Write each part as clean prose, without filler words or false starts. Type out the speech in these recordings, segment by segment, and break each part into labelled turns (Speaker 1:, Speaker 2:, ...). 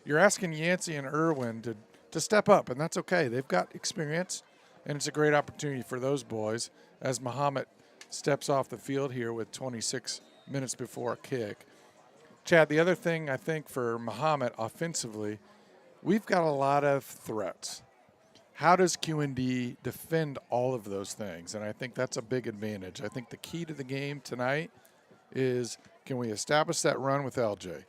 Speaker 1: you're asking Yancey and Irwin to step up, and that's okay. They've got experience, and it's a great opportunity for those boys as Mahomet steps off the field here with 26 minutes before a kick. Chad, the other thing I think for Mahomet offensively, we've got a lot of threats. How does QND defend all of those things? And I think that's a big advantage. I think the key to the game tonight is, can we establish that run with LJ?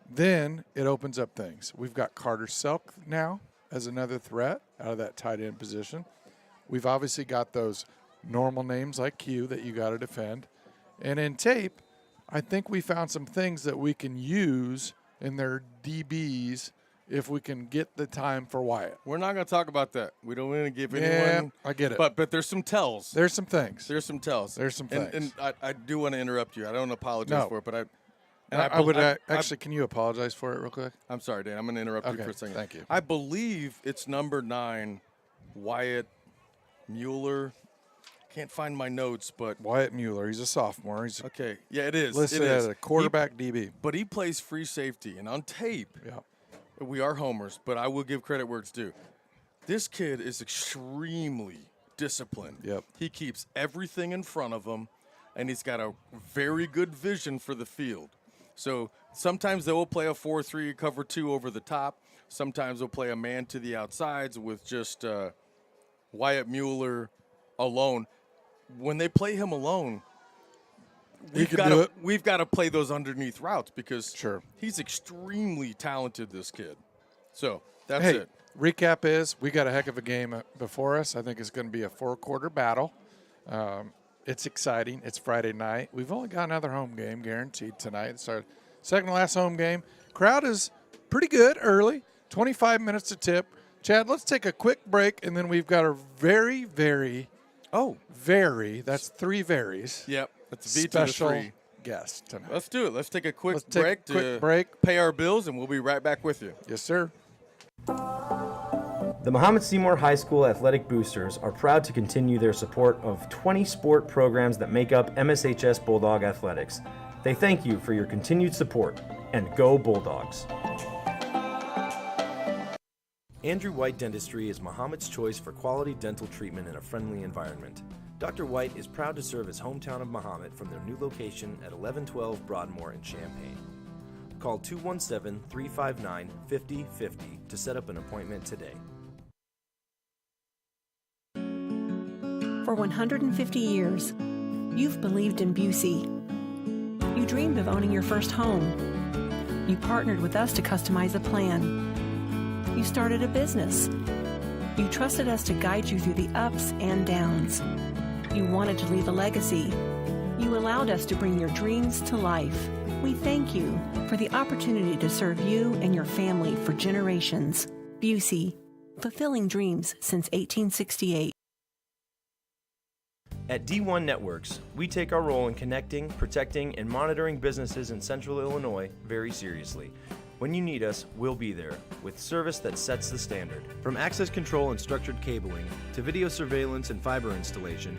Speaker 1: Then it opens up things. We've got Carter Selk now as another threat out of that tight end position. We've obviously got those normal names like Q that you got to defend. And in tape, I think we found some things that we can use in their DBs if we can get the time for Wyatt.
Speaker 2: We're not going to talk about that. We don't want to give anyone.
Speaker 1: I get it.
Speaker 2: But there's some tells.
Speaker 1: There's some things.
Speaker 2: There's some tells.
Speaker 1: There's some things.
Speaker 2: And I do want to interrupt you. I don't apologize for it, but
Speaker 1: actually, can you apologize for it real quick?
Speaker 2: I'm sorry, Dan. I'm going to interrupt you for a second.
Speaker 1: Thank you.
Speaker 2: I believe it's number 9, Wyatt Mueller. Can't find my notes, but
Speaker 1: Wyatt Mueller. He's a sophomore. He's
Speaker 2: okay. Yeah, it is.
Speaker 1: Listed as a quarterback DB.
Speaker 2: But he plays free safety, and on tape, we are homers, but I will give credit where it's due. This kid is extremely disciplined.
Speaker 1: Yep.
Speaker 2: He keeps everything in front of him, and he's got a very good vision for the field. So sometimes they will play a 4-3 cover 2 over the top. Sometimes they'll play a man to the outsides with just Wyatt Mueller alone. When they play him alone, we've got to play those underneath routes because he's extremely talented, this kid. So that's it.
Speaker 1: Recap is we got a heck of a game before us. I think it's going to be a 4-quarter battle. It's exciting. It's Friday night. We've only got another home game guaranteed tonight. It's our second to last home game. Crowd is pretty good early, 25 minutes to tip. Chad, let's take a quick break, and then we've got a very, that's 3 varies.
Speaker 2: Yep. That's a V
Speaker 1: special
Speaker 2: to the 3
Speaker 1: guest tonight.
Speaker 2: Let's do it. Let's take a quick break, pay our bills, and we'll be right back with you.
Speaker 1: Yes, sir.
Speaker 3: The Mahomet-Seymour High School Athletic Boosters are proud to continue their support of 20 sport programs that make up MSHS Bulldog Athletics. They thank you for your continued support, and go Bulldogs. Andrew White Dentistry is Mahomet's choice for quality dental treatment in a friendly environment. Dr. White is proud to serve his hometown of Mahomet from their new location at 1112 Broadmoor in Champaign. Call 217-359-5050 to set up an appointment today.
Speaker 4: For 150 years, you've believed in Busey. You dreamed of owning your first home. You partnered with us to customize a plan. You started a business. You trusted us to guide you through the ups and downs. You wanted to leave a legacy. You allowed us to bring your dreams to life. We thank you for the opportunity to serve you and your family for generations. Busey, fulfilling dreams since 1868.
Speaker 3: At D1 Networks, we take our role in connecting, protecting, and monitoring businesses in Central Illinois very seriously. When you need us, we'll be there, with service that sets the standard. From access control and structured cabling, to video surveillance and fiber installation,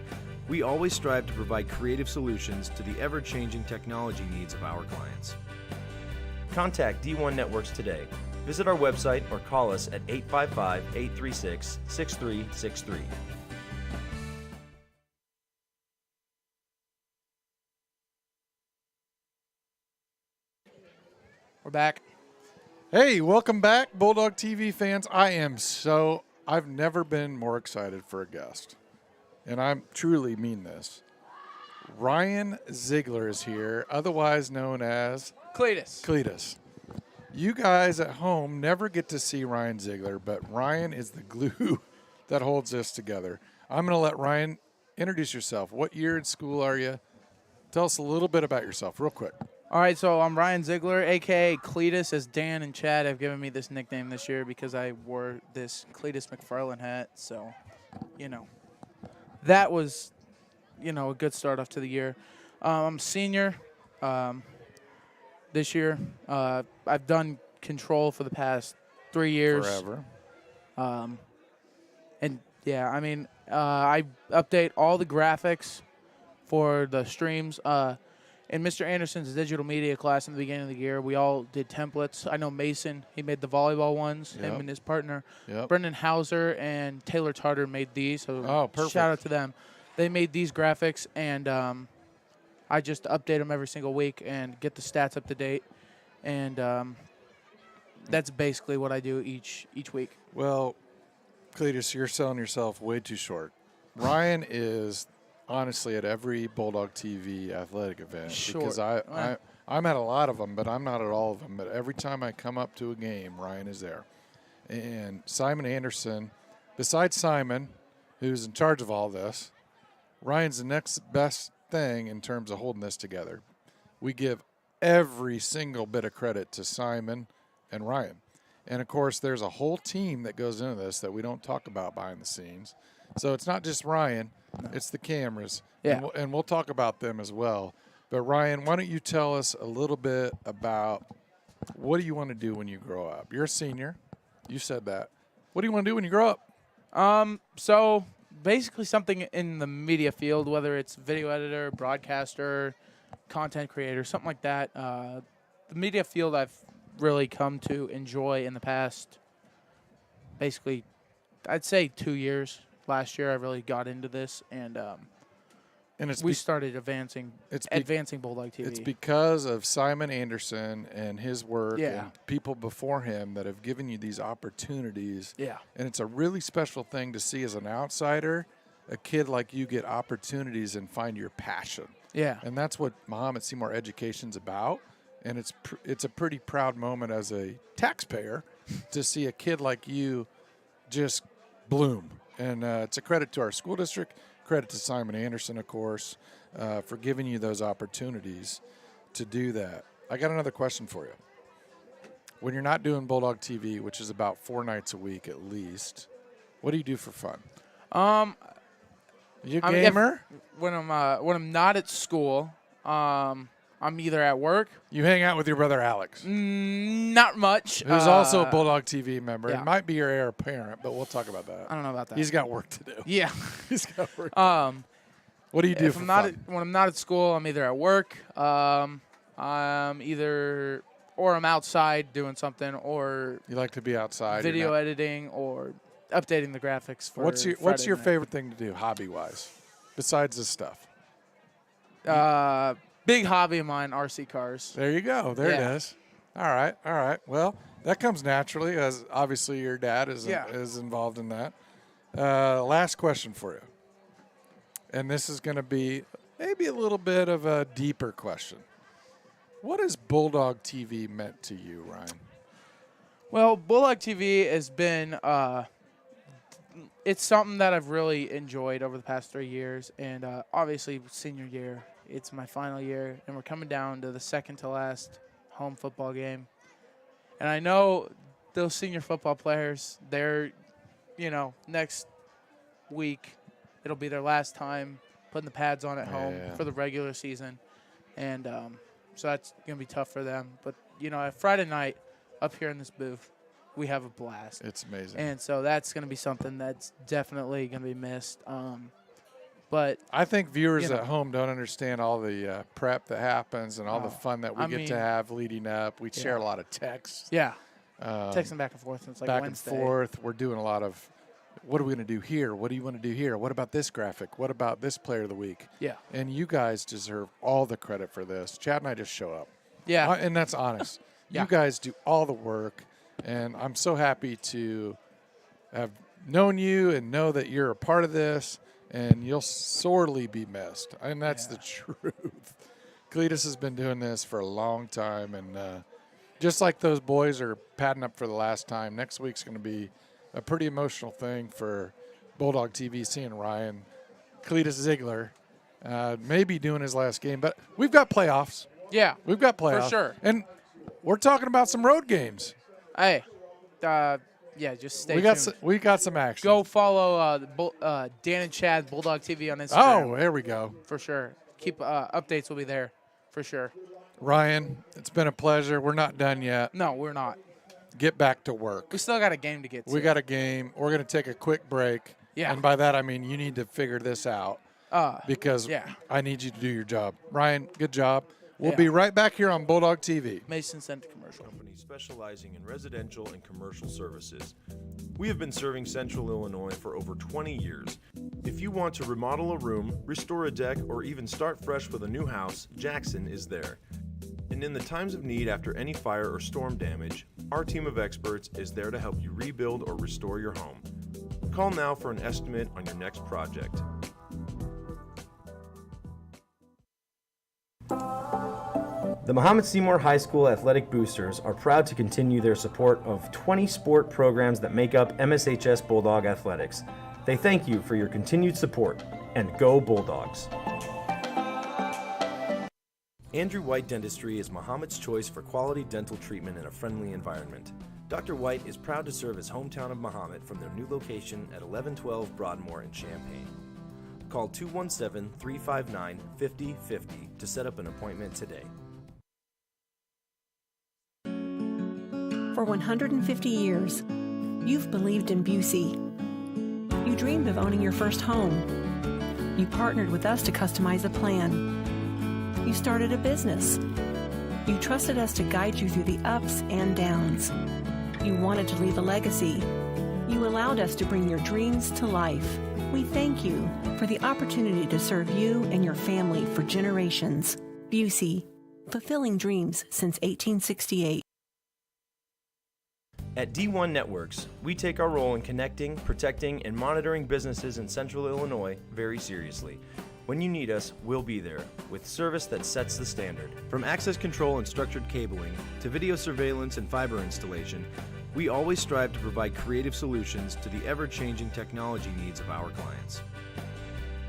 Speaker 3: we always strive to provide creative solutions to the ever-changing technology needs of our clients. Contact D1 Networks today. Visit our website or call us at 855-836-6363.
Speaker 1: We're back. Hey, welcome back, Bulldog TV fans. I've never been more excited for a guest, and I truly mean this. Ryan Ziegler is here, otherwise known as Cletus. You guys at home never get to see Ryan Ziegler, but Ryan is the glue that holds this together. I'm going to let Ryan introduce yourself. What year in school are you? Tell us a little bit about yourself real quick.
Speaker 5: All right, so I'm Ryan Ziegler, a.k.a. Cletus, as Dan and Chad have given me this nickname this year because I wore this Cletus McFarland hat. So, that was, a good start off to the year. I'm a senior this year. I've done control for the past 3 years.
Speaker 1: Forever.
Speaker 5: I update all the graphics for the streams. in Mr. Anderson's digital media class in the beginning of the year, we all did templates. I know Mason, he made the volleyball ones, him and his partner.
Speaker 1: Yep.
Speaker 5: Brendan Hauser and Taylor Tarter made these, so
Speaker 1: perfect.
Speaker 5: shout out to them. They made these graphics, and I just update them every single week and get the stats up to date. And that's basically what I do each week.
Speaker 1: Well, Cletus, you're selling yourself way too short. Ryan is honestly at every Bulldog TV athletic event because I'm at a lot of them, but I'm not at all of them. But every time I come up to a game, Ryan is there. And Simon Anderson, besides Simon, who's in charge of all this, Ryan's the next best thing in terms of holding this together. We give every single bit of credit to Simon and Ryan. And, of course, there's a whole team that goes into this that we don't talk about behind the scenes. So it's not just Ryan. It's the cameras.
Speaker 5: Yeah.
Speaker 1: And we'll talk about them as well. But, Ryan, why don't you tell us a little bit about what do you want to do when you grow up? You're a senior. You said that. What do you want to do when you grow up?
Speaker 5: So basically something in the media field, whether it's video editor, broadcaster, content creator, something like that. The media field I've really come to enjoy in the past, basically, I'd say 2 years. Last year I really got into this, and we started advancing Bulldog TV.
Speaker 1: It's because of Simon Anderson and his work
Speaker 5: Yeah.
Speaker 1: and people before him that have given you these opportunities.
Speaker 5: Yeah.
Speaker 1: And it's a really special thing to see as an outsider, a kid like you get opportunities and find your passion.
Speaker 5: Yeah.
Speaker 1: And that's what Mahomet-Seymour Education's about. And it's a pretty proud moment as a taxpayer to see a kid like you just bloom. And it's a credit to our school district, credit to Simon Anderson, of course, for giving you those opportunities to do that. I got another question for you. When you're not doing Bulldog TV, which is about 4 nights a week at least, what do you do for fun? You a gamer?
Speaker 5: When I'm not at school, I'm either at work.
Speaker 1: You hang out with your brother Alex,
Speaker 5: Not much.
Speaker 1: who's also a Bulldog TV member.
Speaker 5: yeah.
Speaker 1: It might be your heir apparent, but we'll talk about that.
Speaker 5: I don't know about that.
Speaker 1: He's got work to do.
Speaker 5: Yeah.
Speaker 1: He's got work. What do you do
Speaker 5: If
Speaker 1: for
Speaker 5: I'm not
Speaker 1: fun?
Speaker 5: when I'm not at school, I'm either at work, I'm outside doing something, or
Speaker 1: You like to be outside. You're
Speaker 5: video
Speaker 1: not-
Speaker 5: editing, or updating the graphics for
Speaker 1: What's your
Speaker 5: Friday night.
Speaker 1: favorite thing to do hobby-wise, besides this stuff?
Speaker 5: Big hobby of mine, RC cars.
Speaker 1: There you go. There
Speaker 5: Yeah.
Speaker 1: it is. All right. Well, that comes naturally, as obviously your dad is involved in that. Last question for you. And this is going to be maybe a little bit of a deeper question. What has Bulldog TV meant to you, Ryan?
Speaker 5: Well, Bulldog TV has been it's something that I've really enjoyed over the past 3 years, and obviously senior year, it's my final year, and we're coming down to the second to last home football game. And I know those senior football players, they're, next week it'll be their last time putting the pads on at home for the regular season. And so that's going to be tough for them. But, Friday night up here in this booth, we have a blast.
Speaker 1: It's amazing.
Speaker 5: And so that's going to be something that's definitely going to be missed. But
Speaker 1: I think viewers at home don't understand all the prep that happens and all the fun that we get to have leading up. We share a lot of texts.
Speaker 5: Yeah. Texting back and forth. It's like
Speaker 1: back
Speaker 5: Wednesday.
Speaker 1: and forth. We're doing a lot of, what are we going to do here? What do you want to do here? What about this graphic? What about this player of the week?
Speaker 5: Yeah.
Speaker 1: And you guys deserve all the credit for this. Chad and I just show up.
Speaker 5: Yeah.
Speaker 1: And that's honest. You guys do all the work, and I'm so happy to have known you and know that you're a part of this, and you'll sorely be missed. And that's the truth. Cletus has been doing this for a long time, and just like those boys are padding up for the last time, next week's going to be a pretty emotional thing for Bulldog TV, seeing Ryan Cletus Ziegler maybe doing his last game. But we've got playoffs.
Speaker 5: Yeah.
Speaker 1: We've got playoffs.
Speaker 5: For sure.
Speaker 1: And we're talking about some road games.
Speaker 5: Hey. Just stay tuned.
Speaker 1: We got some action.
Speaker 5: Go follow Dan and Chad Bulldog TV on Instagram.
Speaker 1: Oh, there we go.
Speaker 5: For sure. Keep updates will be there for sure.
Speaker 1: Ryan, it's been a pleasure. We're not done yet.
Speaker 5: No, we're not.
Speaker 1: Get back to work.
Speaker 5: We still got a game to get to.
Speaker 1: We got a game. We're going to take a quick break.
Speaker 5: Yeah.
Speaker 1: And by that, I mean you need to figure this out. because
Speaker 5: yeah.
Speaker 1: I need you to do your job. Ryan, good job. We'll
Speaker 5: Yeah.
Speaker 1: be right back here on Bulldog TV.
Speaker 5: Mason sent a commercial.
Speaker 3: Company specializing in residential and commercial services. We have been serving Central Illinois for over 20 years. If you want to remodel a room, restore a deck, or even start fresh with a new house, Jackson is there. And in the times of need after any fire or storm damage, our team of experts is there to help you rebuild or restore your home. Call now for an estimate on your next project. The Mahomet-Seymour High School Athletic Boosters are proud to continue their support of 20 sport programs that make up MSHS Bulldog Athletics. They thank you for your continued support, and go Bulldogs! Andrew White Dentistry is Mahomet's choice for quality dental treatment in a friendly environment. Dr. White is proud to serve his hometown of Mahomet from their new location at 1112 Broadmoor in Champaign. Call 217-359-5050 to set up an appointment today.
Speaker 4: For 150 years, you've believed in Busey. You dreamed of owning your first home. You partnered with us to customize a plan. You started a business. You trusted us to guide you through the ups and downs. You wanted to leave a legacy. You allowed us to bring your dreams to life. We thank you for the opportunity to serve you and your family for generations. Busey, fulfilling dreams since 1868.
Speaker 3: At D1 Networks, we take our role in connecting, protecting, and monitoring businesses in Central Illinois very seriously. When you need us, we'll be there, with service that sets the standard. From access control and structured cabling to video surveillance and fiber installation, we always strive to provide creative solutions to the ever-changing technology needs of our clients.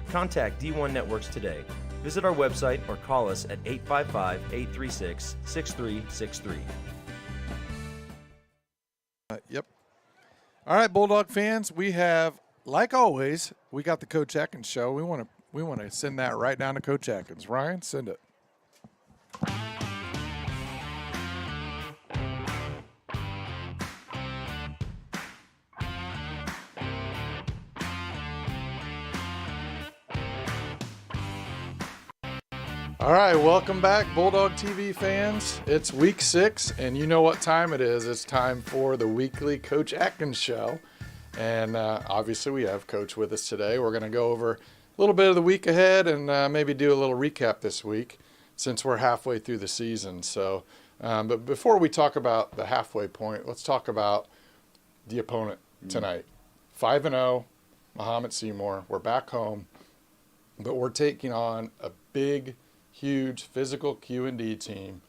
Speaker 3: Contact D1 Networks today. Visit our website or call us at 855-836-6363.
Speaker 1: Yep. All right, Bulldog fans, we have, like always, we got the Coach Atkins show. We want to send that right down to Coach Atkins. Ryan, send it. All right, welcome back, Bulldog TV fans. It's week 6, and you know what time it is. It's time for the weekly Coach Atkins show. And obviously, we have Coach with us today. We're going to go over a little bit of the week ahead and maybe do a little recap this week since we're halfway through the season. So, but before we talk about the halfway point, let's talk about the opponent tonight. 5-0, Mahomet-Seymour. We're back home, but we're taking on a big, huge physical Q&D team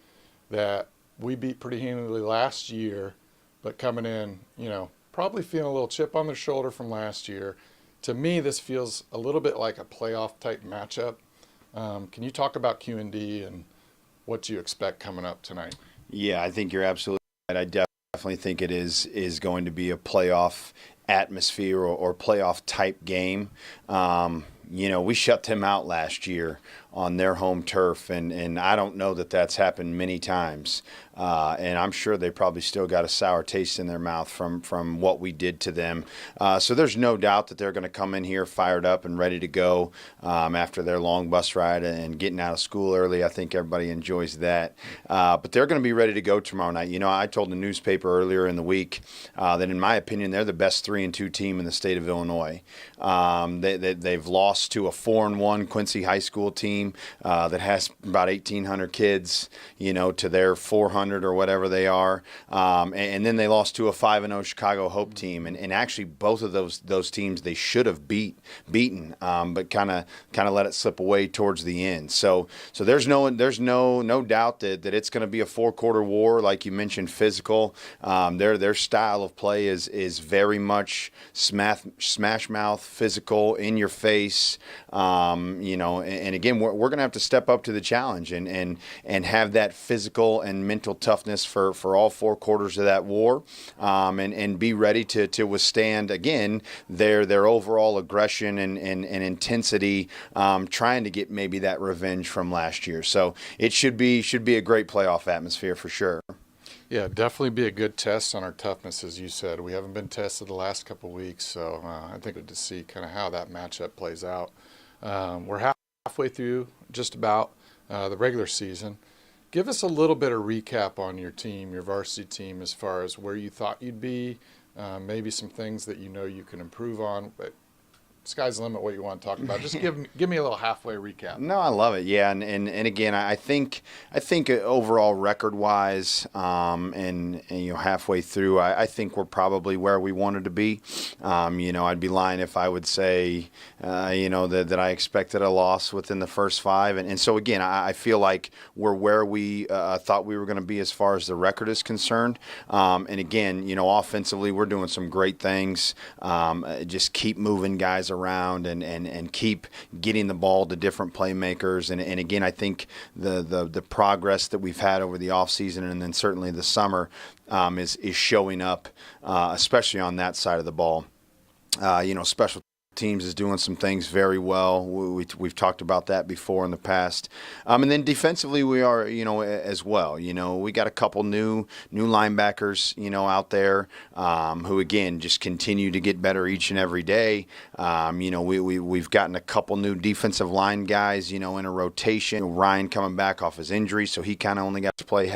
Speaker 1: that we beat pretty handily last year, but coming in, probably feeling a little chip on their shoulder from last year. To me, this feels a little bit like a playoff type matchup. Can you talk about Q&D and what you expect coming up tonight?
Speaker 6: Yeah, I think you're absolutely right. I definitely think it is going to be a playoff atmosphere or playoff type game. We shut them out last year on their home turf, and I don't know that that's happened many times. And I'm sure they probably still got a sour taste in their mouth from what we did to them. So there's no doubt that they're going to come in here fired up and ready to go after their long bus ride and getting out of school early. I think everybody enjoys that. But they're going to be ready to go tomorrow night. I told the newspaper earlier in the week that, in my opinion, they're the best 3-2 team in the state of Illinois. They've lost to a 4-1 Quincy high school team that has about 1,800 kids, to their 400 or whatever they are. And then they lost to a 5-0 Chicago Hope team. And actually, both of those teams they should have beaten, but kind of let it slip away towards the end. So there's no doubt that it's going to be a 4-quarter war, like you mentioned, physical. Their style of play is very much smash mouth, physical, in your face. And again, we're going to have to step up to the challenge and have that physical and mental toughness for all 4 quarters of that war, and be ready to withstand again their overall aggression and intensity, trying to get maybe that revenge from last year. So it should be a great playoff atmosphere for sure.
Speaker 1: Yeah, definitely be a good test on our toughness, as you said. We haven't been tested the last couple of weeks, so I think it's good to see kind of how that matchup plays out. But before we talk about the opponent tonight, 5-0, Mahomet-Seymour. We're back home, but we're taking on a big, huge physical Q&D team that we beat pretty handily last year, but coming in, probably feeling a little bit like a playoff type matchup. We're halfway through just about the regular season. Give us a little bit of recap on your team, your varsity team, as far as where you thought you'd be, maybe some things that you know you can improve on, but sky's the limit what you want to talk about. Just give me a little halfway recap.
Speaker 6: No, I love it. Yeah, and again, I think overall record wise, and halfway through, I think we're probably where we wanted to be. I'd be lying if I would say, that I expected a loss within the first 5, and so again, I feel like we're where we thought we were going to be as far as the record is concerned. And again, offensively, we're doing some great things. Just keep moving guys around and keep getting the ball to different playmakers. And again, I think the progress that we've had over the offseason and then certainly the summer is showing up, especially on that side of the ball. Special teams is doing some things very well. We've talked about that before in the past. And then defensively we are, as well. We got a couple new linebackers, out there who, again, just continue to get better each and every day. We've gotten a couple new defensive line guys, in a rotation. Ryan coming back off his injury, so he kind of only got to play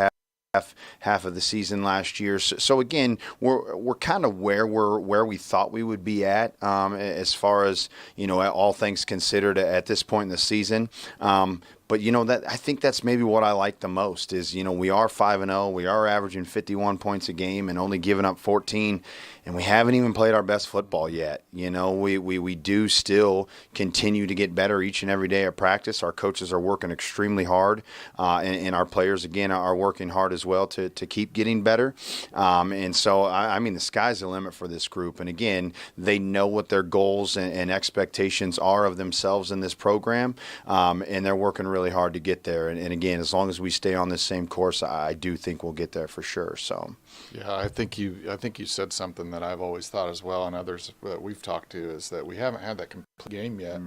Speaker 6: half of the season last year. So again, we're kind of where we thought we would be at, as far as, all things considered at this point in the season. But that I think that's maybe what I like the most is, we are 5-0, we are averaging 51 points a game and only giving up 14, and we haven't even played our best football yet. We do still continue to get better each and every day at practice. Our coaches are working extremely hard, and our players, again, are working hard as well to keep getting better. And so, the sky's the limit for this group. And again, they know what their goals and expectations are of themselves in this program, and they're working really hard to get there. And again, as long as we stay on this same course, I do think we'll get there for sure. So,
Speaker 1: yeah, I think you said something that I've always thought as well, and others that we've talked to, is that we haven't had that complete game yet.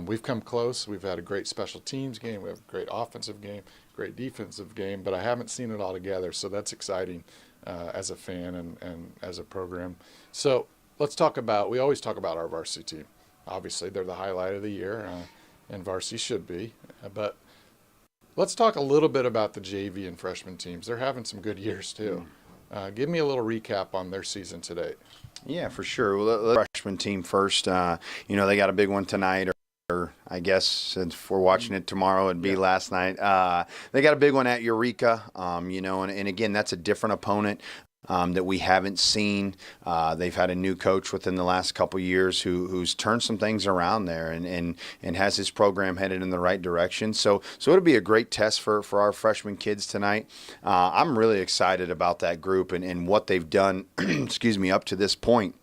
Speaker 1: We've come close. We've had a great special teams game. We have a great offensive game, great defensive game, but I haven't seen it all together. So that's exciting as a fan and as a program. So let's talk about. We always talk about our varsity team. Obviously, they're the highlight of the year. And varsity should be. But let's talk a little bit about the JV and freshman teams. They're having some good years, too. Give me a little recap on their season to date.
Speaker 6: Yeah, for sure. Well, the freshman team first. They got a big one tonight, or I guess since we're watching it tomorrow, it'd be last night. They got a big one at Eureka, and again, that's a different opponent that we haven't seen. They've had a new coach within the last couple years who's turned some things around there and has his program headed in the right direction. So it'll be a great test for our freshman kids tonight. I'm really excited about that group and what they've done, up to this point.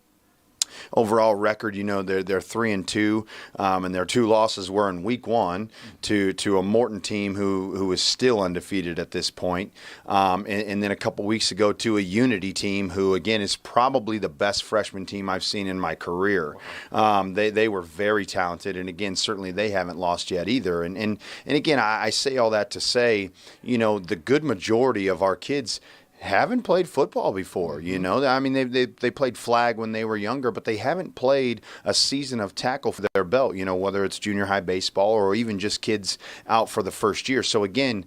Speaker 6: Overall record, they're 3-2, and their 2 losses were in week 1 to a Morton team who is still undefeated at this point, and then a couple weeks ago to a Unity team who, again, is probably the best freshman team I've seen in my career. They were very talented, and again, certainly they haven't lost yet either. And again, I say all that to say, the good majority of our kids haven't played football before, they played flag when they were younger, but they haven't played a season of tackle for their belt, whether it's junior high baseball or even just kids out for the first year. So again,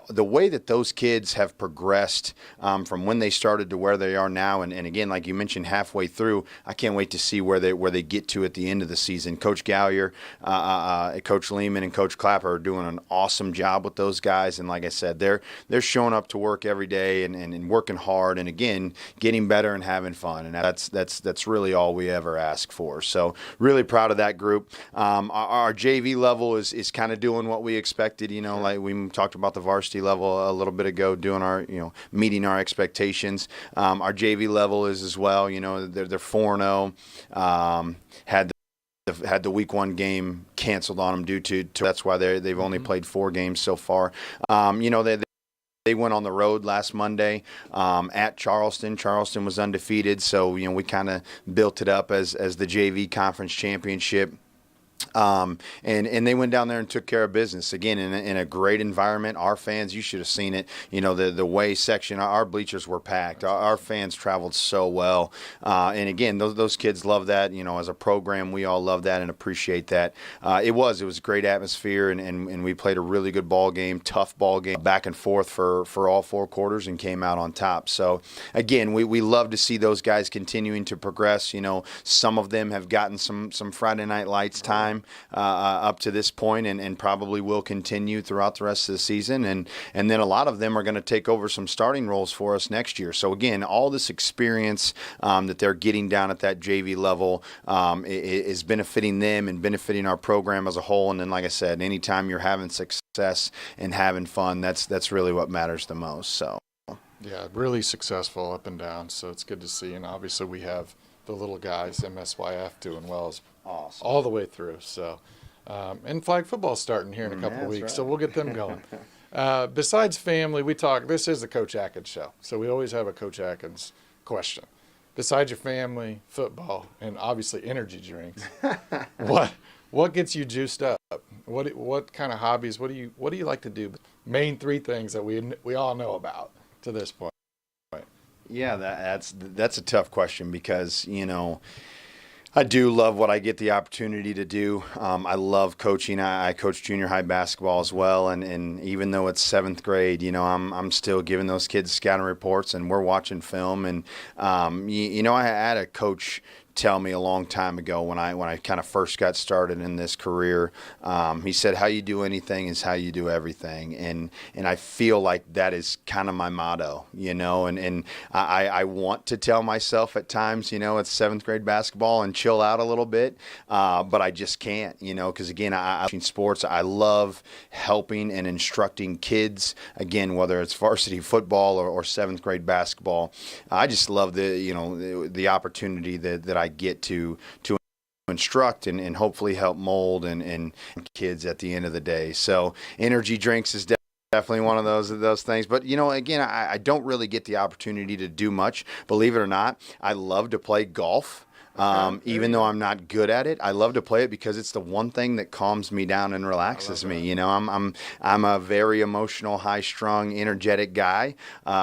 Speaker 6: the way that those kids have progressed from when they started to where they are now, and again, like you mentioned, halfway through, I can't wait to see where they get to at the end of the season. Coach Gallier, Coach Lehman, and Coach Clapper are doing an awesome job with those guys, and like I said, they're showing up to work every day and working hard, and again, getting better and having fun, and that's really all we ever ask for. So really proud of that group. Our JV level is kind of doing what we expected. Like we talked about the varsity level a little bit ago, doing our, meeting our expectations. Our JV level is as well. They're 4-0. Had the week 1 game canceled on them due to that's why they've only played 4 games so far. They went on the road last Monday at Charleston. Charleston was undefeated, so we kind of built it up as the JV conference championship. And they went down there and took care of business again in a great environment. Our fans, you should have seen it. You know, the way section, our bleachers were packed. Our fans traveled so well. And again, those kids love that. You know, as a program, we all love that and appreciate that. It was a great atmosphere, and we played a really good ball game, tough ball game, back and forth for all 4 quarters, and came out on top. So again, we love to see those guys continuing to progress. You know, some of them have gotten some Friday Night Lights time up to this point, and probably will continue throughout the rest of the season. And then a lot of them are going to take over some starting roles for us next year. So again, all this experience that they're getting down at that JV level is benefiting them and benefiting our program as a whole. And then, like I said, anytime you're having success and having fun, that's really what matters the most. So
Speaker 1: yeah, really successful up and down. So it's good to see. And obviously we have the little guys, MSYF, doing well as
Speaker 6: awesome
Speaker 1: all the way through. So, and flag football starting here in a couple of weeks,
Speaker 6: right.
Speaker 1: so we'll get them going. Besides family, we talk. This is the Coach Atkins show, so we always have a Coach Atkins question. Besides your family, football, and obviously energy drinks, what gets you juiced up? What kind of hobbies? What do you like to do? Main 3 things that we all know about to this point.
Speaker 6: Yeah, that's a tough question because, you know, I do love what I get the opportunity to do. I love coaching. I coach junior high basketball as well, and even though it's 7th grade, you know, I'm still giving those kids scouting reports, and we're watching film. And you know, I had a coach tell me a long time ago when I kind of first got started in this career. He said, "How you do anything is how you do everything," and I feel like that is kind of my motto, you know. And I want to tell myself at times, you know, it's 7th grade basketball and chill out a little bit, but I just can't, you know, because again, I sports. I love helping and instructing kids. Again, whether it's varsity football or 7th grade basketball, I just love the opportunity that I get to instruct and hopefully help mold and kids at the end of the day. So energy drinks is definitely one of those things. But, you know, again, I don't really get the opportunity to do much. Believe it or not, I love to play golf. Even though I'm not good at it, I love to play it because it's the one thing that calms me down and relaxes me. You know, I'm a very emotional, high-strung, energetic guy.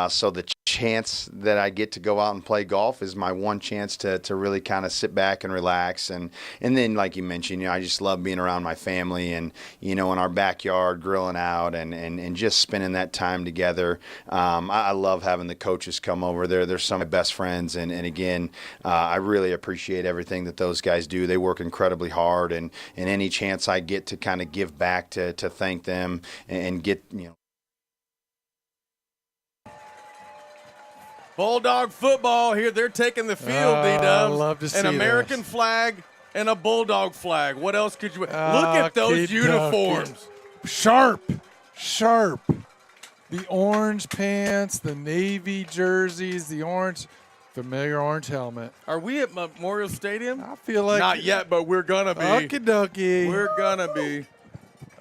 Speaker 6: So the chance that I get to go out and play golf is my one chance to really kind of sit back and relax. And then, like you mentioned, you know, I just love being around my family and, you know, in our backyard, grilling out and just spending that time together. I love having the coaches come over there. They're some of my best friends. And again, I really appreciate everything that those guys do. They work incredibly hard, and any chance I get to kind of give back to thank them and get, you know.
Speaker 2: Bulldog football here. They're taking the field, D-Dubs.
Speaker 1: I love to see
Speaker 2: an American
Speaker 1: this.
Speaker 2: flag and a Bulldog flag. What else could you – look at those uniforms.
Speaker 1: Sharp. The orange pants, the navy jerseys, the orange – familiar orange helmet.
Speaker 2: Are we at Memorial Stadium?
Speaker 1: I feel like
Speaker 2: not yet, but we're gonna be.
Speaker 1: Okie dokie.
Speaker 2: We're gonna be.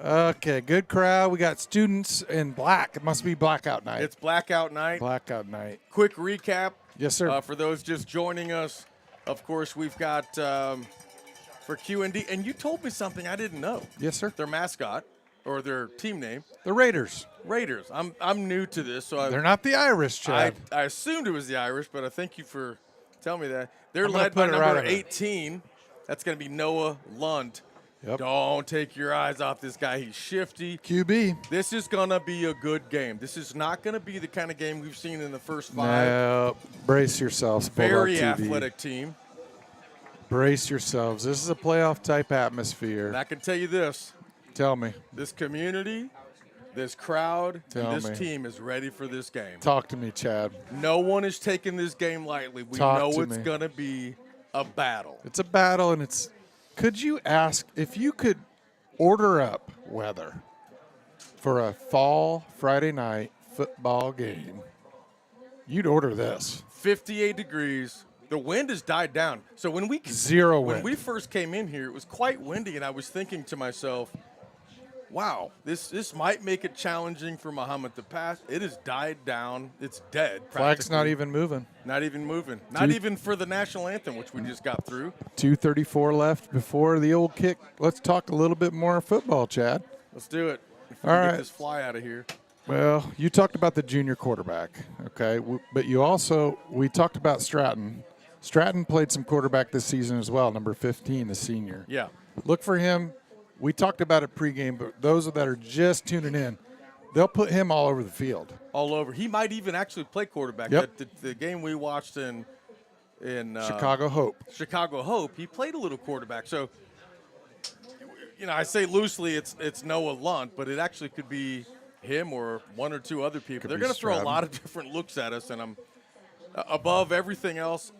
Speaker 1: Okay, good crowd. We got students in black. It must be blackout night.
Speaker 2: It's blackout night.
Speaker 1: Blackout night.
Speaker 2: Quick recap.
Speaker 1: Yes, sir.
Speaker 2: For those just joining us, of course, we've got for Q&D, and you told me something I didn't know.
Speaker 1: Yes, sir.
Speaker 2: Their mascot or their team name.
Speaker 1: The Raiders.
Speaker 2: Raiders. I'm new to this, so
Speaker 1: they're not the Irish, Chad.
Speaker 2: I assumed it was the Irish, but I thank you for telling me that. They're
Speaker 1: I'm
Speaker 2: led by
Speaker 1: put it
Speaker 2: number
Speaker 1: right
Speaker 2: 18. That's going to be Noah Lund.
Speaker 1: Yep.
Speaker 2: Don't take your eyes off this guy. He's shifty.
Speaker 1: QB.
Speaker 2: This is going to be a good game. This is not going to be the kind of game we've seen in the first 5.
Speaker 1: No, brace yourselves.
Speaker 2: Very
Speaker 1: Bulldog TV.
Speaker 2: athletic team.
Speaker 1: Brace yourselves. This is a playoff-type atmosphere.
Speaker 2: And I can tell you this.
Speaker 1: Tell me.
Speaker 2: This community, this crowd,
Speaker 1: Tell
Speaker 2: and this
Speaker 1: me.
Speaker 2: team is ready for this game.
Speaker 1: Talk to me, Chad.
Speaker 2: No one is taking this game lightly. We
Speaker 1: Talk
Speaker 2: know
Speaker 1: to
Speaker 2: it's
Speaker 1: me.
Speaker 2: going to be a battle.
Speaker 1: It's a battle, and it's – could you ask if you could order up weather for a fall Friday night football game, you'd order this.
Speaker 2: 58 degrees. The wind has died down. So when we
Speaker 1: Zero
Speaker 2: when
Speaker 1: wind.
Speaker 2: we first came in here, it was quite windy, and I was thinking to myself, wow, this might make it challenging for Mahomet to pass. It has died down. It's dead.
Speaker 1: Flag's not even moving.
Speaker 2: Not even moving. Not even for the national anthem, which we just got through.
Speaker 1: 2:34 left before the old kick. Let's talk a little bit more football, Chad.
Speaker 2: Let's do it. If we
Speaker 1: All
Speaker 2: can
Speaker 1: right.
Speaker 2: get this fly out of here.
Speaker 1: Well, you talked about the junior quarterback, okay? But we talked about Stratton. Stratton played some quarterback this season as well, number 15, the senior.
Speaker 2: Yeah.
Speaker 1: Look for him. We talked about it pregame, but those that are just tuning in, they'll put him all over the field.
Speaker 2: All over. He might even actually play quarterback.
Speaker 1: Yep.
Speaker 2: The game we watched in
Speaker 1: Chicago Hope,
Speaker 2: he played a little quarterback. So, I say loosely it's Noah Lunt, but it actually could be him or one or two other people. They're going to throw a lot of different looks at us, and I'm above everything else.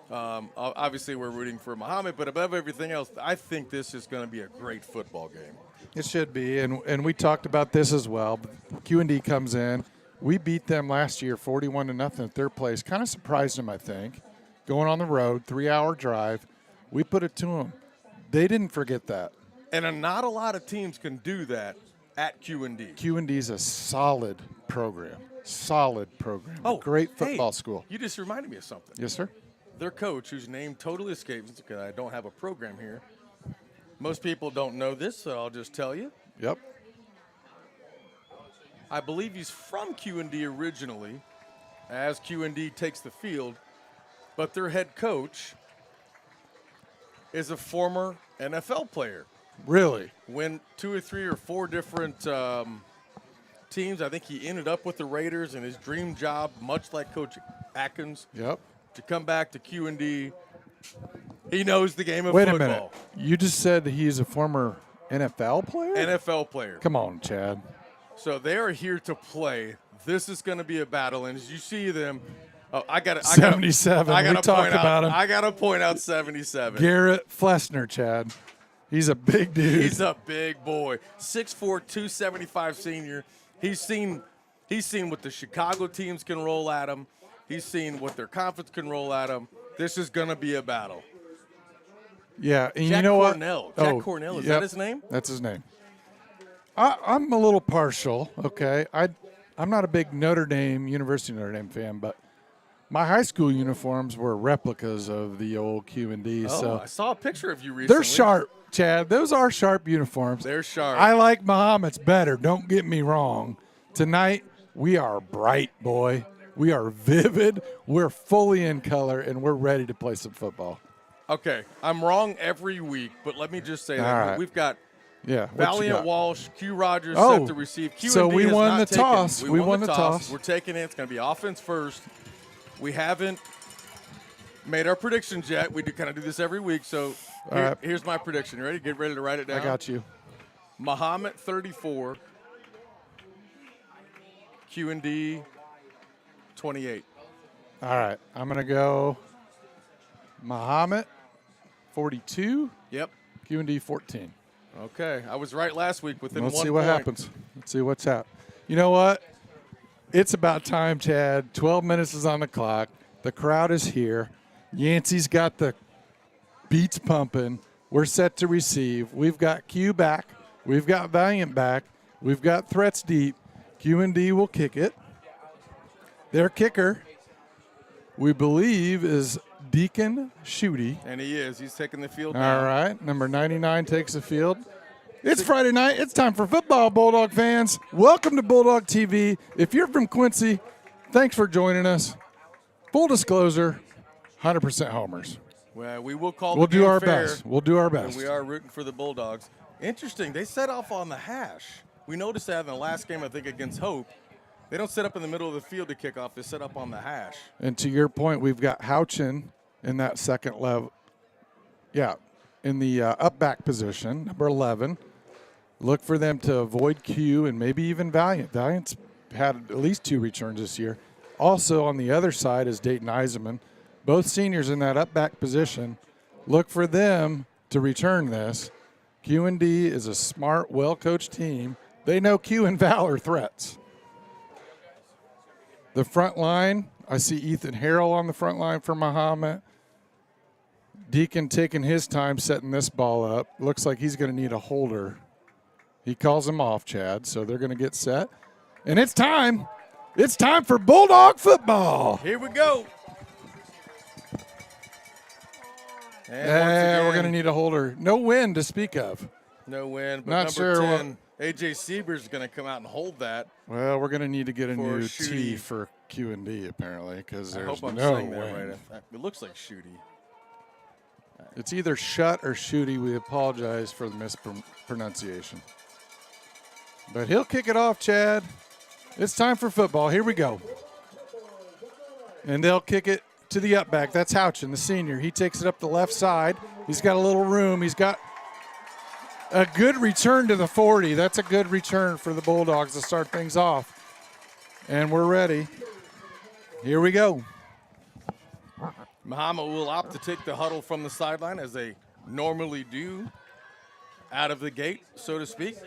Speaker 2: Obviously, we're rooting for Mahomet, but above everything else, I think this is going to be a great football game.
Speaker 1: It should be, and we talked about this as well. Q&D comes in. We beat them last year 41-0 at their place. Kind of surprised them, I think. Going on the road, 3-hour drive. We put it to them. They didn't forget that.
Speaker 2: And not a lot of teams can do that at Q&D.
Speaker 1: Q&D is a solid program.
Speaker 2: Oh,
Speaker 1: Great football
Speaker 2: hey,
Speaker 1: school.
Speaker 2: You just reminded me of something.
Speaker 1: Yes, sir.
Speaker 2: Their coach, whose name totally escapes me because I don't have a program here. Most people don't know this, so I'll just tell you.
Speaker 1: Yep.
Speaker 2: I believe he's from Q&D originally, as Q&D takes the field, but their head coach is a former NFL player.
Speaker 1: Really?
Speaker 2: Went 2 or 3 or 4 different teams. I think he ended up with the Raiders, and his dream job, much like Coach Atkins,
Speaker 1: Yep.
Speaker 2: to come back to Q&D. He knows the game of
Speaker 1: Wait
Speaker 2: football.
Speaker 1: a minute. You just said he's a former NFL player?
Speaker 2: NFL player.
Speaker 1: Come on, Chad.
Speaker 2: So they are here to play. This is going to be a battle, and as you see them, I got
Speaker 1: 77. We talked about him.
Speaker 2: I got to point out 77.
Speaker 1: Garrett Flessner, Chad. He's a big dude.
Speaker 2: He's a big boy. 6'4", 275 senior. He's seen what the Chicago teams can roll at him. He's seen what their conference can roll at him. This is going to be a battle.
Speaker 1: Yeah, and
Speaker 2: Jack
Speaker 1: you know
Speaker 2: Cornell.
Speaker 1: what?
Speaker 2: Jack Cornell, is that his name?
Speaker 1: That's his name. I'm a little partial, okay? I'm not a big University of Notre Dame fan, but my high school uniforms were replicas of the old Q&D.
Speaker 2: Oh,
Speaker 1: so
Speaker 2: I saw a picture of you recently.
Speaker 1: they're sharp, Chad. Those are sharp uniforms.
Speaker 2: They're sharp.
Speaker 1: I like Mahomet's better. Don't get me wrong. Tonight, we are bright, boy. We are vivid. We're fully in color, and we're ready to play some football.
Speaker 2: Okay, I'm wrong every week, but let me just say that.
Speaker 1: All right.
Speaker 2: We've got
Speaker 1: Yeah.
Speaker 2: Valiant Walsh, Q Rogers
Speaker 1: Oh,
Speaker 2: set to receive. Q&D
Speaker 1: so we
Speaker 2: has
Speaker 1: won
Speaker 2: not
Speaker 1: the
Speaker 2: taken.
Speaker 1: toss.
Speaker 2: We won the
Speaker 1: toss.
Speaker 2: We're taking it. It's going to be offense first. We haven't made our predictions yet. We kind of do this every week. So here's my prediction. You ready? Get ready to write it down.
Speaker 1: I got you.
Speaker 2: Mahomet 34, Q&D 28.
Speaker 1: All right. I'm going to go Mahomet 42,
Speaker 2: Yep.
Speaker 1: Q&D 14.
Speaker 2: Okay. I was right last week within
Speaker 1: Let's
Speaker 2: 1
Speaker 1: see what
Speaker 2: point.
Speaker 1: happens. Let's see what's happening. You know what? It's about time, Chad. 12 minutes is on the clock. The crowd is here. Yancey's got the beats pumping. We're set to receive. We've got Q back. We've got Valiant back. We've got threats deep. Q&D will kick it. Their kicker, we believe, is Deacon Schutte.
Speaker 2: And he is. He's taking the field
Speaker 1: All
Speaker 2: now.
Speaker 1: right. Number 99 takes the field. It's Friday night. It's time for football, Bulldog fans. Welcome to Bulldog TV. If you're from Quincy, thanks for joining us. Full disclosure, 100% homers.
Speaker 2: Well, we will call
Speaker 1: We'll
Speaker 2: the
Speaker 1: do
Speaker 2: game
Speaker 1: our
Speaker 2: fair,
Speaker 1: best. We'll do our
Speaker 2: and
Speaker 1: best.
Speaker 2: we are rooting for the Bulldogs. Interesting. They set off on the hash. We noticed that in the last game, I think, against Hope. They don't set up in the middle of the field to kick off. They set up on the hash.
Speaker 1: And to your point, we've got Houchin in that second level. Yeah, in the up back position, number 11. Look for them to avoid Q and maybe even Valiant. Valiant's had at least 2 returns this year. Also on the other side is Dayton Eisenman. Both seniors in that up back position. Look for them to return this. Q&D is a smart, well-coached team. They know Q and Val are threats. The front line, I see Ethan Harrell on the front line for Mahomet. Deacon taking his time setting this ball up. Looks like he's going to need a holder. He calls him off, Chad, so they're going to get set. And it's time. It's time for Bulldog football.
Speaker 2: Here we go.
Speaker 1: And we're going to need a holder. No wind to speak of.
Speaker 2: No win, but
Speaker 1: Not
Speaker 2: number
Speaker 1: sure
Speaker 2: 10, A.J. Sieber's going to come out and hold that.
Speaker 1: Well, we're going to need to get a new
Speaker 2: Shooty.
Speaker 1: T for Q&D, apparently, because
Speaker 2: I
Speaker 1: there's
Speaker 2: hope I'm
Speaker 1: no
Speaker 2: saying that
Speaker 1: wind.
Speaker 2: right. It looks like Shooty.
Speaker 1: It's either shut or shooty. We apologize for the mispronunciation. But he'll kick it off, Chad. It's time for football. Here we go. And they'll kick it to the up back. That's Houchin, the senior. He takes it up the left side. He's got a little room. He's got a good return to the 40. That's a good return for the Bulldogs to start things off. And we're ready. Here we go.
Speaker 2: Mahomet will opt to take the huddle from the sideline as they normally do out of the gate, so to speak.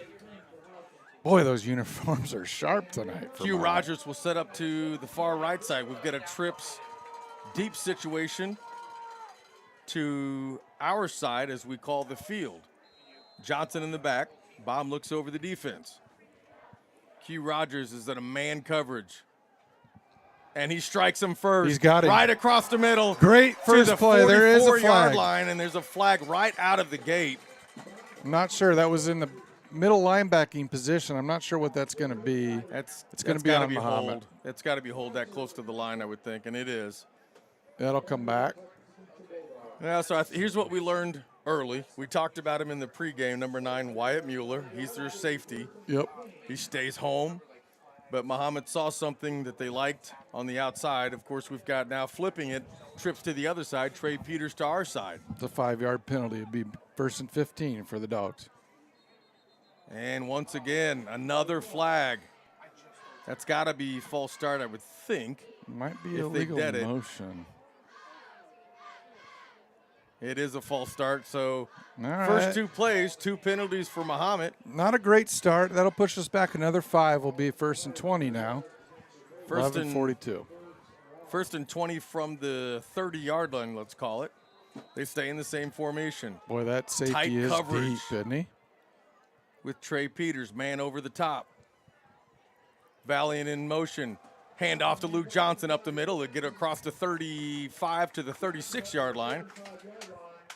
Speaker 1: Boy, those uniforms are sharp tonight.
Speaker 2: Q Rogers will set up to the far right side. We've got a trips deep situation to our side, as we call the field. Johnson in the back. Baum looks over the defense. Q Rogers is in a man coverage. And he strikes him first.
Speaker 1: He's got him.
Speaker 2: Right across the middle.
Speaker 1: Great first play. There is a
Speaker 2: 44-yard
Speaker 1: flag.
Speaker 2: line, and there's a flag right out of the gate.
Speaker 1: I'm not sure. That was in the middle linebacking position. I'm not sure what that's going to be.
Speaker 2: It's
Speaker 1: going to be on Mahomet.
Speaker 2: hold. It's got to be hold that close to the line, I would think, and it is.
Speaker 1: That'll come back.
Speaker 2: Yeah, so here's what we learned early. We talked about him in the pregame, number 9, Wyatt Mueller. He's their safety.
Speaker 1: Yep.
Speaker 2: He stays home. But Mahomet saw something that they liked on the outside. Of course, we've got now flipping it, trips to the other side, Trey Peters to our side.
Speaker 1: It's a 5-yard penalty. It'd be 1st and 15 for the Dogs.
Speaker 2: And once again, another flag. That's got to be false start, I would think.
Speaker 1: Might be
Speaker 2: If they
Speaker 1: illegal
Speaker 2: did it.
Speaker 1: motion.
Speaker 2: It is a false start, so
Speaker 1: All right.
Speaker 2: first 2 plays, 2 penalties for Mahomet.
Speaker 1: Not a great start. That'll push us back another 5. Will be 1st and 20 now.
Speaker 2: First
Speaker 1: 11
Speaker 2: and
Speaker 1: 42.
Speaker 2: 1st and 20 from the 30-yard line, let's call it. They stay in the same formation
Speaker 1: Boy, that
Speaker 2: Tight
Speaker 1: safety is
Speaker 2: coverage.
Speaker 1: deep, isn't he?
Speaker 2: with Trey Peters, man over the top. Valiant in motion. Hand off to Luke Johnson up the middle to get across the 35 to the 36-yard line.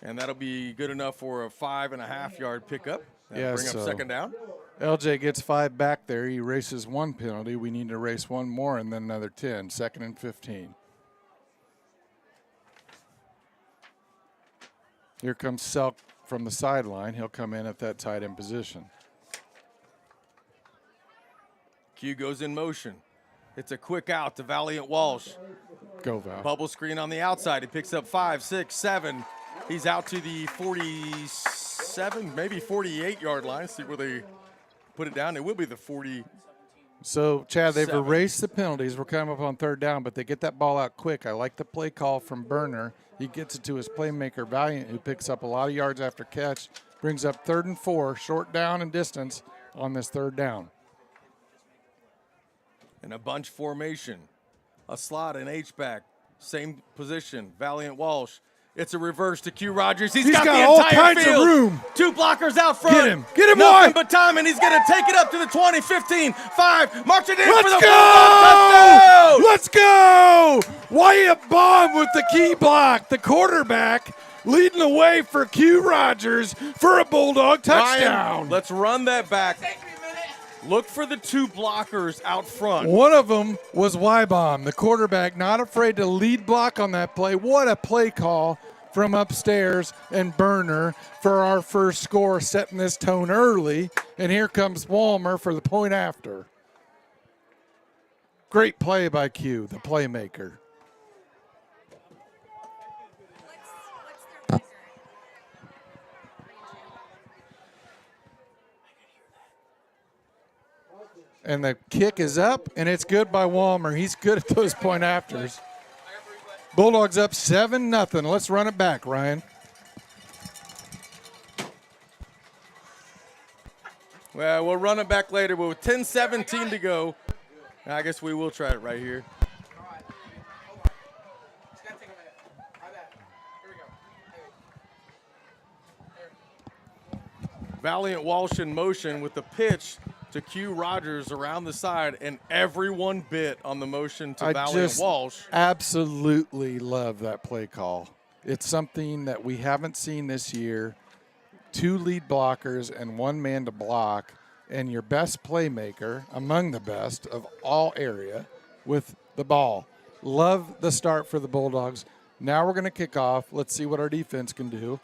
Speaker 2: And that'll be good enough for a 5.5-yard pickup. That'll bring up second down.
Speaker 1: LJ gets 5 back there. He races 1 penalty. We need to race 1 more and then another 10. 2nd and 15. Here comes Selk from the sideline. He'll come in at that tight end position.
Speaker 2: Q goes in motion. It's a quick out to Valiant Walsh.
Speaker 1: Go, Val.
Speaker 2: Bubble screen on the outside. He picks up 5, 6, 7. He's out to the 47, maybe 48-yard line. See where they put it down. It will be the 40.
Speaker 1: So, Chad, they've
Speaker 2: 7.
Speaker 1: erased the penalties. We're coming up on 3rd down, but they get that ball out quick. I like the play call from Burner. He gets it to his playmaker, Valiant, who picks up a lot of yards after catch. Brings up 3rd and 4, short down and distance on this 3rd down.
Speaker 2: In a bunch formation. A slot, an H-back. Same position. Valiant Walsh. It's a reverse to Q Rogers. He's got the
Speaker 1: all
Speaker 2: entire
Speaker 1: kinds
Speaker 2: field.
Speaker 1: of room.
Speaker 2: 2 blockers out front.
Speaker 1: Get him. Get him,
Speaker 2: Nothing
Speaker 1: boy.
Speaker 2: but time, and he's going to take it up to the 20, 15, 5. March it in for
Speaker 1: Let's
Speaker 2: the
Speaker 1: go!
Speaker 2: touchdown.
Speaker 1: Let's go! Wyatt Baum with the key block. The quarterback leading the way for Q Rogers for a Bulldog touchdown.
Speaker 2: Ryan, let's run that back. Look for the 2 blockers out front.
Speaker 1: One of them was Wybaum, the quarterback, not afraid to lead block on that play. What a play call from upstairs and Burner for our first score, setting this tone early. And here comes Walmer for the point after. Great play by Q, the playmaker. And the kick is up, and it's good by Walmer. He's good at those point afters. Bulldogs up 7-0. Let's run it back, Ryan.
Speaker 2: Well, we'll run it back later, but with 10-17 to go, I guess we will try it right here. Valiant Walsh in motion with the pitch to Q Rogers around the side, and everyone bit on the motion to Valiant Walsh.
Speaker 1: Absolutely love that play call. It's something that we haven't seen this year. 2 lead blockers and 1 man to block, and your best playmaker, among the best of all area, with the ball. Love the start for the Bulldogs. Now we're going to kick off. Let's see what our defense can do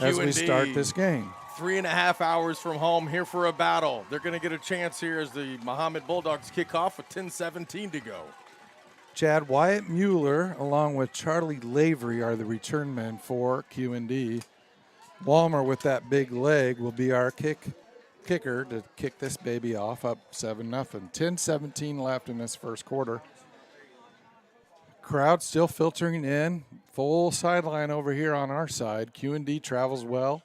Speaker 1: as we start this game.
Speaker 2: 3.5 hours from home, here for a battle. They're going to get a chance here as the Mahomet Bulldogs kick off with 10:17 to go.
Speaker 1: Chad, Wyatt Mueller, along with Charlie Lavery, are the return men for Q&D. Walmer, with that big leg, will be our kicker to kick this baby off, up 7-0. 10:17 left in this first quarter. Crowd still filtering in. Full sideline over here on our side. Q&D travels well.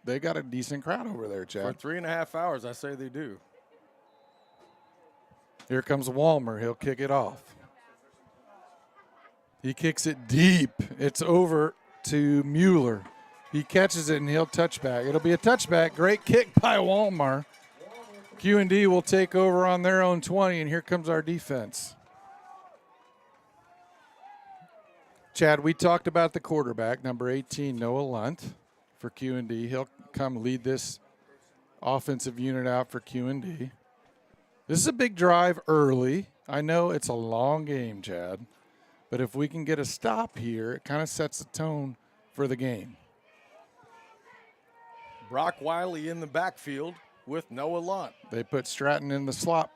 Speaker 1: They got a decent crowd over there, Chad.
Speaker 2: For 3.5 hours, I say they do.
Speaker 1: Here comes Walmer. He'll kick it off. He kicks it deep. It's over to Mueller. He catches it, and he'll touchback. It'll be a touchback. Great kick by Walmer. Q&D will take over on their own 20, and here comes our defense. Chad, we talked about the quarterback, number 18, Noah Lunt, for Q&D. He'll come lead this offensive unit out for Q&D. This is a big drive early. I know it's a long game, Chad, but if we can get a stop here, it kind of sets the tone for the game.
Speaker 2: Brock Wiley in the backfield with Noah Lunt.
Speaker 1: They put Stratton in the slot.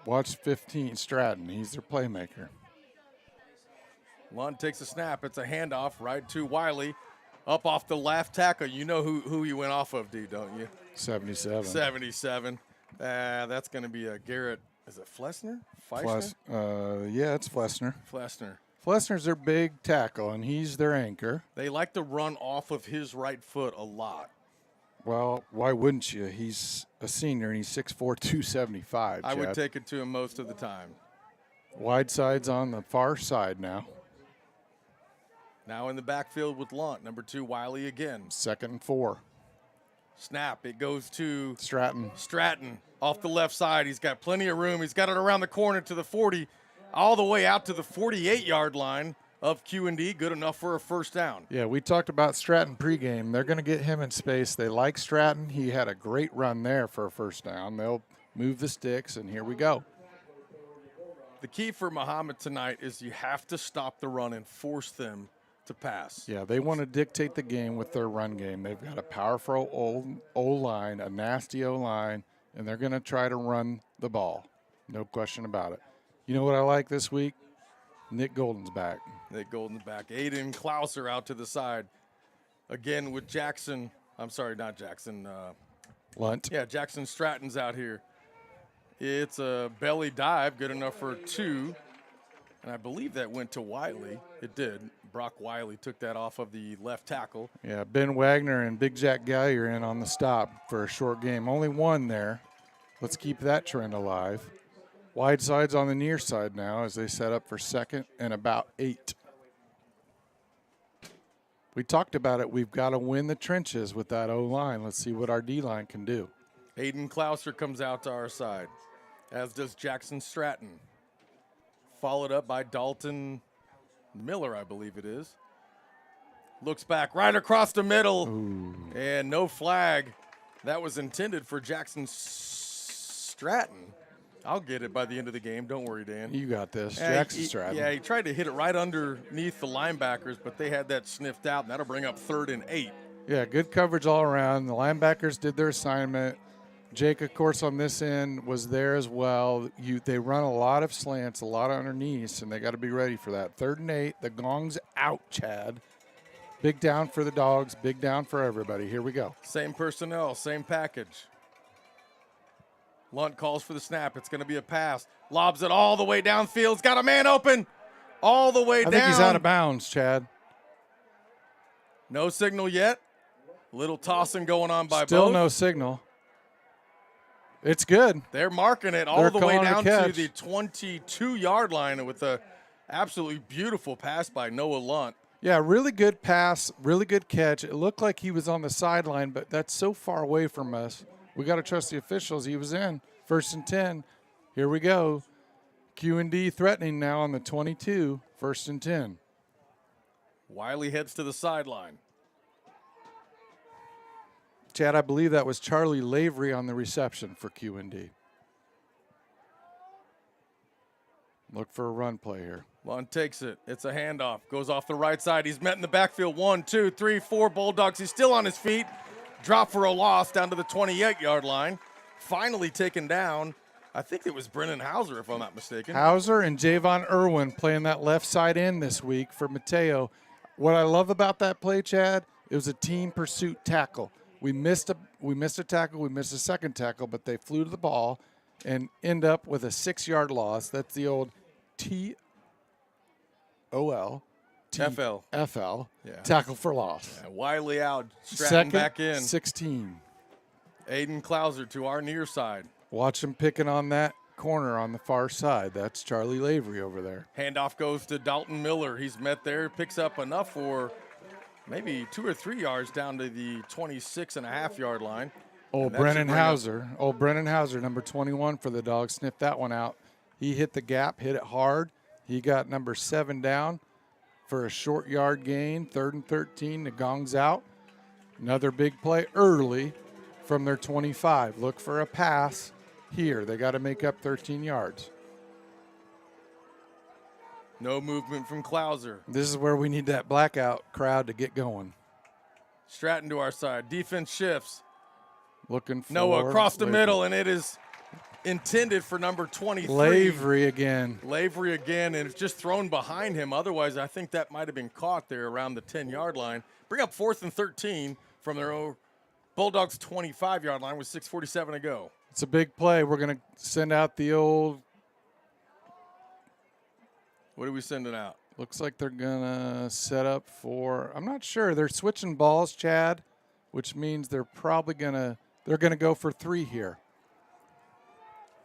Speaker 1: Watch 15, Stratton. He's their playmaker.
Speaker 2: Lunt takes a snap. It's a handoff right to Wiley. Up off the left tackle. You know who he went off of, D, don't you?
Speaker 1: 77.
Speaker 2: 77. That's going to be a Garrett. Is it Flessner?
Speaker 1: Yeah, it's Flessner.
Speaker 2: Flessner.
Speaker 1: Flessner's their big tackle, and he's their anchor.
Speaker 2: They like to run off of his right foot a lot.
Speaker 1: Well, why wouldn't you? He's a senior, and he's 6'4", 275.
Speaker 2: I would take it to him most of the time.
Speaker 1: Wide side's on the far side now.
Speaker 2: Now in the backfield with Lunt, number 2, Wiley again.
Speaker 1: 2nd and 4.
Speaker 2: Snap. It goes to
Speaker 1: Stratton
Speaker 2: off the left side. He's got plenty of room. He's got it around the corner to the 40, all the way out to the 48-yard line of Q&D. Good enough for a first down.
Speaker 1: Yeah, we talked about Stratton pregame. They're going to get him in space. They like Stratton. He had a great run there for a first down. They'll move the sticks, and here we go.
Speaker 2: The key for Mahomet tonight is you have to stop the run and force them to pass.
Speaker 1: Yeah, they want to dictate the game with their run game. They've got a powerful O-line, a nasty O-line, and they're going to try to run the ball. No question about it. You know what I like this week? Nick Golden's back.
Speaker 2: Nick Golden's back. Aiden Klauser out to the side. Again with Jackson. I'm sorry, not Jackson.
Speaker 1: Lunt.
Speaker 2: Yeah, Jackson Stratton's out here. It's a belly dive, good enough for 2. And I believe that went to Wiley. It did. Brock Wiley took that off of the left tackle.
Speaker 1: Yeah, Ben Wagner and Big Jack Gallier in on the stop for a short game. Only 1 there. Let's keep that trend alive. Wide sides on the near side now as they set up for 2nd and about 8. We talked about it. We've got to win the trenches with that O-line. Let's see what our D-line can do.
Speaker 2: Aiden Klauser comes out to our side, as does Jackson Stratton. Followed up by Dalton Miller, I believe it is. Looks back right across the middle.
Speaker 1: Ooh.
Speaker 2: And no flag. That was intended for Jackson Stratton. I'll get it by the end of the game. Don't worry, Dan.
Speaker 1: You got this. Jackson Stratton.
Speaker 2: Yeah, he tried to hit it right underneath the linebackers, but they had that sniffed out, and that'll bring up 3rd and 8.
Speaker 1: Yeah, good coverage all around. The linebackers did their assignment. Jake, of course, on this end was there as well. They run a lot of slants, a lot of underneaths, and they got to be ready for that. 3rd and 8. The gong's out, Chad. Big down for the Dogs. Big down for everybody. Here we go.
Speaker 2: Same personnel, same package. Lunt calls for the snap. It's going to be a pass. Lobs it all the way downfield. He's got a man open all the way down.
Speaker 1: I think he's out of bounds, Chad.
Speaker 2: No signal yet. Little tossing going on by both.
Speaker 1: Still no signal. It's good.
Speaker 2: They're marking it all the way down to the 22-yard line with a absolutely beautiful pass by Noah Lunt.
Speaker 1: Yeah, really good pass, really good catch. It looked like he was on the sideline, but that's so far away from us. We got to trust the officials. He was in 1st and 10. Here we go. Q&D threatening now on the 22, 1st and 10.
Speaker 2: Wiley heads to the sideline.
Speaker 1: Chad, I believe that was Charlie Lavery on the reception for Q&D. Look for a run play here.
Speaker 2: Lund takes it. It's a handoff. Goes off the right side. He's met in the backfield. 1, 2, 3, 4 Bulldogs. He's still on his feet. Drop for a loss down to the 28-yard line. Finally taken down. I think it was Brennan Hauser, if I'm not mistaken.
Speaker 1: Hauser and Javon Irwin playing that left side end this week for Mateo. What I love about that play, Chad, it was a team pursuit tackle. We missed a tackle, we missed a second tackle, but they flew to the ball and end up with a 6-yard loss. That's the old TOL.
Speaker 2: FL.
Speaker 1: Yeah. Tackle for loss.
Speaker 2: Yeah, Wiley out, Stratton
Speaker 1: Second,
Speaker 2: back in.
Speaker 1: 16.
Speaker 2: Aiden Clouser to our near side.
Speaker 1: Watch him picking on that corner on the far side. That's Charlie Lavery over there.
Speaker 2: Handoff goes to Dalton Miller. He's met there, picks up enough for maybe 2 or 3 yards down to the 26.5-yard line.
Speaker 1: Brennan Hauser. Brennan Hauser, number 21 for the Dogs, sniffed that one out. He hit the gap, hit it hard. He got number 7 down for a short yard gain, 3rd and 13. The gong's out. Another big play early from their 25. Look for a pass here. They got to make up 13 yards.
Speaker 2: No movement from Clouser.
Speaker 1: This is where we need that blackout crowd to get going.
Speaker 2: Stratton to our side. Defense shifts.
Speaker 1: Looking for
Speaker 2: Noah across the middle, and it is intended for number 23.
Speaker 1: Lavery again,
Speaker 2: and it's just thrown behind him. Otherwise, I think that might have been caught there around the 10-yard line. Bring up 4th and 13 from their Bulldogs' 25-yard line with 6:47 to go.
Speaker 1: It's a big play. We're going to send out the old.
Speaker 2: What are we sending out?
Speaker 1: Looks like they're going to set up for, I'm not sure. They're switching balls, Chad, which means they're probably going to, they're going to go for 3 here.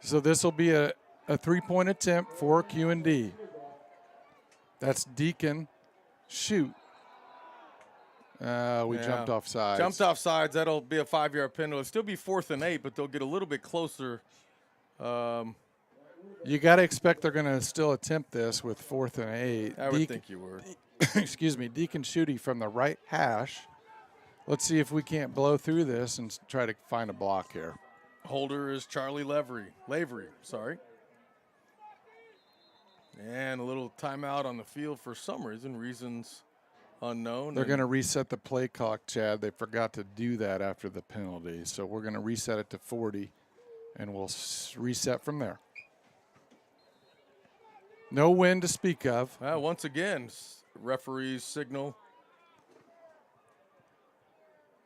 Speaker 1: So this will be a 3-point attempt for Q&D. That's Deacon. Shoot. Jumped off sides.
Speaker 2: Jumped off sides. That'll be a 5-yard penalty. It'll still be 4th and 8, but they'll get a little bit closer.
Speaker 1: You got to expect they're going to still attempt this with 4th and 8.
Speaker 2: I would think you would.
Speaker 1: Excuse me. Deacon Shooty from the right hash. Let's see if we can't blow through this and try to find a block here.
Speaker 2: Holder is Charlie Lavery. And a little timeout on the field for some reasons unknown.
Speaker 1: They're going to reset the play clock, Chad. They forgot to do that after the penalty. So we're going to reset it to 40, and we'll reset from there. No wind to speak of.
Speaker 2: Once again, referees signal.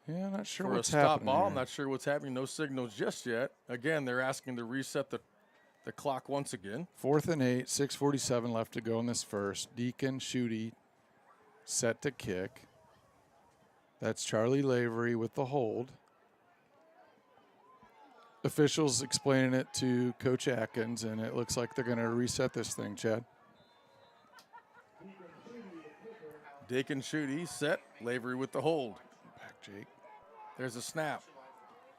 Speaker 1: Yeah, not sure
Speaker 2: for
Speaker 1: what's
Speaker 2: a stop
Speaker 1: happening
Speaker 2: ball.
Speaker 1: here.
Speaker 2: I'm not sure what's happening. No signals just yet. Again, they're asking to reset the clock once again.
Speaker 1: 4th and 8, 6:47 left to go in this first. Deacon Shooty set to kick. That's Charlie Lavery with the hold. Officials explaining it to Coach Atkins, and it looks like they're going to reset this thing, Chad.
Speaker 2: Deacon Shooty set. Lavery with the hold.
Speaker 1: Back, Jake.
Speaker 2: There's a snap.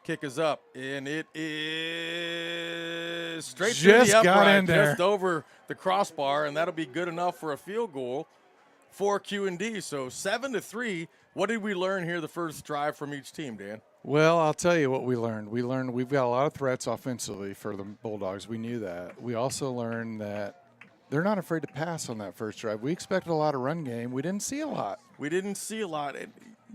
Speaker 2: Kick is up, and it is straight through
Speaker 1: Just
Speaker 2: the upright,
Speaker 1: got in there.
Speaker 2: just over the crossbar, and that'll be good enough for a field goal for Q&D. So 7-3. What did we learn here the first drive from each team, Dan?
Speaker 1: Well, I'll tell you what we learned. We learned we've got a lot of threats offensively for the Bulldogs. We knew that. We also learned that they're not afraid to pass on that first drive. We expected a lot of run game. We didn't see a lot.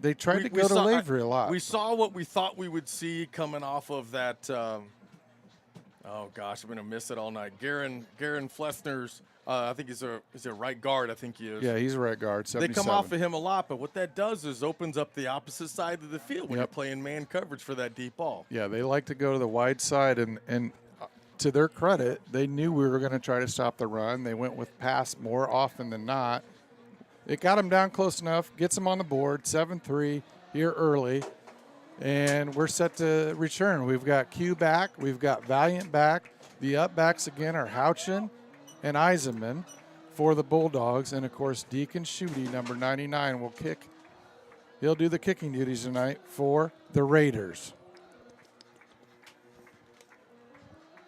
Speaker 1: They tried to go to Lavery a lot.
Speaker 2: We saw what we thought we would see coming off of that. Oh gosh, I'm gonna miss it all night. Garen Flessner's. I think he's a right guard. I think he is.
Speaker 1: Yeah, he's a right guard. 77.
Speaker 2: They come off of him a lot, but what that does is opens up the opposite side of the field when you're playing man coverage for that deep ball.
Speaker 1: Yeah, they like to go to the wide side, and to their credit, they knew we were going to try to stop the run. They went with pass more often than not. It got them down close enough, gets them on the board, 7-3 here early, and we're set to return. We've got Q back. We've got Valiant back. The up backs again are Houchin and Eisenman for the Bulldogs. And, of course, Deacon Schutte, number 99, will kick. He'll do the kicking duties tonight for the Raiders.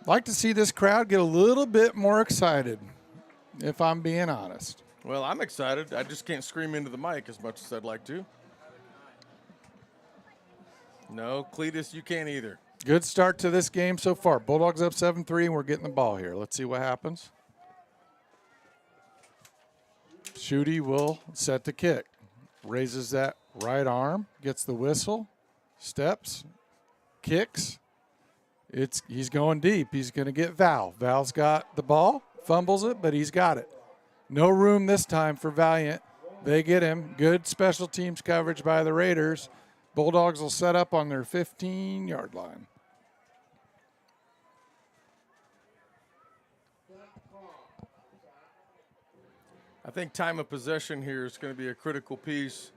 Speaker 1: Like to see this crowd get a little bit more excited, if I'm being honest.
Speaker 2: Well, I'm excited. I just can't scream into the mic as much as I'd like to. No, Cletus, you can't either.
Speaker 1: Good start to this game so far. Bulldogs up 7-3, and we're getting the ball here. Let's see what happens. Schutte will set the kick. Raises that right arm, gets the whistle, steps, kicks. He's going deep. He's going to get Val. Val's got the ball, fumbles it, but he's got it. No room this time for Valiant. They get him. Good special teams coverage by the Raiders. Bulldogs will set up on their 15-yard line.
Speaker 2: I think time of possession here is going to be a critical piece.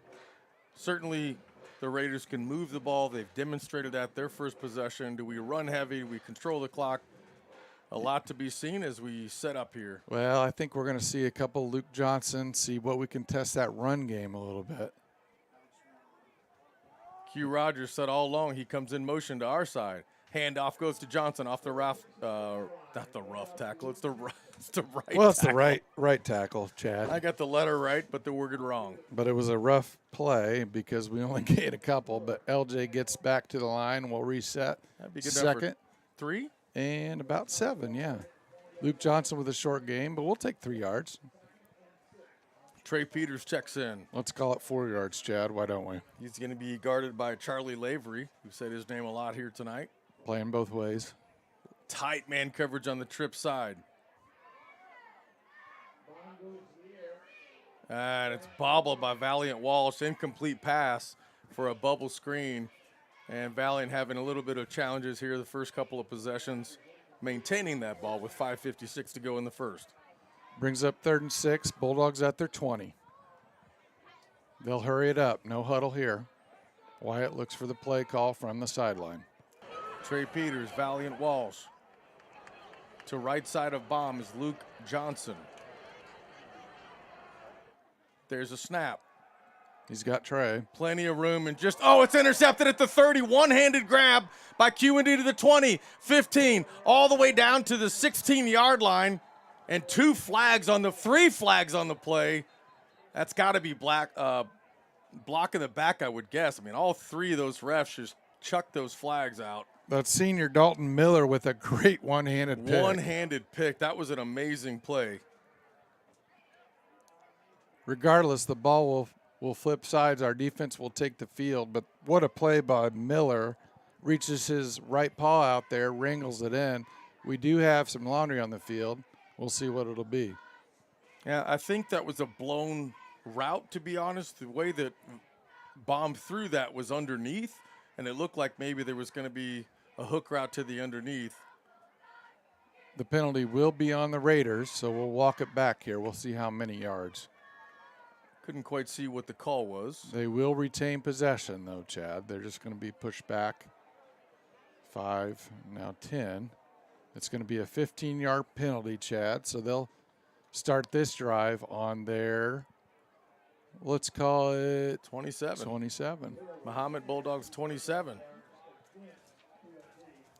Speaker 2: Certainly, the Raiders can move the ball. They've demonstrated that their first possession. Do we run heavy? Do we control the clock? A lot to be seen as we set up here.
Speaker 1: Well, I think we're going to see a couple Luke Johnson, see what we can test that run game a little bit.
Speaker 2: Q Rogers said all along he comes in motion to our side. Handoff goes to Johnson off the rough, not the rough tackle. It's the right.
Speaker 1: Well, it's
Speaker 2: tackle.
Speaker 1: the right tackle, Chad.
Speaker 2: I got the letter right, but the word wrong.
Speaker 1: But it was a rough play because we only gained a couple. But LJ gets back to the line. We'll reset.
Speaker 2: That'd be good.
Speaker 1: Second.
Speaker 2: 3?
Speaker 1: And about 7, yeah. Luke Johnson with a short game, but we'll take 3 yards.
Speaker 2: Trey Peters checks in.
Speaker 1: Let's call it 4 yards, Chad. Why don't we?
Speaker 2: He's going to be guarded by Charlie Lavery, who said his name a lot here tonight.
Speaker 1: Playing both ways.
Speaker 2: Tight man coverage on the trip side. And it's bobbled by Valiant Walsh. Incomplete pass for a bubble screen. And Valiant having a little bit of challenges here the first couple of possessions, maintaining that ball with 5:56 to go in the first.
Speaker 1: Brings up 3rd and 6. Bulldogs at their 20. They'll hurry it up. No huddle here. Wyatt looks for the play call from the sideline.
Speaker 2: Trey Peters, Valiant Walsh. To right side of bomb is Luke Johnson. There's a snap.
Speaker 1: He's got Trey.
Speaker 2: Plenty of room and it's intercepted at the 30. One-handed grab by Quincy to the 20, 15, all the way down to the 16-yard line. And 3 flags on the play. That's got to be block in the back, I would guess. I mean, all 3 of those refs just chucked those flags out.
Speaker 1: That senior Dalton Miller with a great one-handed pick.
Speaker 2: One-handed pick. That was an amazing play.
Speaker 1: Regardless, the ball will flip sides. Our defense will take the field. But what a play by Miller. Reaches his right paw out there, wrangles it in. We do have some laundry on the field. We'll see what it'll be.
Speaker 2: Yeah, I think that was a blown route, to be honest. The way that bomb through that was underneath, and it looked like maybe there was going to be a hook route to the underneath.
Speaker 1: The penalty will be on the Raiders, so we'll walk it back here. We'll see how many yards.
Speaker 2: Couldn't quite see what the call was.
Speaker 1: They will retain possession, though, Chad. They're just going to be pushed back. 5, now 10. It's going to be a 15-yard penalty, Chad. So they'll start this drive on their, let's call it
Speaker 2: 27.
Speaker 1: 27.
Speaker 2: Mahomet Bulldogs 27.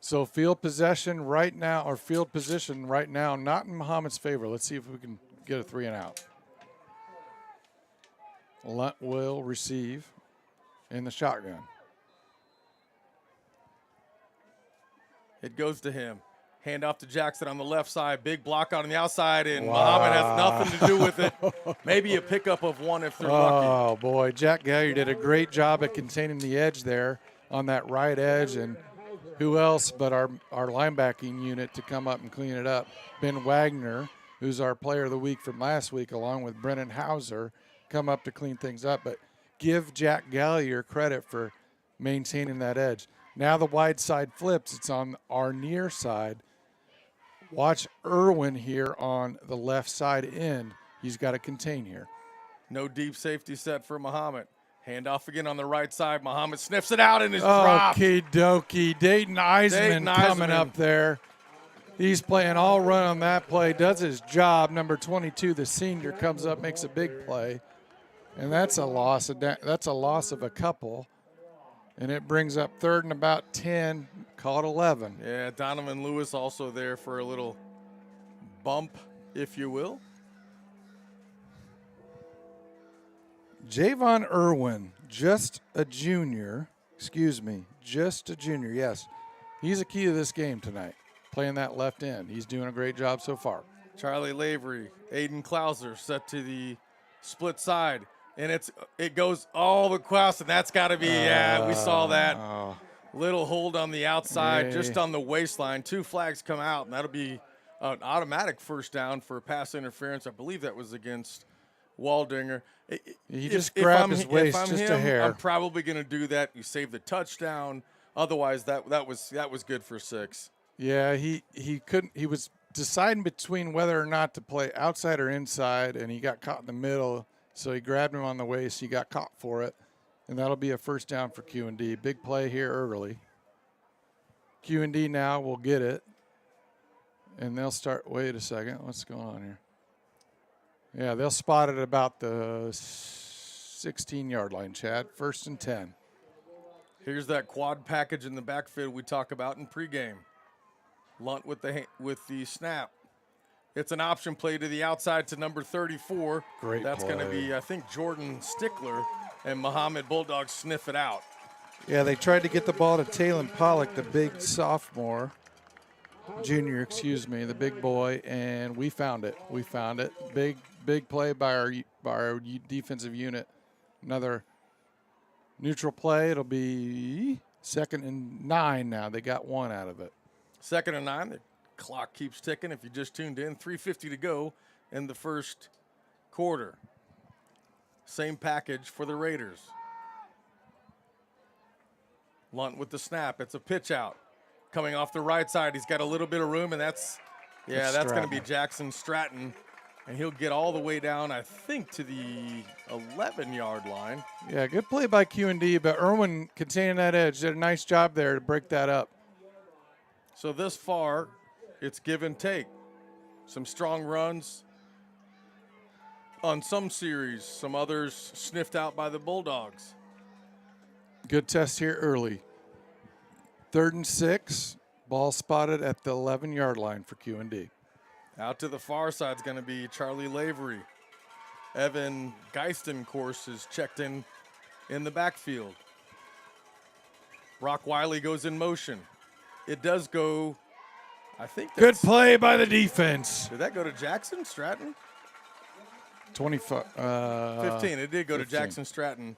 Speaker 1: So field position right now, not in Mahomet's favor. Let's see if we can get a 3 and out. Lunt will receive in the shotgun.
Speaker 2: It goes to him. Hand off to Jackson on the left side. Big block out on the outside, and Mahomet has nothing to do with it. Maybe a pickup of 1 if they're lucky.
Speaker 1: Oh, boy. Jack Gallier did a great job at containing the edge there on that right edge. And who else but our linebacking unit to come up and clean it up? Ben Wagner, who's our player of the week from last week, along with Brennan Hauser, come up to clean things up. But give Jack Gallier credit for maintaining that edge. Now the wide side flips. It's on our near side. Watch Irwin here on the left side end. He's got to contain here.
Speaker 2: No deep safety set for Mahomet. Handoff again on the right side. Mahomet sniffs it out and is dropped.
Speaker 1: Okie dokie. Dayton Eisman coming up there. He's playing all run on that play, does his job. Number 22, the senior, comes up, makes a big play. And that's a loss of a couple. And it brings up 3rd and about 10, call it 11.
Speaker 2: Yeah, Donovan Lewis also there for a little bump, if you will.
Speaker 1: Javon Irwin, just a junior, yes. He's a key to this game tonight, playing that left end. He's doing a great job so far.
Speaker 2: Charlie Lavery, Aiden Klauser set to the split side. And it goes all the cross, and that's got to be, we saw that. Little hold on the outside, just on the waistline. 2 flags come out, and that'll be an automatic first down for pass interference. I believe that was against Waldinger.
Speaker 1: He just grabbed his waist just a hair.
Speaker 2: I'm probably going to do that. You save the touchdown. Otherwise, that was good for 6.
Speaker 1: Yeah, he couldn't. He was deciding between whether or not to play outside or inside, and he got caught in the middle. So he grabbed him on the waist. He got caught for it, and that'll be a first down for Q&D. Big play here early. Q&D now will get it, and they'll start. Wait a second. What's going on here? Yeah, they'll spot it about the 16-yard line, Chad. 1st and 10.
Speaker 2: Here's that quad package in the backfield we talk about in pregame. Lunt with the snap. It's an option play to the outside to number 34.
Speaker 1: Great
Speaker 2: That's going to be, I think, Jordan Stickler, and Mahomet Bulldog sniff it out.
Speaker 1: Yeah, they tried to get the ball to Talon Pollock, the big junior, the big boy, and we found it. Big play by our defensive unit. Another neutral play. It'll be 2nd and 9 now. They got 1 out of it.
Speaker 2: 2nd and 9. The clock keeps ticking. If you just tuned in, 3:50 to go in the first quarter. Same package for the Raiders. Lunt with the snap. It's a pitch out. Coming off the right side. He's got a little bit of room, and that's going to be Jackson Stratton. And he'll get all the way down, I think, to the 11-yard line.
Speaker 1: Yeah, good play by Q&D, but Irwin containing that edge. Did a nice job there to break that up.
Speaker 2: So this far, it's give and take. Some strong runs on some series, some others sniffed out by the Bulldogs.
Speaker 1: Good test here early. 3rd and 6, ball spotted at the 11-yard line for Q&D.
Speaker 2: Out to the far side is going to be Charlie Lavery. Evan Geisten, of course, is checked in the backfield. Brock Wiley goes in motion. It does go, I think.
Speaker 1: Good play by the defense.
Speaker 2: Did that go to Jackson Stratton?
Speaker 1: 15.
Speaker 2: It did go
Speaker 1: 15.
Speaker 2: to Jackson Stratton.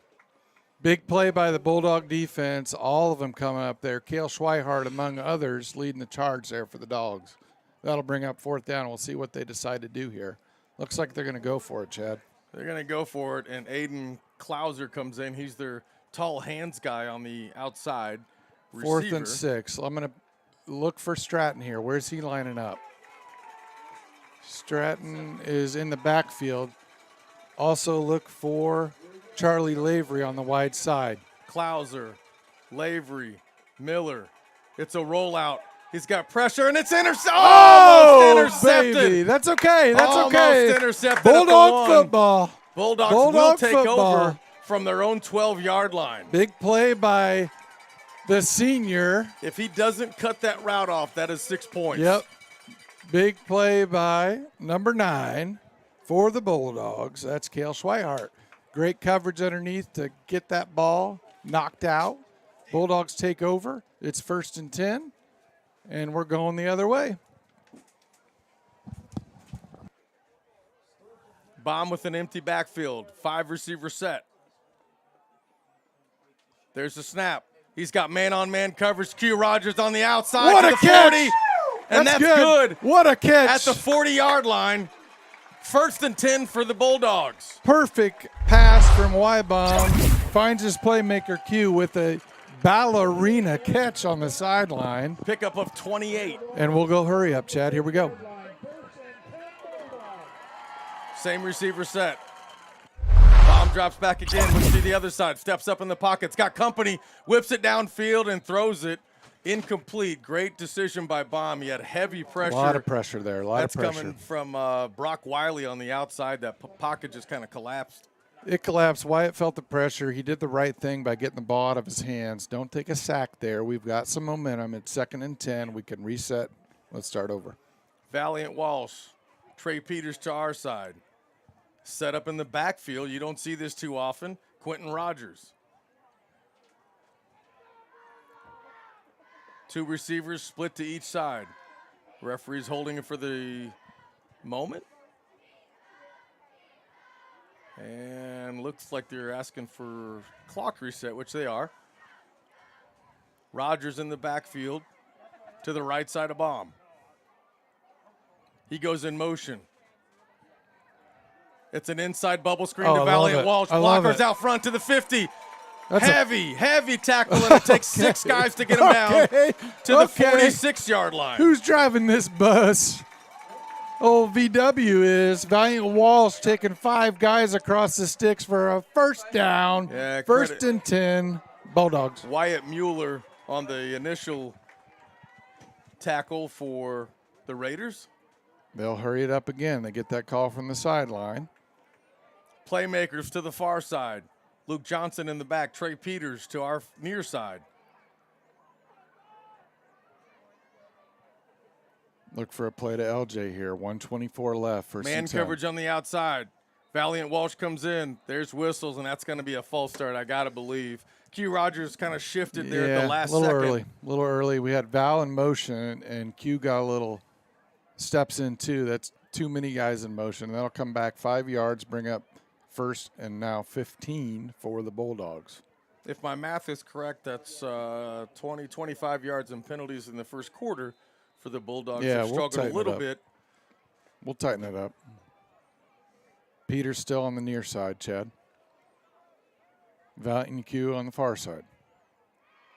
Speaker 1: Big play by the Bulldog defense. All of them coming up there. Cale Schweihart, among others, leading the charge there for the Dogs. That'll bring up 4th down. We'll see what they decide to do here. Looks like they're going to go for it, Chad.
Speaker 2: They're going to go for it, and Aiden Klauser comes in. He's their tall hands guy on the outside. Receiver.
Speaker 1: 4th and 6. I'm going to look for Stratton here. Where's he lining up? Stratton is in the backfield. Also look for Charlie Lavery on the wide side.
Speaker 2: Klauser, Lavery, Miller. It's a rollout. He's got pressure, and it's almost intercepted.
Speaker 1: Baby. That's okay.
Speaker 2: Almost intercepted.
Speaker 1: Bulldog football.
Speaker 2: Bulldogs will take over from their own 12-yard line.
Speaker 1: Big play by the senior.
Speaker 2: If he doesn't cut that route off, that is 6 points.
Speaker 1: Yep. Big play by number 9 for the Bulldogs. That's Cale Schweihart. Great coverage underneath to get that ball knocked out. Bulldogs take over. It's 1st and 10, and we're going the other way.
Speaker 2: Bomb with an empty backfield. 5-receiver set. There's the snap. He's got man-on-man coverage. Q Rogers on the outside.
Speaker 1: What
Speaker 2: to
Speaker 1: a
Speaker 2: the
Speaker 1: catch!
Speaker 2: 40. And that's good.
Speaker 1: What a catch.
Speaker 2: At the 40-yard line. 1st and 10 for the Bulldogs.
Speaker 1: Perfect pass from Wybaum. Finds his playmaker Q with a ballerina catch on the sideline.
Speaker 2: Pickup of 28.
Speaker 1: And we'll go hurry up, Chad. Here we go.
Speaker 2: Same receiver set. Bomb drops back again. Let's see the other side. Steps up in the pocket. It's got company. Whips it downfield and throws it Incomplete. Great decision by Baum. He had heavy pressure.
Speaker 1: A lot of pressure there. A lot
Speaker 2: That's
Speaker 1: of pressure.
Speaker 2: coming from Brock Wiley on the outside. That pocket just kind of collapsed.
Speaker 1: It collapsed. Wyatt felt the pressure. He did the right thing by getting the ball out of his hands. Don't take a sack there. We've got some momentum. It's 2nd and 10. We can reset. Let's start over.
Speaker 2: Valiant Walsh. Trey Peters to our side. Set up in the backfield. You don't see this too often. Quentin Rogers. 2 receivers split to each side. Referee's holding it for the moment. And looks like they're asking for clock reset, which they are. Rogers in the backfield to the right side of Baum. He goes in motion. It's an inside bubble screen to Valiant Walsh. Blockers out front to the 50. That's heavy tackle, and it takes 6 guys to get him down to the 46-yard line.
Speaker 1: Who's driving this bus? Old VW is. Valiant Walsh taking 5 guys across the sticks for a first down.
Speaker 2: Yeah,
Speaker 1: 1st and 10, Bulldogs.
Speaker 2: Wyatt Mueller on the initial tackle for the Raiders.
Speaker 1: They'll hurry it up again. They get that call from the sideline.
Speaker 2: Playmakers to the far side. Luke Johnson in the back. Trey Peters to our near side.
Speaker 1: Look for a play to LJ here. 1:24 left. First
Speaker 2: Man
Speaker 1: and 10.
Speaker 2: coverage on the outside. Valiant Walsh comes in. There's whistles, and that's going to be a false start, I got to believe. Q Rogers kind of shifted there at the last second.
Speaker 1: A little early. We had Val in motion, and Q got a little steps in too. That's too many guys in motion. That'll come back 5 yards, bring up 1st and now 15 for the Bulldogs.
Speaker 2: If my math is correct, that's 20, 25 yards and penalties in the first quarter for the Bulldogs.
Speaker 1: Yeah,
Speaker 2: They've struggled a little bit.
Speaker 1: We'll tighten it up. Peter's still on the near side, Chad. Valiant Q on the far side.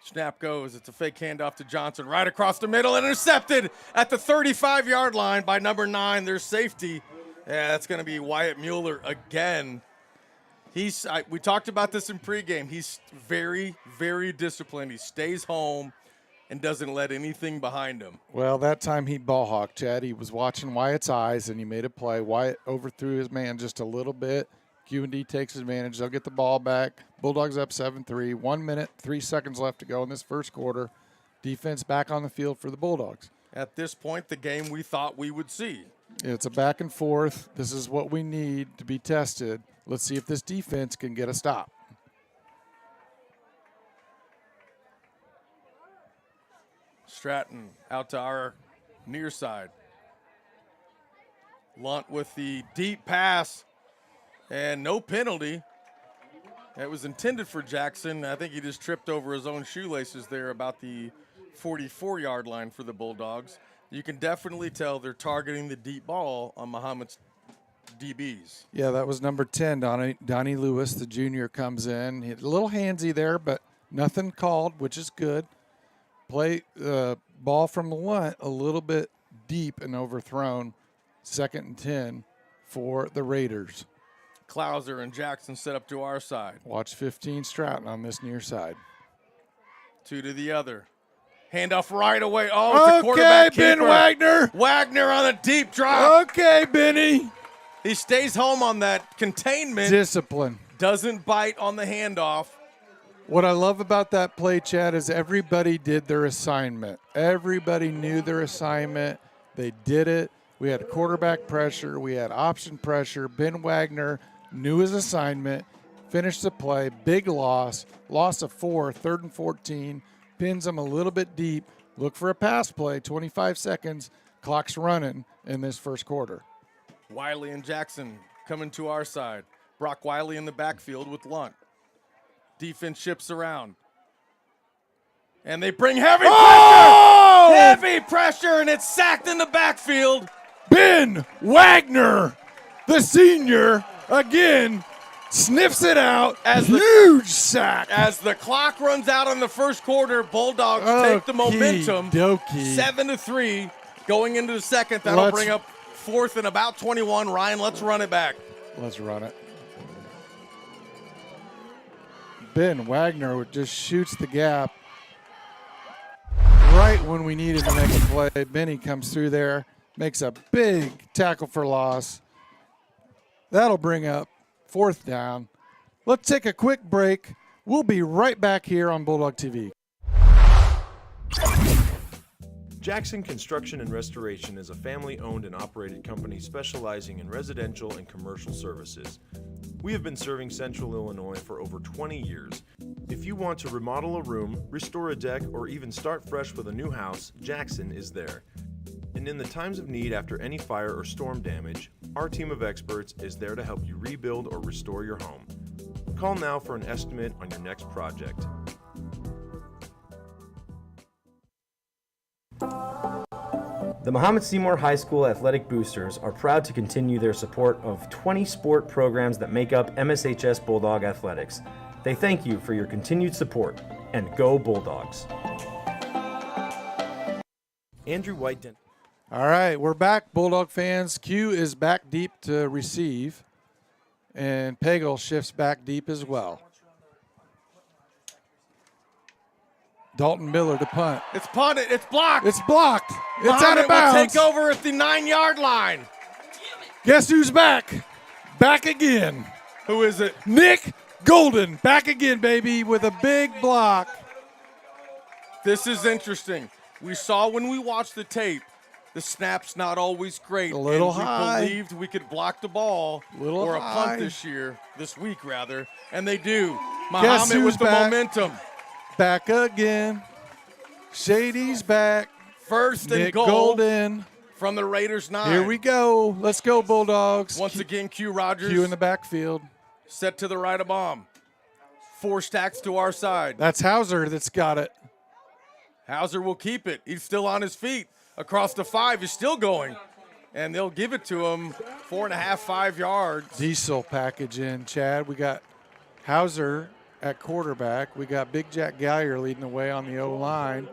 Speaker 2: Snap goes. It's a fake handoff to Johnson right across the middle, intercepted at the 35-yard line by number 9, their safety. Yeah, that's going to be Wyatt Mueller again. We talked about this in pregame. He's very, very disciplined. He stays home and doesn't let anything behind him.
Speaker 1: Well, that time he ball hawked, Chad. He was watching Wyatt's eyes, and he made a play. Wyatt overthrew his man just a little bit. Q&D takes advantage. They'll get the ball back. Bulldogs up 7-3. 1 minute, 3 seconds left to go in this first quarter. Defense back on the field for the Bulldogs.
Speaker 2: At this point, the game we thought we would see.
Speaker 1: It's a back and forth. This is what we need to be tested. Let's see if this defense can get a stop.
Speaker 2: Stratton out to our near side. Lunt with the deep pass and no penalty. It was intended for Jackson. I think he just tripped over his own shoelaces there about the 44-yard line for the Bulldogs. You can definitely tell they're targeting the deep ball on Mahomet's DBs.
Speaker 1: Yeah, that was number 10, Donnie Lewis, the junior, comes in. He had a little handsy there, but nothing called, which is good. Play the ball from Lunt a little bit deep and overthrown. 2nd and 10 for the Raiders.
Speaker 2: Clouser and Jackson set up to our side.
Speaker 1: Watch 15 Stratton on this near side.
Speaker 2: 2 to the other. Handoff right away. Oh, it's a quarterback keeper.
Speaker 1: Ben Wagner.
Speaker 2: Wagner on a deep drop.
Speaker 1: Okay, Benny.
Speaker 2: He stays home on that containment.
Speaker 1: Discipline.
Speaker 2: Doesn't bite on the handoff.
Speaker 1: What I love about that play, Chad, is everybody did their assignment. Everybody knew their assignment. They did it. We had quarterback pressure. We had option pressure. Ben Wagner knew his assignment, finished the play. Big loss. Loss of 4, 3rd and 14. Pins him a little bit deep. Look for a pass play. 25 seconds. Clock's running in this first quarter.
Speaker 2: Wiley and Jackson coming to our side. Brock Wiley in the backfield with Lunt. Defense shifts around. And they bring heavy pressure! Heavy pressure, and it's sacked in the backfield.
Speaker 1: Ben Wagner, the senior, again, sniffs it out. Huge sack.
Speaker 2: As the clock runs out in the first quarter, Bulldogs take the momentum. 7-3 going into the second. That'll bring up 4th and about 21. Ryan, let's run it back.
Speaker 1: Let's run it. Ben Wagner just shoots the gap. when we needed to make a play. Benny comes through there, makes a big tackle for loss. That'll bring up 4th down. Let's take a quick break. We'll be right back here on Bulldog TV.
Speaker 3: Jackson Construction and Restoration is a family-owned and operated company specializing in residential and commercial services. We have been serving Central Illinois for over 20 years. If you want to remodel a room, restore a deck, or even start fresh with a new house, Jackson is there. And in the times of need after any fire or storm damage, our team of experts is there to help you rebuild or restore your home. Call now for an estimate on your next project. The Mahomet-Seymour High School Athletic Boosters are proud to continue their support of 20 sport programs that make up MSHS Bulldog Athletics. They thank you for your continued support, and go Bulldogs. Andrew White.
Speaker 1: All right, we're back, Bulldog fans. Q is back deep to receive, and Pagel shifts back deep as well. Dalton Miller to punt.
Speaker 2: It's punted. It's blocked.
Speaker 1: It's blocked. It's out of bounds.
Speaker 2: Will take over at the 9-yard line.
Speaker 1: Guess who's back? Back again.
Speaker 2: Who is it?
Speaker 1: Nick Golden. Back again, baby, with a big block.
Speaker 2: This is interesting. We saw when we watched the tape, the snap's not always great.
Speaker 1: A little
Speaker 2: and
Speaker 1: high.
Speaker 2: We believed we could block the ball or a
Speaker 1: high.
Speaker 2: punt this week rather, and they do.
Speaker 1: Guess
Speaker 2: Mahomet
Speaker 1: who's
Speaker 2: with the
Speaker 1: back?
Speaker 2: momentum.
Speaker 1: Back again. Shady's back.
Speaker 2: First and
Speaker 1: Nick
Speaker 2: goal
Speaker 1: Golden.
Speaker 2: from the Raiders 9.
Speaker 1: Here we go. Let's go, Bulldogs.
Speaker 2: Once again, Q Rogers
Speaker 1: Q in the backfield.
Speaker 2: set to the right of bomb. 4 stacks to our side.
Speaker 1: That's Hauser that's got it.
Speaker 2: Hauser will keep it. He's still on his feet. Across the 5, he's still going. And they'll give it to him 4.5, 5 yards.
Speaker 1: Diesel package in, Chad. We got Hauser at quarterback. We got Big Jack Gallier leading the way on the O-line.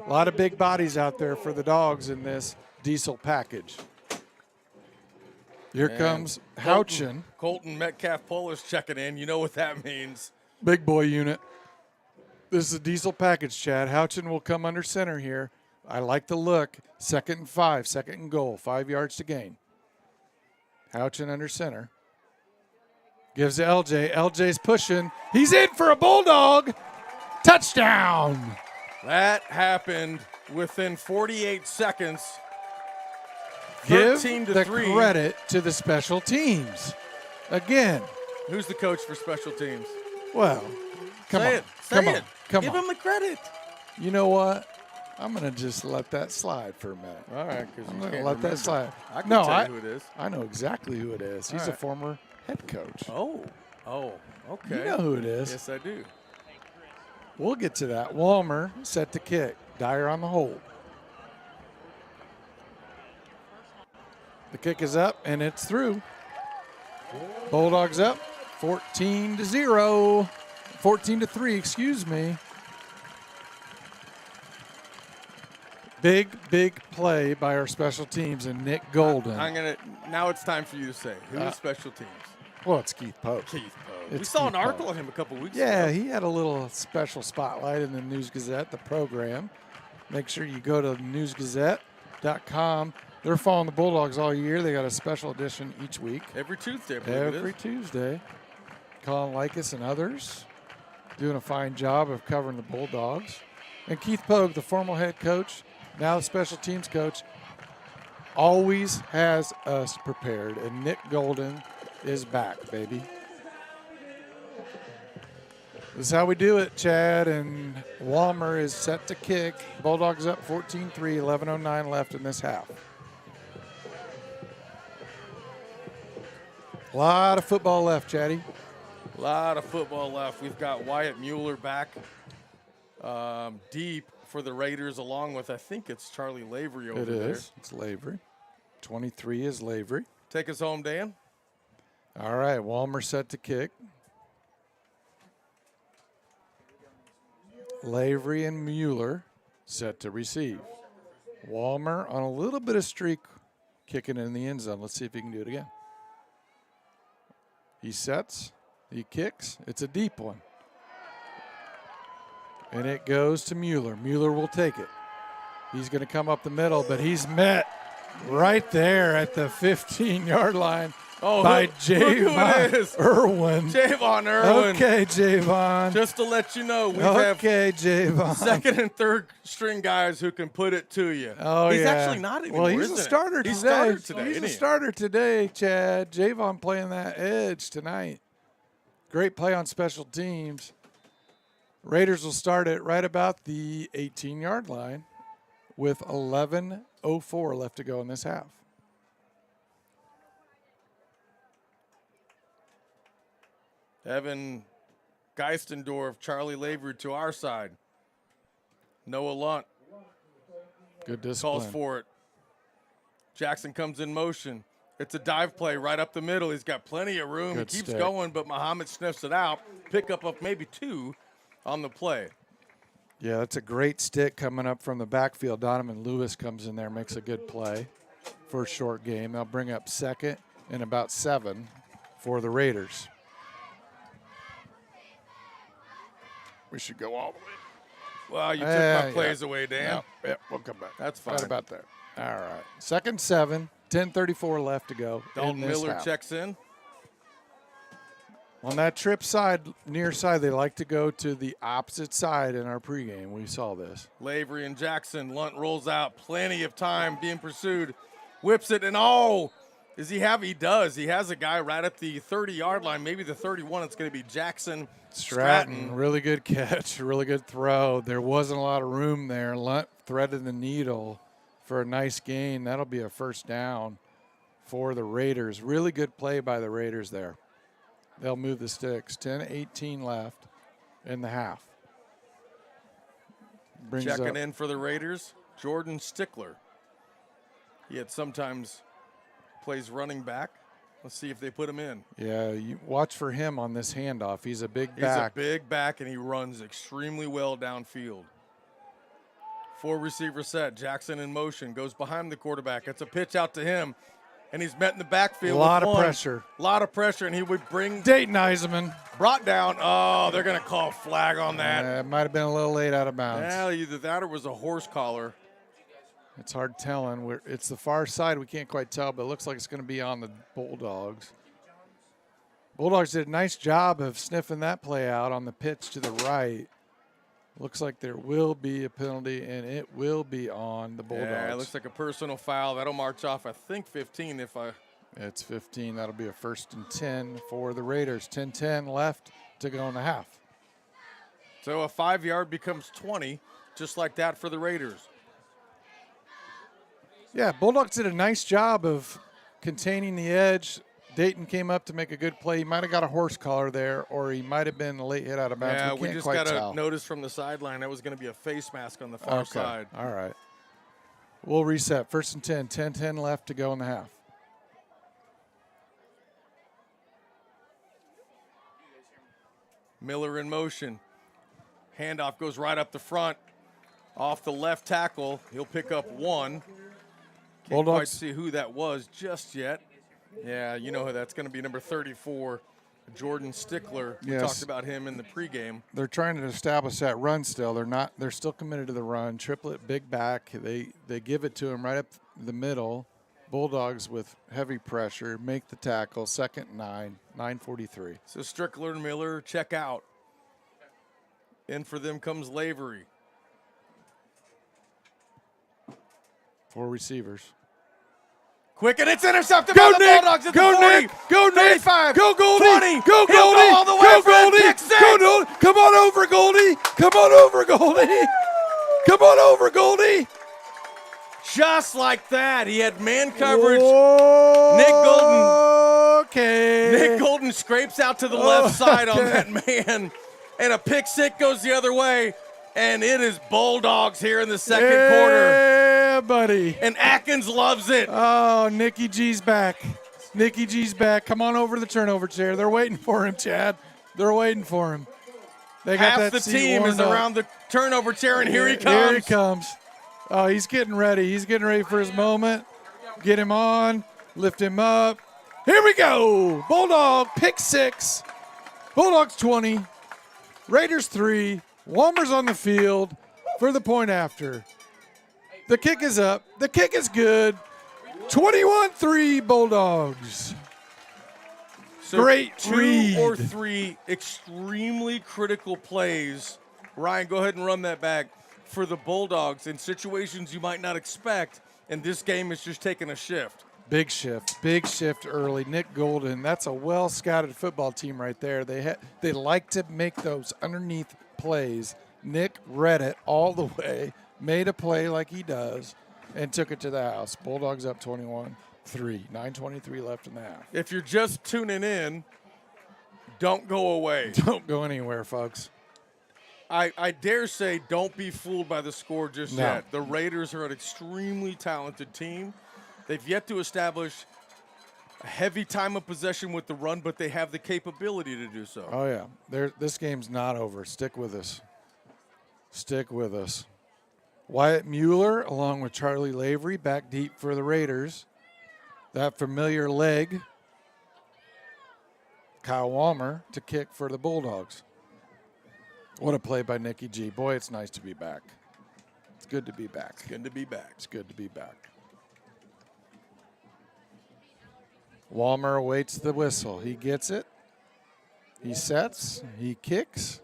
Speaker 1: A lot of big bodies out there for the Dogs in this Diesel package. Here comes Houchin.
Speaker 2: Colton Metcalf Polish checking in. You know what that means.
Speaker 1: Big boy unit. This is a Diesel package, Chad. Houchin will come under center here. I like the look. 2nd and 5, 2nd and goal, 5 yards to gain. Houchin under center. Gives to LJ. LJ's pushing. He's in for a Bulldog. Touchdown.
Speaker 2: That happened within 48 seconds.
Speaker 1: Give
Speaker 2: 13 to
Speaker 1: the
Speaker 2: 3.
Speaker 1: credit to the special teams. Again.
Speaker 2: Who's the coach for special teams?
Speaker 1: Well, come
Speaker 2: Say
Speaker 1: on.
Speaker 2: it. Say
Speaker 1: Come
Speaker 2: it.
Speaker 1: on. Come
Speaker 2: Give
Speaker 1: on.
Speaker 2: him the credit.
Speaker 1: You know what? I'm going to just let that slide for a minute.
Speaker 2: All right, because
Speaker 1: I'm
Speaker 2: you
Speaker 1: going to
Speaker 2: can't
Speaker 1: let that
Speaker 2: remember.
Speaker 1: slide.
Speaker 2: I can
Speaker 1: No,
Speaker 2: tell you who it is.
Speaker 1: I know exactly who it is. He's
Speaker 2: All
Speaker 1: a
Speaker 2: right.
Speaker 1: former head coach.
Speaker 2: Oh, okay.
Speaker 1: You know who it is.
Speaker 2: Yes, I do.
Speaker 1: We'll get to that. Walmer set to kick. Dyer on the hold. The kick is up, and it's through. Bulldogs up 14-0. 14-3, excuse me. Big play by our special teams and Nick Golden.
Speaker 2: Now it's time for you to say who's special teams.
Speaker 1: Well, it's Keith Pope.
Speaker 2: Keith Pope. We
Speaker 1: It's
Speaker 2: saw an
Speaker 1: Keith
Speaker 2: article
Speaker 1: Pope.
Speaker 2: on him a couple weeks ago.
Speaker 1: Yeah, he had a little special spotlight in the News Gazette, the program. Make sure you go to newsgazette.com. They're following the Bulldogs all year. They got a special edition each week.
Speaker 2: Every Tuesday, I believe it
Speaker 1: Every
Speaker 2: is.
Speaker 1: Tuesday. Colin Likas and others doing a fine job of covering the Bulldogs. And Keith Pogue, the former head coach, now the special teams coach, always has us prepared. And Nick Golden is back, baby. This is how we do it, Chad. And Walmer is set to kick. Bulldogs up 14-3, 11:09 left in this half. A lot of football left, Chatty.
Speaker 2: A lot of football left. We've got Wyatt Mueller back deep for the Raiders, along with, I think it's Charlie Lavery over there.
Speaker 1: It is. It's Lavery. 23 is Lavery.
Speaker 2: Take us home, Dan.
Speaker 1: All right, Walmer set to kick. Lavery and Mueller set to receive. Walmer on a little bit of streak, kicking in the end zone. Let's see if he can do it again. He sets, he kicks. It's a deep one. And it goes to Mueller. Mueller will take it. He's going to come up the middle, but he's met right there at the 15-yard line by Javon Irwin.
Speaker 2: Javon Irwin.
Speaker 1: Okay, Javon.
Speaker 2: Just to let you know, we
Speaker 1: Javon.
Speaker 2: have second and third string guys who can put it to you.
Speaker 1: Oh,
Speaker 2: he's
Speaker 1: yeah.
Speaker 2: actually not anymore.
Speaker 1: Well, he's a starter today.
Speaker 2: He's started today.
Speaker 1: He's
Speaker 2: isn't
Speaker 1: a
Speaker 2: he?
Speaker 1: starter today, Chad. Javon playing that edge tonight. Great play on special teams. Raiders will start it right about the 18-yard line with 11:04 left to go in this half.
Speaker 2: Evan Geistendorf, Charlie Lavery to our side. Noah Lunt
Speaker 1: Good discipline.
Speaker 2: calls for it. Jackson comes in motion. It's a dive play right up the middle. He's got plenty of room.
Speaker 1: Good
Speaker 2: he keeps
Speaker 1: stick.
Speaker 2: going, but Mahomet sniffs it out. Pickup of maybe 2 on the play.
Speaker 1: Yeah, that's a great stick coming up from the backfield. Donovan Lewis comes in there, makes a good play for a short game. They'll bring up second and about 7 for the Raiders. We should go all the way.
Speaker 2: Well, you took my plays away, Dan.
Speaker 1: Yeah, we'll come back.
Speaker 2: That's fine.
Speaker 1: Right about there. All right. Second 7, 10:34 left to go.
Speaker 2: Dalton
Speaker 1: in this
Speaker 2: Miller
Speaker 1: half.
Speaker 2: checks in.
Speaker 1: On that trip side, near side, they like to go to the opposite side in our pregame. We saw this.
Speaker 2: Lavery and Jackson. Lunt rolls out. Plenty of time being pursued. Whips it, and does he have? He does. He has a guy right at the 30-yard line, maybe the 31. It's going to be Jackson Stratton.
Speaker 1: Really good catch, really good throw. There wasn't a lot of room there. Lunt threaded the needle for a nice gain. That'll be a first down for the Raiders. Really good play by the Raiders there. They'll move the sticks. 10:18 left in the half.
Speaker 2: Checking in for the Raiders, Jordan Stickler. He had sometimes plays running back. Let's see if they put him in.
Speaker 1: Yeah, you watch for him on this handoff. He's a big
Speaker 2: He's
Speaker 1: back.
Speaker 2: a big back, and he runs extremely well downfield. 4 receiver set. Jackson in motion. Goes behind the quarterback. It's a pitch out to him, and he's met in the backfield.
Speaker 1: A lot
Speaker 2: with
Speaker 1: of
Speaker 2: one.
Speaker 1: pressure.
Speaker 2: A lot of pressure, and he would bring
Speaker 1: Dayton Eisenman.
Speaker 2: brought down. Oh, they're going to call a flag on that.
Speaker 1: It might have been a little late out of bounds.
Speaker 2: Yeah, either that or was a horse collar.
Speaker 1: It's hard telling. It's the far side. We can't quite tell, but it looks like it's going to be on the Bulldogs. Bulldogs did a nice job of sniffing that play out on the pitch to the right. Looks like there will be a penalty, and it will be on the Bulldogs.
Speaker 2: Yeah, it looks like a personal foul. That'll march off, I think, 15 if I...
Speaker 1: It's 15. That'll be a 1st and 10 for the Raiders. 10-10 left to go in the half.
Speaker 2: So a 5-yard becomes 20, just like that for the Raiders.
Speaker 1: Yeah, Bulldogs did a nice job of containing the edge. Dayton came up to make a good play. He might have got a horse collar there, or he might have been a late hit out of bounds.
Speaker 2: Yeah,
Speaker 1: we
Speaker 2: we
Speaker 1: can't
Speaker 2: just
Speaker 1: quite
Speaker 2: got
Speaker 1: tell.
Speaker 2: a notice from the sideline that was going to be a face mask on the far side.
Speaker 1: All right. We'll reset. 1st and 10. 10-10 left to go in the half.
Speaker 2: Miller in motion. Handoff goes right up the front. Off the left tackle. He'll pick up 1. Can't quite
Speaker 1: Bulldogs
Speaker 2: see who that was just yet. Yeah, you know who that's going to be, number 34, Jordan Stickler. We
Speaker 1: Yes.
Speaker 2: talked about him in the pregame.
Speaker 1: They're trying to establish that run still. They're still committed to the run. Triplet, big back. They give it to him right up the middle. Bulldogs with heavy pressure make the tackle. 2nd and 9, 9:43.
Speaker 2: So Strickler and Miller check out. In for them comes Lavery.
Speaker 1: 4 receivers.
Speaker 2: Quick, and it's intercepted
Speaker 1: Go
Speaker 2: by the
Speaker 1: Nick!
Speaker 2: Bulldogs at
Speaker 1: Go
Speaker 2: the 40.
Speaker 1: Nick! Go Nick!
Speaker 2: 35,
Speaker 1: Go Goldie!
Speaker 2: 20.
Speaker 1: Go
Speaker 2: He'll
Speaker 1: Goldie!
Speaker 2: go all the way
Speaker 1: Go
Speaker 2: for a
Speaker 1: Goldie!
Speaker 2: pick six.
Speaker 1: Go Goldie! Come on over, Goldie! Come on over, Goldie! Come on over, Goldie!
Speaker 2: Just like that. He had man coverage.
Speaker 1: Whoa,
Speaker 2: Nick Golden.
Speaker 1: Okay.
Speaker 2: Nick Golden scrapes out to the left side on that man, and a pick six goes the other way, and it is Bulldogs here in the second quarter.
Speaker 1: Yeah, buddy.
Speaker 2: And Atkins loves it.
Speaker 1: Oh, Nicky G's back. Nicky G's back. Come on over to the turnover chair. They're waiting for him, Chad. They're waiting for him. They got
Speaker 2: Half
Speaker 1: that
Speaker 2: the
Speaker 1: seat
Speaker 2: team is
Speaker 1: warmed up.
Speaker 2: around the turnover chair, and here he comes.
Speaker 1: Here he comes. Oh, he's getting ready. He's getting ready for his moment. Get him on. Lift him up. Here we go. Bulldog, pick 6. Bulldogs 20. Raiders 3. Walmer's on the field for the point after. The kick is up. The kick is good. 21-3 Bulldogs.
Speaker 2: So
Speaker 1: Great
Speaker 2: 2
Speaker 1: read.
Speaker 2: or 3 extremely critical plays. Ryan, go ahead and run that back for the Bulldogs in situations you might not expect, and this game is just taking a shift.
Speaker 1: Big shift early. Nick Golden, that's a well-scouted football team right there. They like to make those underneath plays. Nick read it all the way, made a play like he does, and took it to the house. Bulldogs up 21-3, 9:23 left in the half.
Speaker 2: If you're just tuning in, don't go away.
Speaker 1: Don't go anywhere, folks.
Speaker 2: I dare say don't be fooled by the score just
Speaker 1: No.
Speaker 2: yet. The Raiders are an extremely talented team. They've yet to establish a heavy time of possession with the run, but they have the capability to do so.
Speaker 1: Oh, yeah. This game's not over. Stick with us. Stick with us. Wyatt Mueller, along with Charlie Lavery, back deep for the Raiders. That familiar leg. Kyle Walmer to kick for the Bulldogs. What a play by Nicky G. Boy, it's nice to be back. It's good to be back.
Speaker 2: Good to be back.
Speaker 1: It's good to be back. Walmer awaits the whistle. He gets it. He sets. He kicks.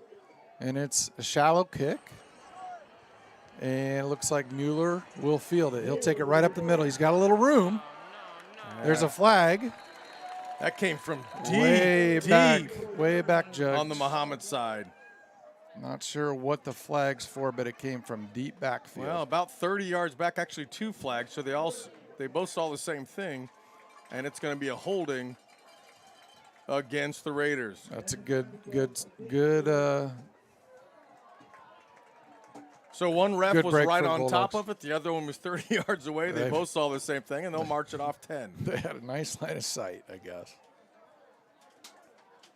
Speaker 1: And it's a shallow kick. And it looks like Mueller will field it. He'll take it right up the middle. He's got a little room. There's a flag.
Speaker 2: That came from deep,
Speaker 1: Way back, Judge.
Speaker 2: on the Mahomet side.
Speaker 1: Not sure what the flag's for, but it came from deep backfield.
Speaker 2: Well, about 30 yards back, actually 2 flags, so they both saw the same thing, and it's going to be a holding against the Raiders.
Speaker 1: That's a good.
Speaker 2: So one ref
Speaker 1: Good
Speaker 2: was
Speaker 1: break
Speaker 2: right
Speaker 1: for
Speaker 2: on
Speaker 1: Bulldogs.
Speaker 2: top of it. The other one was 30 yards away. They both saw the same thing, and they'll march it off 10.
Speaker 1: They had a nice line of sight, I guess.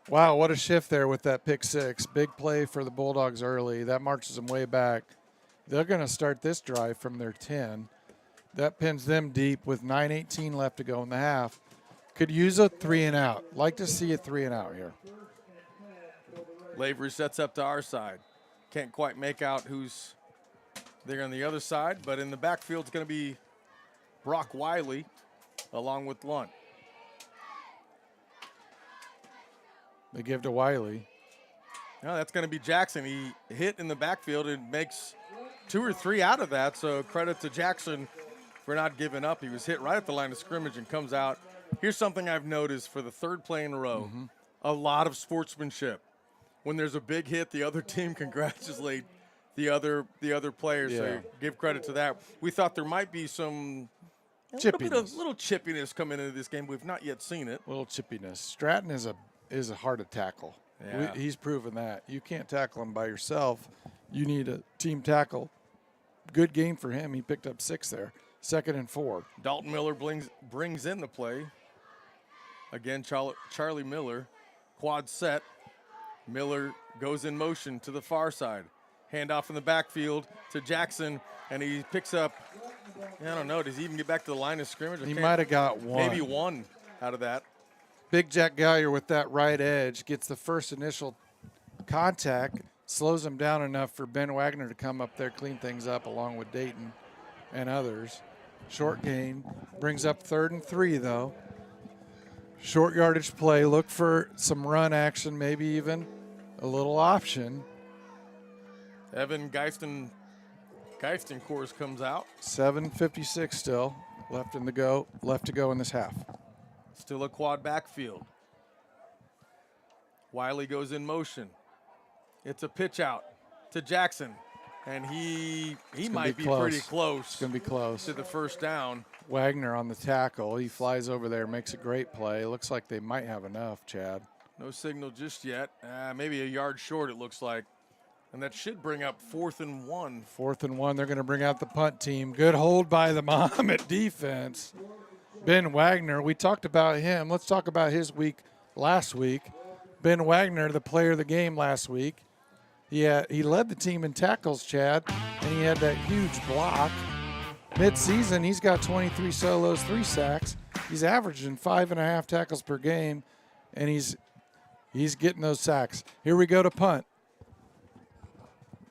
Speaker 1: Wow, what a shift there with that pick six. Big play for the Bulldogs early. That marches them way back. They're going to start this drive from their 10. That pins them deep with 9:18 left to go in the half. Could use a 3-and-out. Like to see a 3-and-out here.
Speaker 2: Lavery sets up to our side. Can't quite make out who's there on the other side, but in the backfield it's going to be Brock Wiley along with Lunt.
Speaker 1: They give to Wiley.
Speaker 2: No, that's going to be Jackson. He hit in the backfield and makes 2 or 3 out of that, so credit to Jackson for not giving up. He was hit right at the line of scrimmage and comes out. Here's something I've noticed for the 3rd play in a row. A lot of sportsmanship. When there's a big hit, the other team congratulate the other players.
Speaker 1: Yeah.
Speaker 2: So give credit to that. We thought there might be some little chippiness coming into this game. We've not yet seen it.
Speaker 1: Little chippiness. Stratton is a hard to tackle.
Speaker 2: Yeah.
Speaker 1: He's proven that. You can't tackle him by yourself. You need a team tackle. Good game for him. He picked up 6 there. 2nd and 4.
Speaker 2: Dalton Miller brings in the play. Again, Charlie Miller. Quad set. Miller goes in motion to the far side. Handoff in the backfield to Jackson, and he picks up, I don't know, does he even get back to the line of scrimmage?
Speaker 1: He might have got 1.
Speaker 2: Maybe 1 out of that.
Speaker 1: Big Jack Gallier with that right edge gets the first initial contact, slows him down enough for Ben Wagner to come up there, clean things up along with Dayton and others. Short gain, brings up 3rd and 3 though. Short yardage play, look for some run action, maybe even a little option.
Speaker 2: Evan Geiston course comes out.
Speaker 1: 7:56 still left to go in this half.
Speaker 2: Still a quad backfield. Wiley goes in motion. It's a pitch out to Jackson, and he might be pretty close.
Speaker 1: It's going to be close.
Speaker 2: To the first down.
Speaker 1: Wagner on the tackle. He flies over there, makes a great play. Looks like they might have enough, Chad.
Speaker 2: No signal just yet. Maybe a yard short, it looks like. And that should bring up 4th and 1.
Speaker 1: 4th and 1. They're going to bring out the punt team. Good hold by the Mahomet defense. Ben Wagner, we talked about him. Let's talk about his week last week. Ben Wagner, the player of the game last week. He led the team in tackles, Chad, and he had that huge block. Mid-season, he's got 23 solos, 3 sacks. He's averaging 5.5 tackles per game, and he's getting those sacks. Here we go to punt.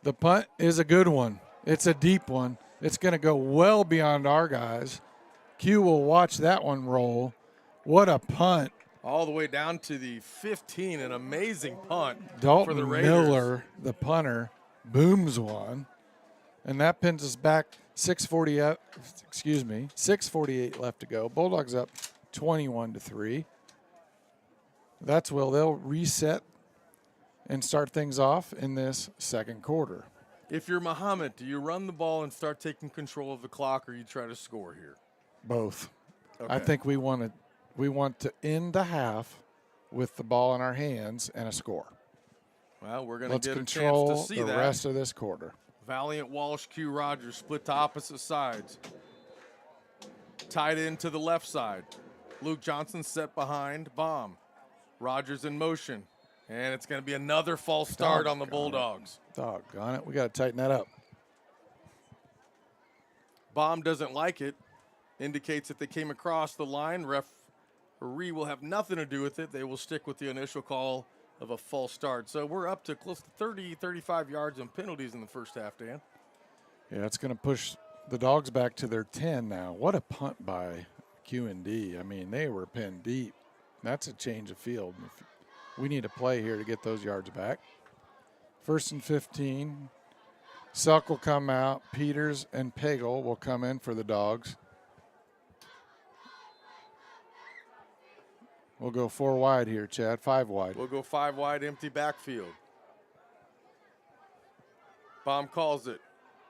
Speaker 1: The punt is a good one. It's a deep one. It's going to go well beyond our guys. Q will watch that one roll. What a punt.
Speaker 2: All the way down to the 15, an amazing punt for the
Speaker 1: Dalton
Speaker 2: Raiders.
Speaker 1: Miller, the punter, booms one. And that pins us back 6:48 left to go. Bulldogs up 21-3. That's Will. They'll reset and start things off in this second quarter.
Speaker 2: If you're Mahomet, do you run the ball and start taking control of the clock, or you try to score here?
Speaker 1: Both.
Speaker 2: Okay.
Speaker 1: I think we want to end the half with the ball in our hands and a score.
Speaker 2: Well, we're going
Speaker 1: Let's
Speaker 2: to get a chance
Speaker 1: control
Speaker 2: to see
Speaker 1: the
Speaker 2: that.
Speaker 1: rest of this quarter.
Speaker 2: Valiant, Walsh, Q, Rogers split to opposite sides. Tied in to the left side. Luke Johnson set behind, bomb. Rogers in motion. And it's going to be another false start on the Bulldogs.
Speaker 1: Doggone it. We got to tighten that up.
Speaker 2: Bomb doesn't like it. Indicates that they came across the line. Referee will have nothing to do with it. They will stick with the initial call of a false start. So we're up to close to 30, 35 yards in penalties in the first half, Dan.
Speaker 1: Yeah, it's going to push the Dogs back to their 10 now. What a punt by Q&D. I mean, they were pinned deep. That's a change of field. We need a play here to get those yards back. 1st and 15. Selk will come out. Peters and Pagel will come in for the Dogs. We'll go 4 wide here, Chad. 5 wide.
Speaker 2: We'll go 5 wide, empty backfield. Bomb calls it.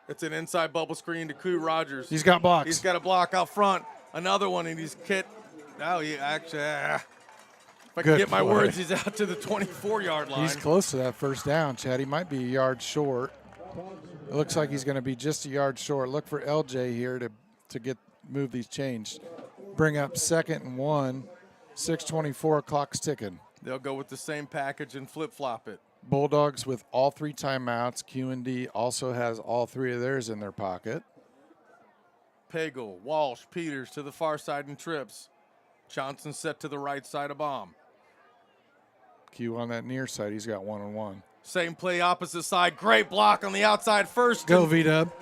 Speaker 2: It's an inside bubble screen to Q Rogers.
Speaker 1: He's got blocks.
Speaker 2: He's got a block out front. Another one, and he's hit. Now he actually, if I can
Speaker 1: Good
Speaker 2: get my
Speaker 1: play.
Speaker 2: words, he's out to the 24-yard line.
Speaker 1: He's close to that first down, Chad. He might be a yard short. It looks like he's going to be just a yard short. Look for LJ here to move these chains. Bring up 2nd and 1. 6:24, clock's ticking.
Speaker 2: They'll go with the same package and flip-flop it.
Speaker 1: Bulldogs with all 3 timeouts. Q&D also has all 3 of theirs in their pocket.
Speaker 2: Pagel, Walsh, Peters to the far side and trips. Johnson set to the right side of bomb.
Speaker 1: Q on that near side. He's got 1-on-1.
Speaker 2: Same play, opposite side. Great block on the outside first.
Speaker 1: Go, V-Dub.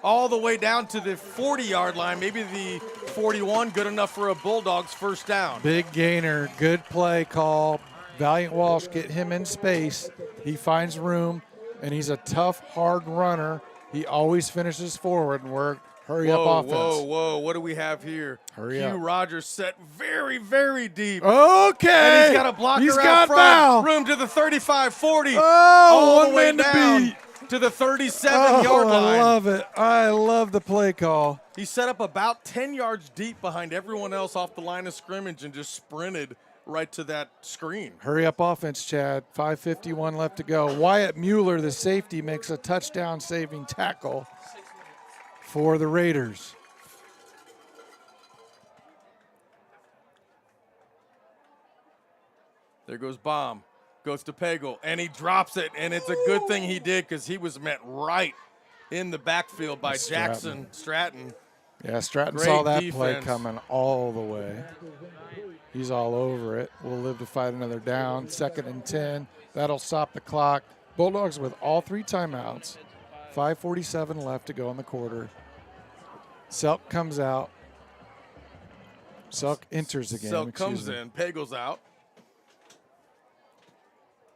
Speaker 2: All the way down to the 40-yard line, maybe the 41, good enough for a Bulldogs first down.
Speaker 1: Big gainer. Good play call. Valiant Walsh, get him in space. He finds room, and he's a tough, hard runner. He always finishes forward, and we're hurry-up offense.
Speaker 2: Whoa, what do we have here?
Speaker 1: Hurry
Speaker 2: Q
Speaker 1: up.
Speaker 2: Rogers set very, very deep.
Speaker 1: Okay.
Speaker 2: And he's got a blocker
Speaker 1: He's
Speaker 2: out
Speaker 1: got
Speaker 2: front.
Speaker 1: Val.
Speaker 2: Room to the 35, 40.
Speaker 1: Oh,
Speaker 2: all the
Speaker 1: one
Speaker 2: way
Speaker 1: man to
Speaker 2: down
Speaker 1: beat.
Speaker 2: to the 37-yard line.
Speaker 1: I love it. I love the play call.
Speaker 2: He set up about 10 yards deep behind everyone else off the line of scrimmage and just sprinted right to that screen.
Speaker 1: Hurry up offense, Chad. 5:51 left to go. Wyatt Mueller, the safety, makes a touchdown-saving tackle for the Raiders.
Speaker 2: There goes Bomb. Goes to Pagel, and he drops it, and it's a good thing he did because he was met right in the backfield by Jackson Stratton.
Speaker 1: Yeah, Stratton
Speaker 2: Great
Speaker 1: saw that play
Speaker 2: defense.
Speaker 1: coming all the way. He's all over it. We'll live to fight another down. 2nd and 10. That'll stop the clock. Bulldogs with all 3 timeouts. 5:47 left to go in the quarter. Selk comes out. Selk enters the game.
Speaker 2: Selk
Speaker 1: excuse
Speaker 2: comes
Speaker 1: me.
Speaker 2: in. Pagel's out.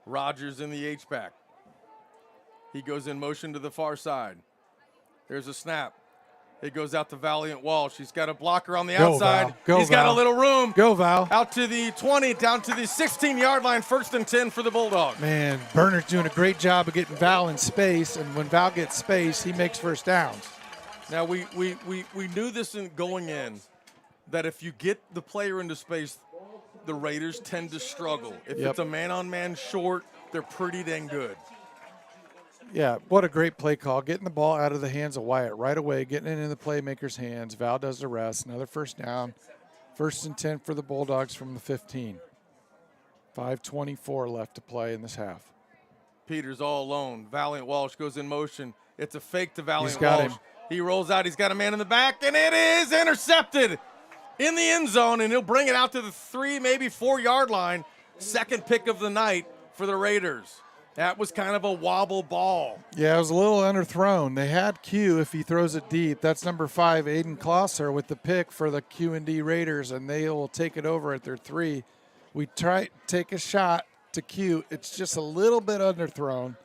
Speaker 2: Rogers in the H-back. He goes in motion to the far side. There's a snap. It goes out to Valiant Walsh. He's got a blocker on the
Speaker 1: Go,
Speaker 2: outside.
Speaker 1: Val. Go,
Speaker 2: He's got a
Speaker 1: Val.
Speaker 2: little room.
Speaker 1: Go, Val.
Speaker 2: Out to the 20, down to the 16-yard line, 1st and 10 for the Bulldogs.
Speaker 1: Man, Berner's doing a great job of getting Val in space, and when Val gets space, he makes first downs.
Speaker 2: Now, we knew this in going in, that if you get the player into space, the Raiders tend to struggle. If
Speaker 1: Yep.
Speaker 2: it's a man-on-man short, they're pretty dang good.
Speaker 1: Yeah, what a great play call. Getting the ball out of the hands of Wyatt right away, getting it in the playmaker's hands. Val does the rest. Another first down. 1st and 10 for the Bulldogs from the 15. 5:24 left to play in this half.
Speaker 2: Peters all alone. Valiant Walsh goes in motion. It's a fake to Valiant
Speaker 1: He's got
Speaker 2: Walsh.
Speaker 1: him.
Speaker 2: He rolls out. He's got a man in the back, and it is intercepted in the end zone, and he'll bring it out to the 3, maybe 4-yard line. Second pick of the night for the Raiders. That was kind of a wobble ball.
Speaker 1: Yeah, it was a little underthrown. They had Q if he throws it deep. That's number 5, Aiden Klosser, with the pick for the Q&D Raiders, and they will take it over at their 3. We try to take a shot to Q. It's just a little bit underthrown.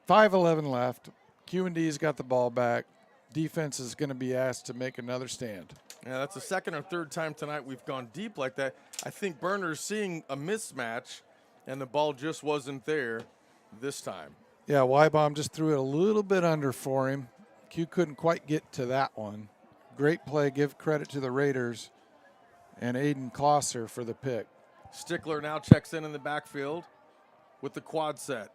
Speaker 1: 5:11 left. Q&D's got the ball back. Defense is going to be asked to make another stand.
Speaker 2: Yeah, that's the second or third time tonight we've gone deep like that. I think Berner's seeing a mismatch, and the ball just wasn't there this time.
Speaker 1: Yeah, Y-Bomb just threw it a little bit under for him. Q couldn't quite get to that one. Great play. Give credit to the Raiders and Aiden Klosser for the pick.
Speaker 2: Stickler now checks in the backfield with the quad set.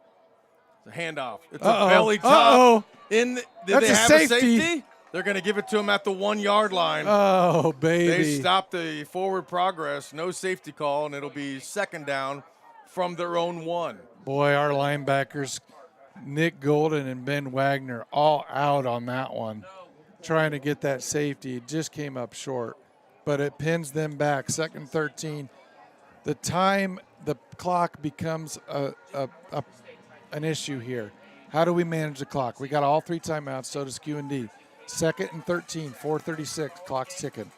Speaker 2: It's a handoff. It's a belly top. Did
Speaker 1: That's
Speaker 2: they
Speaker 1: a
Speaker 2: have
Speaker 1: safety.
Speaker 2: a safety? They're going to give it to him at the 1-yard line.
Speaker 1: Oh, baby.
Speaker 2: They stopped the forward progress. No safety call, and it'll be second down from their own 1.
Speaker 1: Boy, our linebackers, Nick Golden and Ben Wagner, all out on that one, trying to get that safety. It just came up short, but it pins them back. 2nd 13. The clock becomes an issue here. How do we manage the clock? We got all 3 timeouts, so does Q&D. 2nd and 13, 4:36, clock's ticking.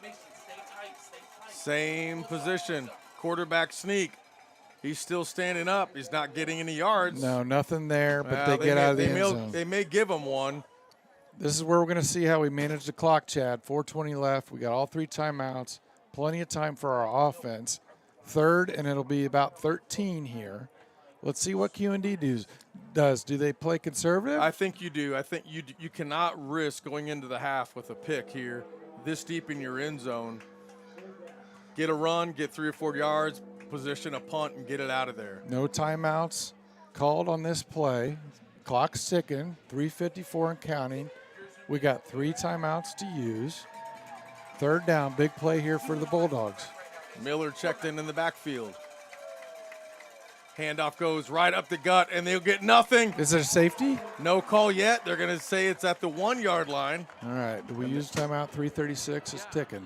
Speaker 2: Same position, quarterback sneak. He's still standing up. He's not getting any yards.
Speaker 1: No, nothing there, but
Speaker 2: Well,
Speaker 1: they get out of the end zone.
Speaker 2: They may give him one.
Speaker 1: This is where we're going to see how we manage the clock, Chad. 4:20 left. We got all 3 timeouts. Plenty of time for our offense. 3rd, and it'll be about 13 here. Let's see what Q&D does. Do they play conservative?
Speaker 2: I think you do. I think you cannot risk going into the half with a pick here, this deep in your end zone. Get a run, get 3 or 4 yards, position a punt, and get it out of there.
Speaker 1: No timeouts called on this play. Clock's ticking. 3:54 and counting. We got 3 timeouts to use. 3rd down, big play here for the Bulldogs.
Speaker 2: Miller checked in the backfield. Handoff goes right up the gut, and they'll get nothing.
Speaker 1: Is it a safety?
Speaker 2: No call yet. They're going to say it's at the 1-yard line.
Speaker 1: All right. Do we use timeout? 3:36 is ticking.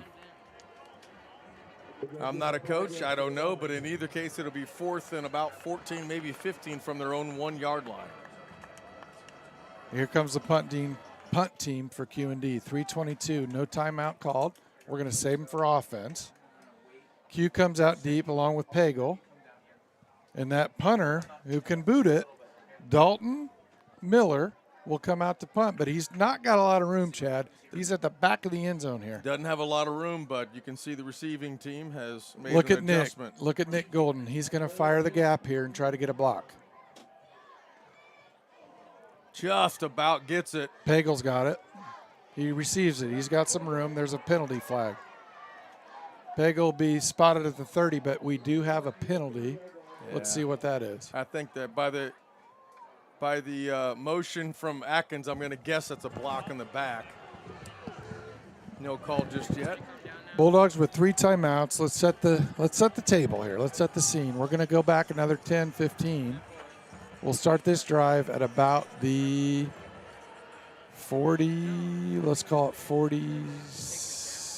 Speaker 2: I'm not a coach. I don't know. But in either case, it'll be 4th and about 14, maybe 15 from their own 1-yard line.
Speaker 1: Here comes the punt team for Q&D. 3:22. No timeout called. We're going to save them for offense. Q comes out deep along with Pagel. And that punter who can boot it, Dalton Miller, will come out to punt. But he's not got a lot of room, Chad. He's at the back of the end zone here.
Speaker 2: Doesn't have a lot of room, but you can see the receiving team has made
Speaker 1: Look
Speaker 2: an
Speaker 1: at Nick.
Speaker 2: adjustment.
Speaker 1: Look at Nick Golden. He's going to fire the gap here and try to get a block.
Speaker 2: Just about gets it.
Speaker 1: Pagel's got it. He receives it. He's got some room. There's a penalty flag. Pagel will be spotted at the 30, but we do have a penalty.
Speaker 2: Yeah.
Speaker 1: Let's see what that is.
Speaker 2: I think that by the motion from Atkins, I'm going to guess that's a block in the back. No call just yet.
Speaker 1: Bulldogs with 3 timeouts. Let's set the table here. Let's set the scene. We're going to go back another 10, 15. We'll start this drive at about the 40. Let's call it 40.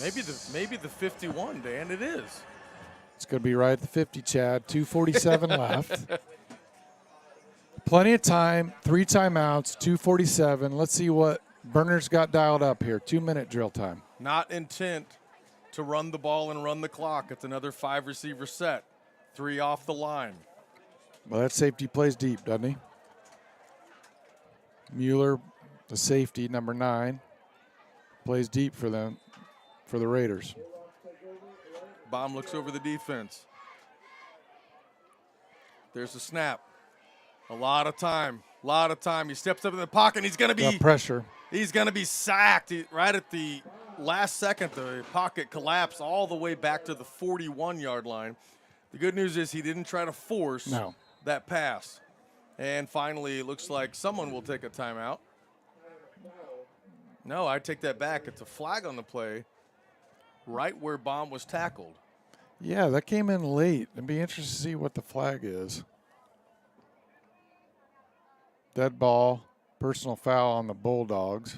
Speaker 2: Maybe the 51, Dan. It is.
Speaker 1: It's going to be right at the 50, Chad. 2:47 left. Plenty of time. 3 timeouts. 2:47. Let's see what Berner's got dialed up here. 2-minute drill time.
Speaker 2: Not intent to run the ball and run the clock. It's another 5-receiver set. 3 off the line.
Speaker 1: Well, that safety plays deep, doesn't he? Mueller, the safety, number 9, plays deep for them, for the Raiders.
Speaker 2: Baum looks over the defense. There's a snap. A lot of time. He steps up in the pocket, and he's going to be
Speaker 1: pressure.
Speaker 2: He's going to be sacked right at the last second. The pocket collapsed all the way back to the 41-yard line. The good news is he didn't try to force that pass. And finally, it looks like someone will take a timeout. No, I take that back. It's a flag on the play right where Baum was tackled.
Speaker 1: Yeah, that came in late. It'd be interesting to see what the flag is. Dead ball, personal foul on the Bulldogs.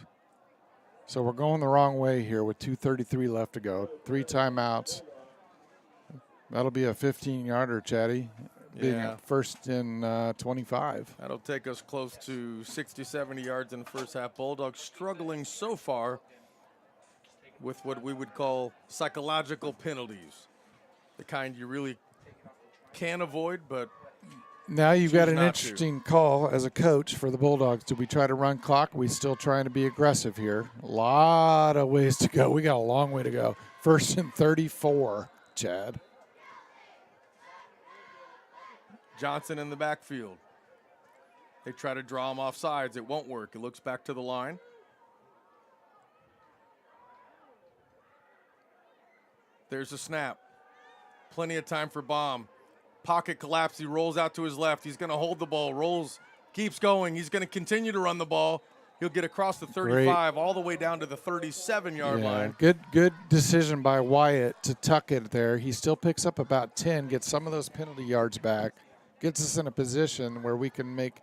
Speaker 1: So we're going the wrong way here with 2:33 left to go. 3 timeouts. That'll be a 15-yarder, Chatty. being
Speaker 2: Yeah.
Speaker 1: at first and 25.
Speaker 2: That'll take us close to 60, 70 yards in the first half. Bulldogs struggling so far with what we would call psychological penalties. The kind you really can avoid, but
Speaker 1: Now you've got
Speaker 2: Choose
Speaker 1: an
Speaker 2: not to.
Speaker 1: interesting call as a coach for the Bulldogs. Do we try to run clock? We still trying to be aggressive here. A lot of ways to go. We got a long way to go. First and 34, Chad.
Speaker 2: Johnson in the backfield. They try to draw him off sides. It won't work. It looks back to the line. There's a snap. Plenty of time for Baum. Pocket collapse. He rolls out to his left. He's going to hold the ball. Rolls. Keeps going. He's going to continue to run the ball. He'll get across the 35 all the way down to the 37-yard line.
Speaker 1: Good decision by Wyatt to tuck it there. He still picks up about 10, gets some of those penalty yards back, gets us in a position where we can make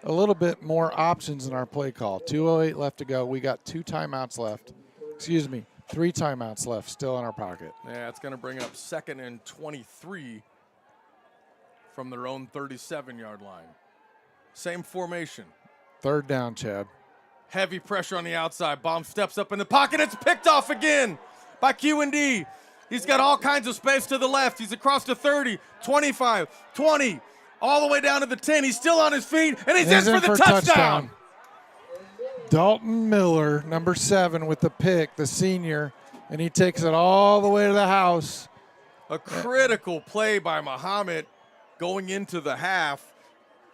Speaker 1: a little bit more options in our play call. 2:08 left to go. We got 2 timeouts left. Excuse me, 3 timeouts left still in our pocket.
Speaker 2: Yeah, it's going to bring up 2nd and 23 from their own 37-yard line. Same formation.
Speaker 1: 3rd down, Chad.
Speaker 2: Heavy pressure on the outside. Baum steps up in the pocket. It's picked off again by Q&D. He's got all kinds of space to the left. He's across the 30, 25, 20, all the way down to the 10. He's still on his feet, and he's in for the touchdown.
Speaker 1: Dalton Miller, number 7, with the pick, the senior, and he takes it all the way to the house.
Speaker 2: A critical play by Mahomet going into the half,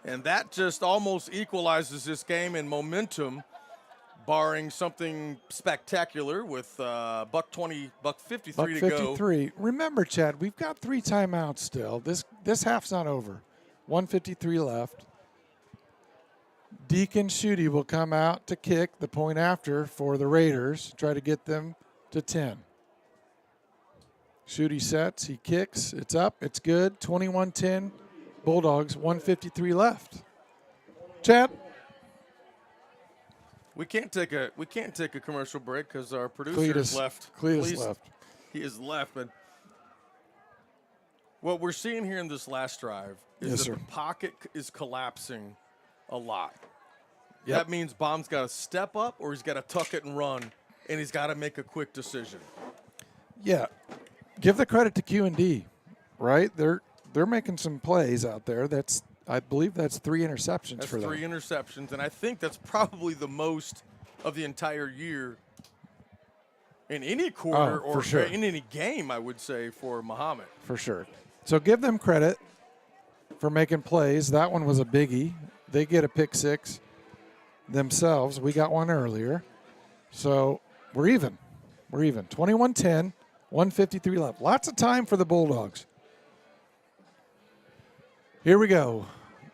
Speaker 2: and that just almost equalizes this game in momentum, barring something spectacular with buck 53 to go.
Speaker 1: 53. Remember, Chad, we've got 3 timeouts still. This half's not over. 1:53 left. Deacon Schutte will come out to kick the point after for the Raiders, try to get them to 10. Schutte sets, he kicks, it's up, it's good. 21-10, Bulldogs, 1:53 left. Chad?
Speaker 2: We can't take a commercial break because our producer is left.
Speaker 1: Cletus left.
Speaker 2: He is left, but what we're seeing here in this last drive is that the pocket is collapsing a lot.
Speaker 1: Yep.
Speaker 2: That means Baum's got to step up or he's got to tuck it and run, and he's got to make a quick decision.
Speaker 1: Yeah, give the credit to Q&D, right? They're making some plays out there. I believe that's 3 interceptions for them.
Speaker 2: That's 3 interceptions, and I think that's probably the most of the entire year in any quarter or
Speaker 1: sure.
Speaker 2: in any game, I would say, for Mahomet.
Speaker 1: For sure. So give them credit for making plays. That one was a biggie. They get a pick 6 themselves. We got one earlier. So we're even. 21-10, 1:53 left. Lots of time for the Bulldogs. Here we go.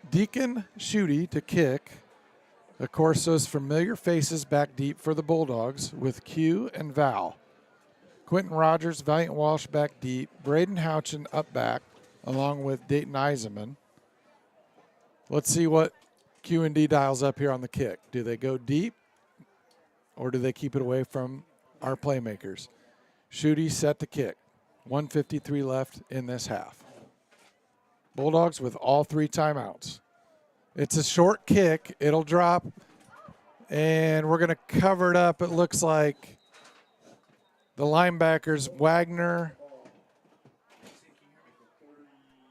Speaker 1: Deacon Schutte to kick. Of course, those familiar faces back deep for the Bulldogs with Q and Val. Quentin Rogers, Valiant Walsh back deep. Braden Houchin up back, along with Dayton Eisenman. Let's see what Q&D dials up here on the kick. Do they go deep, or do they keep it away from our playmakers? Schutte set to kick. 1:53 left in this half. Bulldogs with all 3 timeouts. It's a short kick. It'll drop, and we're going to cover it up. It looks like the linebackers, Wagner.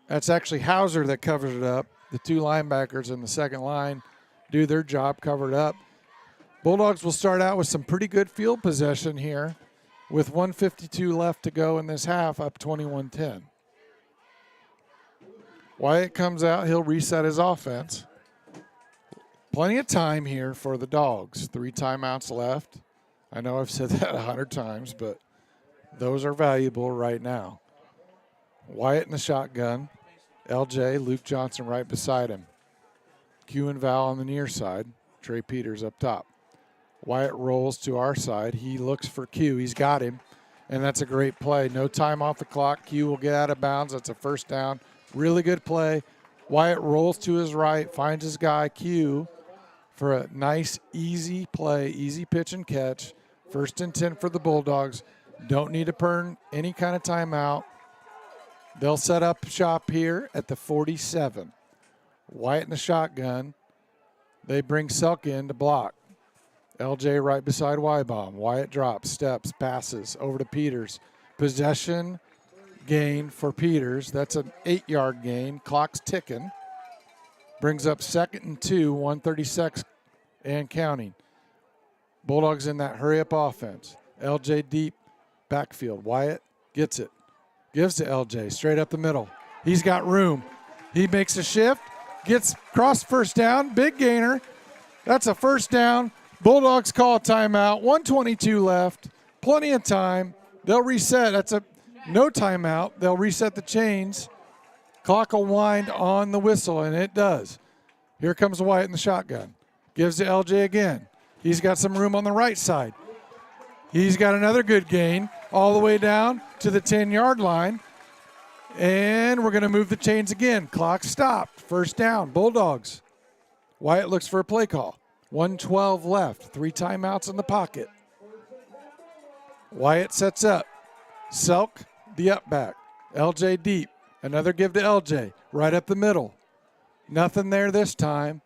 Speaker 1: That's actually Hauser that covers it up. The 2 linebackers in the second line do their job, cover it up. Bulldogs will start out with some pretty good field possession here with 1:52 left to go in this half, up 21-10. Wyatt comes out. He'll reset his offense. Plenty of time here for the Dogs. 3 timeouts left. I know I've said that 100 times, but those are valuable right now. Wyatt in the shotgun. LJ, Luke Johnson right beside him. Q and Val on the near side. Trey Peters up top. Wyatt rolls to our side. He looks for Q. He's got him, and that's a great play. No time off the clock. Q will get out of bounds. That's a first down. Really good play. Wyatt rolls to his right, finds his guy, Q, for a nice, easy play, easy pitch and catch. 1st and 10 for the Bulldogs. Don't need to burn any kind of timeout. They'll set up shop here at the 47. Wyatt in the shotgun. They bring Selk in to block. LJ right beside Y-Bomb. Wyatt drops, steps, passes over to Peters. Possession gain for Peters. That's an 8-yard gain. Clock's ticking. Brings up 2nd and 2, 136 and counting. Bulldogs in that hurry-up offense. LJ deep backfield. Wyatt gets it. Gives to LJ straight up the middle. He's got room. He makes a shift. Gets cross first down. Big gainer. That's a first down. Bulldogs call a timeout. 1:22 left. Plenty of time. They'll reset. That's a no timeout. They'll reset the chains. Clock will wind on the whistle, and it does. Here comes Wyatt in the shotgun. Gives to LJ again. He's got some room on the right side. He's got another good gain all the way down to the 10-yard line. And we're going to move the chains again. Clock stopped. First down. Bulldogs. Wyatt looks for a play call. 1:12 left. 3 timeouts in the pocket. Wyatt sets up. Selk, the up back. LJ deep. Another give to LJ. Right up the middle. Nothing there this time.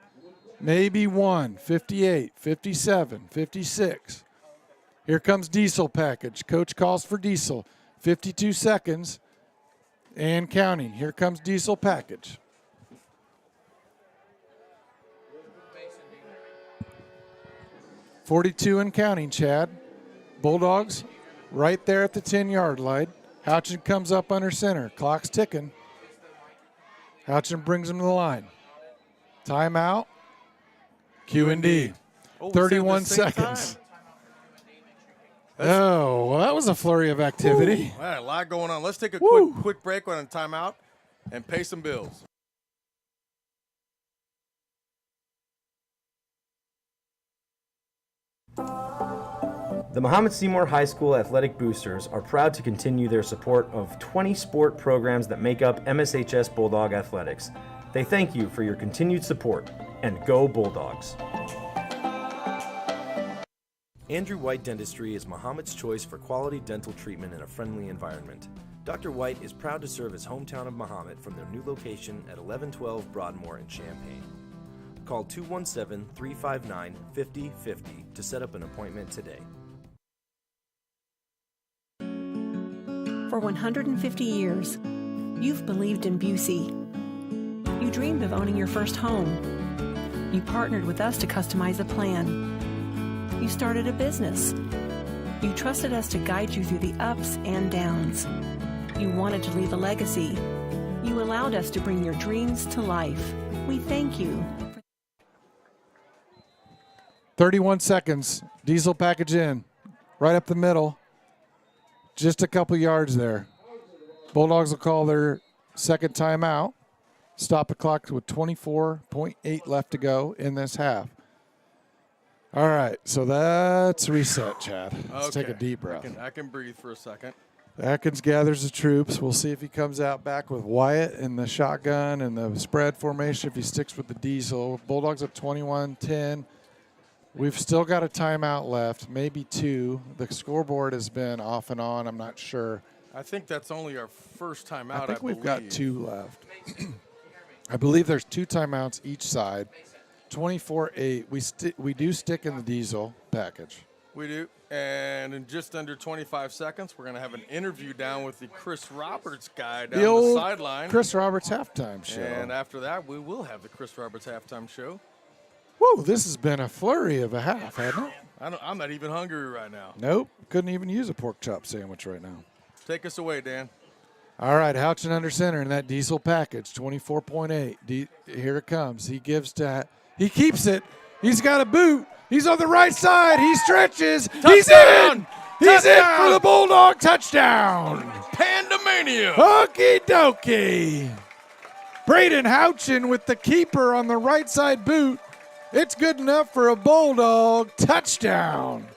Speaker 1: Maybe 1, 58, 57, 56. Here comes Diesel package. Coach calls for Diesel. 52 seconds and counting. Here comes Diesel package. .42 and counting, Chad. Bulldogs right there at the 10-yard line. Houchin comes up under center. Clock's ticking. Houchin brings him to the line. Timeout. Q&D. 31 seconds. Oh, well, that was a flurry of activity.
Speaker 2: All right, a lot going on. Let's take a quick break on a timeout and pay some bills.
Speaker 3: The Mahomet-Seymour High School Athletic Boosters are proud to continue their support of 20 sport programs that make up MSHS Bulldog Athletics. They thank you for your continued support, and go Bulldogs. Andrew White Dentistry is Mahomet's choice for quality dental treatment in a friendly environment. Dr. White is proud to serve his hometown of Mahomet from their new location at 1112 Broadmoor in Champaign. Call 217-359-5050 to set up an appointment today.
Speaker 4: For 150 years, you've believed in Busey. You dreamed of owning your first home. You partnered with us to customize a plan. You started a business. You trusted us to guide you through the ups and downs. You wanted to leave a legacy. You allowed us to bring your dreams to life. We thank you.
Speaker 1: 31 seconds. Diesel package in. Right up the middle. Just a couple yards there. Bulldogs will call their second timeout. Stop the clock with 24.8 left to go in this half. All right, so that's reset, Chad. Let's take a deep breath.
Speaker 2: I can breathe for a second.
Speaker 1: Atkins gathers the troops. We'll see if he comes out back with Wyatt in the shotgun and the spread formation, if he sticks with the diesel. Bulldogs up 21-10. We've still got a timeout left, maybe 2. The scoreboard has been off and on. I'm not sure.
Speaker 2: I think that's only our first timeout,
Speaker 1: I think we've got 2 left. I believe there's 2 timeouts each side. 24-8. We do stick in the diesel package.
Speaker 2: We do. And in just under 25 seconds, we're going to have an interview down with the Chris Roberts guy down the sideline.
Speaker 1: Chris Roberts halftime show.
Speaker 2: And after that, we will have the Chris Roberts halftime show.
Speaker 1: Whoa, this has been a flurry of a half, hasn't it?
Speaker 2: I'm not even hungry right now.
Speaker 1: Nope. Couldn't even use a pork chop sandwich right now.
Speaker 2: Take us away, Dan.
Speaker 1: All right, Houchin under center in that diesel package, 24.8. Here it comes. He gives to – he keeps it. He's got a boot. He's on the right side. He stretches.
Speaker 2: Touchdown!
Speaker 1: He's in. He's in for the Bulldog touchdown.
Speaker 2: Pandemania.
Speaker 1: Okie dokie. Braden Houchin with the keeper on the right side boot. It's good enough for a Bulldog touchdown.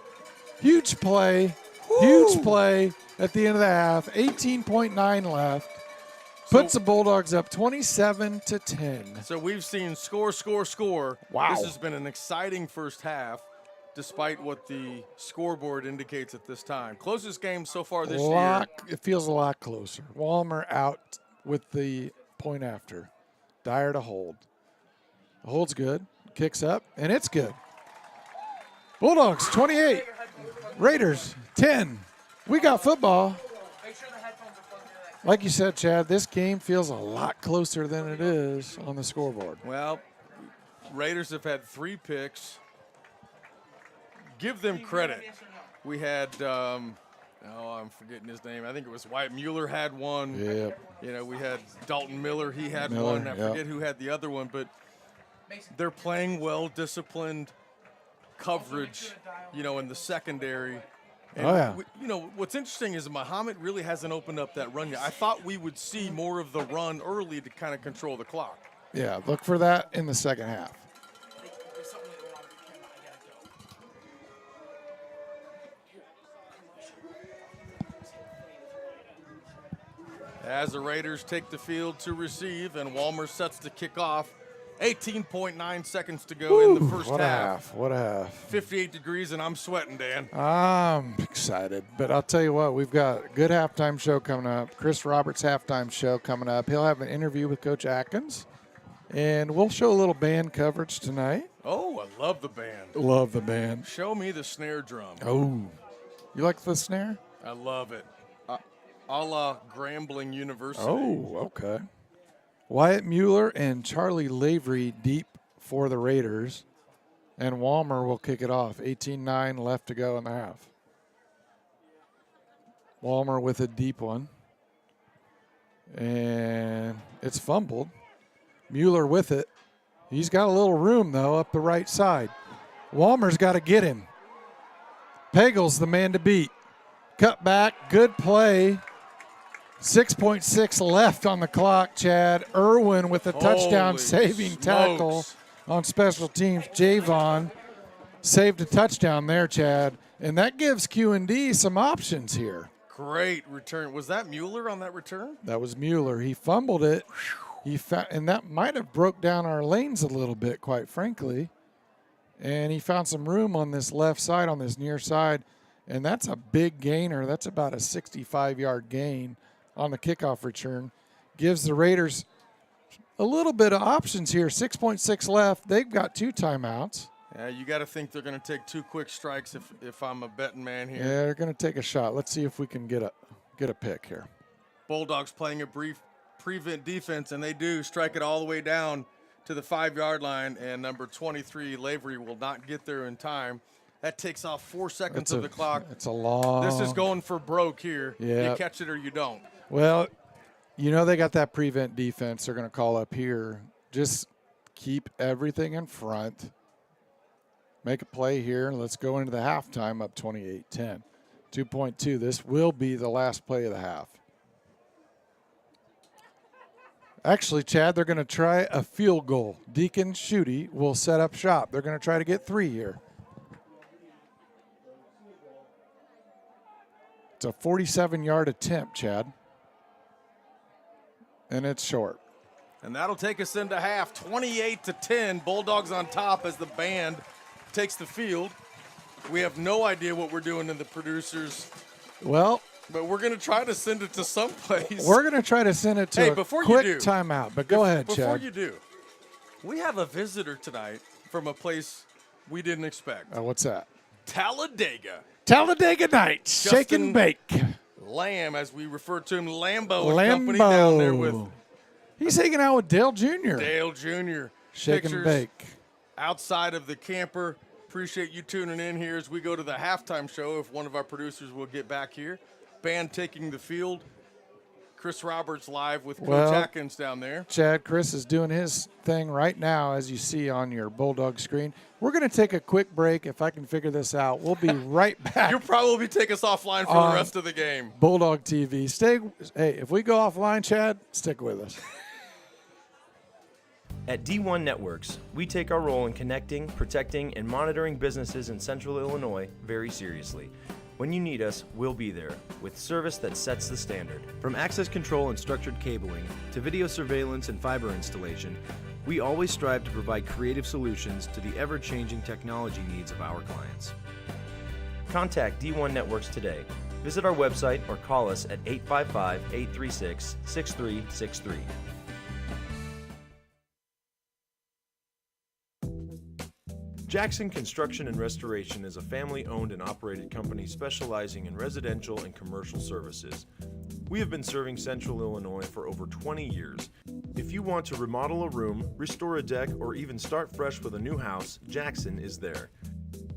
Speaker 1: Huge play. Huge play at the end of the half. 18.9 left. Puts the Bulldogs up 27-10.
Speaker 2: So we've seen score.
Speaker 1: Wow.
Speaker 2: This has been an exciting first half, despite what the scoreboard indicates at this time. Closest game so far this year.
Speaker 1: It feels a lot closer. Walmer out with the point after. Dyer to hold. The hold's good. Kicks up, and it's good. Bulldogs 28. Raiders 10. We got football. Like you said, Chad, this game feels a lot closer than it is on the scoreboard.
Speaker 2: Well, Raiders have had 3 picks. Give them credit. We had, I'm forgetting his name. I think it was Wyatt Mueller had one.
Speaker 1: Yeah.
Speaker 2: You know, we had Dalton Miller. He had
Speaker 1: Miller,
Speaker 2: one. I forget who had the other one, but they're playing well-disciplined coverage, you know, in the secondary. And you know, what's interesting is Mahomet really hasn't opened up that run yet. I thought we would see more of the run early to kind of control the clock.
Speaker 1: Yeah, look for that in the second half.
Speaker 2: As the Raiders take the field to receive, and Walmer sets to kick off. 18.9 seconds to go in the first half.
Speaker 1: What a half.
Speaker 2: 58 degrees, and I'm sweating, Dan.
Speaker 1: I'm excited. But I'll tell you what, we've got a good halftime show coming up. Chris Roberts' halftime show coming up. He'll have an interview with Coach Atkins. And we'll show a little band coverage tonight.
Speaker 2: Oh, I love the band.
Speaker 1: Love the band.
Speaker 2: Show me the snare drum.
Speaker 1: Oh, you like the snare?
Speaker 2: I love it. A la Grambling University.
Speaker 1: Oh, okay. Wyatt Mueller and Charlie Lavery deep for the Raiders. And Walmer will kick it off. 18-9 left to go in the half. Walmer with a deep one. And it's fumbled. Mueller with it. He's got a little room, though, up the right side. Walmer's got to get him. Pagel's the man to beat. Cut back, good play. 6.6 left on the clock, Chad. Irwin with a touchdown-saving tackle on special teams. Javon saved a touchdown there, Chad. And that gives Q&D some options here.
Speaker 2: Great return. Was that Mueller on that return?
Speaker 1: That was Mueller. He fumbled it. And that might have broke down our lanes a little bit, quite frankly. And he found some room on this left side, on this near side. And that's a big gainer. That's about a 65-yard gain on the kickoff return. Gives the Raiders a little bit of options here. 6.6 left. They've got 2 timeouts.
Speaker 2: Yeah, you got to think they're going to take 2 quick strikes if I'm a betting man here.
Speaker 1: Yeah, they're going to take a shot. Let's see if we can get a pick here.
Speaker 2: Bulldogs playing a brief prevent defense, and they do strike it all the way down to the 5-yard line, and number 23, Lavery, will not get there in time. That takes off 4 seconds of the clock.
Speaker 1: It's a long.
Speaker 2: This is going for broke here.
Speaker 1: Yeah.
Speaker 2: You catch it or you don't.
Speaker 1: Well, you know they got that prevent defense they're going to call up here. Just keep everything in front. Make a play here. Let's go into the halftime up 28-10. 2.2. This will be the last play of the half. Actually, Chad, they're going to try a field goal. Deacon Schutte will set up shop. They're going to try to get 3 here. It's a 47-yard attempt, Chad. And it's short.
Speaker 2: And that'll take us into half, 28-10. Bulldogs on top as the band takes the field. We have no idea what we're doing in the producers.
Speaker 1: Well,
Speaker 2: but we're going to try to send it to someplace.
Speaker 1: We're going to try to send it to a quick timeout. But go ahead, Chad.
Speaker 2: Before you do, we have a visitor tonight from a place we didn't expect.
Speaker 1: What's that?
Speaker 2: Talladega.
Speaker 1: Talladega Nights. Shake and bake.
Speaker 2: Lamb, as we refer to him, Lambo and company down there with.
Speaker 1: He's hanging out with Dale Jr.
Speaker 2: Dale Jr.
Speaker 1: Shake and bake.
Speaker 2: Outside of the camper. Appreciate you tuning in here as we go to the halftime show. If one of our producers will get back here. Band taking the field. Chris Roberts live with Coach Atkins down there.
Speaker 1: Chad, Chris is doing his thing right now, as you see on your Bulldog screen. We're going to take a quick break. If I can figure this out, we'll be right back.
Speaker 2: You'll probably take us offline for the rest of the game.
Speaker 1: Bulldog TV. Hey, if we go offline, Chad, stick with us.
Speaker 3: At D1 Networks, we take our role in connecting, protecting, and monitoring businesses in Central Illinois very seriously. When you need us, we'll be there, with service that sets the standard. From access control and structured cabling, to video surveillance and fiber installation, we always strive to provide creative solutions to the ever-changing technology needs of our clients. Contact D1 Networks today Visit our website or call us at 855-836-6363. Jackson Construction and Restoration is a family-owned and operated company specializing in residential and commercial services. We have been serving Central Illinois for over 20 years. If you want to remodel a room, restore a deck, or even start fresh with a new house, Jackson is there.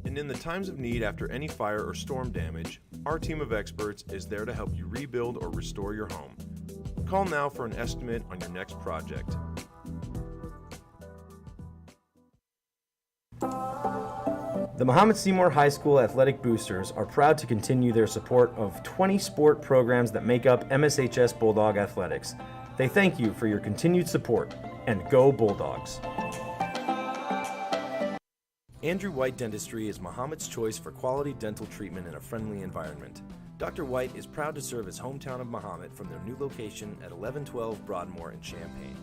Speaker 3: And in the times of need after any fire or storm damage, our team of experts is there to help you rebuild or restore your home. Call now for an estimate on your next project. The Mahomet-Seymour High School Athletic Boosters are proud to continue their support of 20 sport programs that make up MSHS Bulldog Athletics. They thank you for your continued support, and go Bulldogs! Andrew White Dentistry is Mahomet's choice for quality dental treatment in a friendly environment. Dr. White is proud to serve his hometown of Mahomet from their new location at 1112 Broadmoor in Champaign.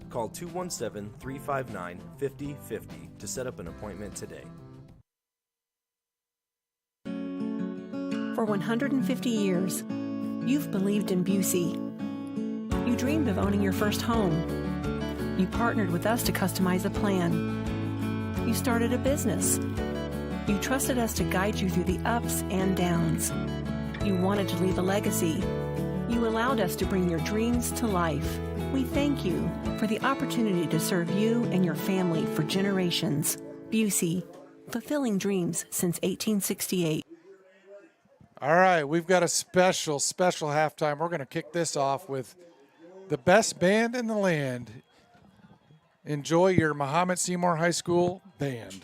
Speaker 3: Call 217-359-5050 to set up an appointment today.
Speaker 4: For 150 years, you've believed in Busey. You dreamed of owning your first home. You partnered with us to customize a plan. You started a business. You trusted us to guide you through the ups and downs. You wanted to leave a legacy. You allowed us to bring your dreams to life. We thank you for the opportunity to serve you and your family for generations. Busey, fulfilling dreams since 1868.
Speaker 1: All right, we've got a special halftime. We're going to kick this off with the best band in the land. Enjoy your Mahomet-Seymour High School band.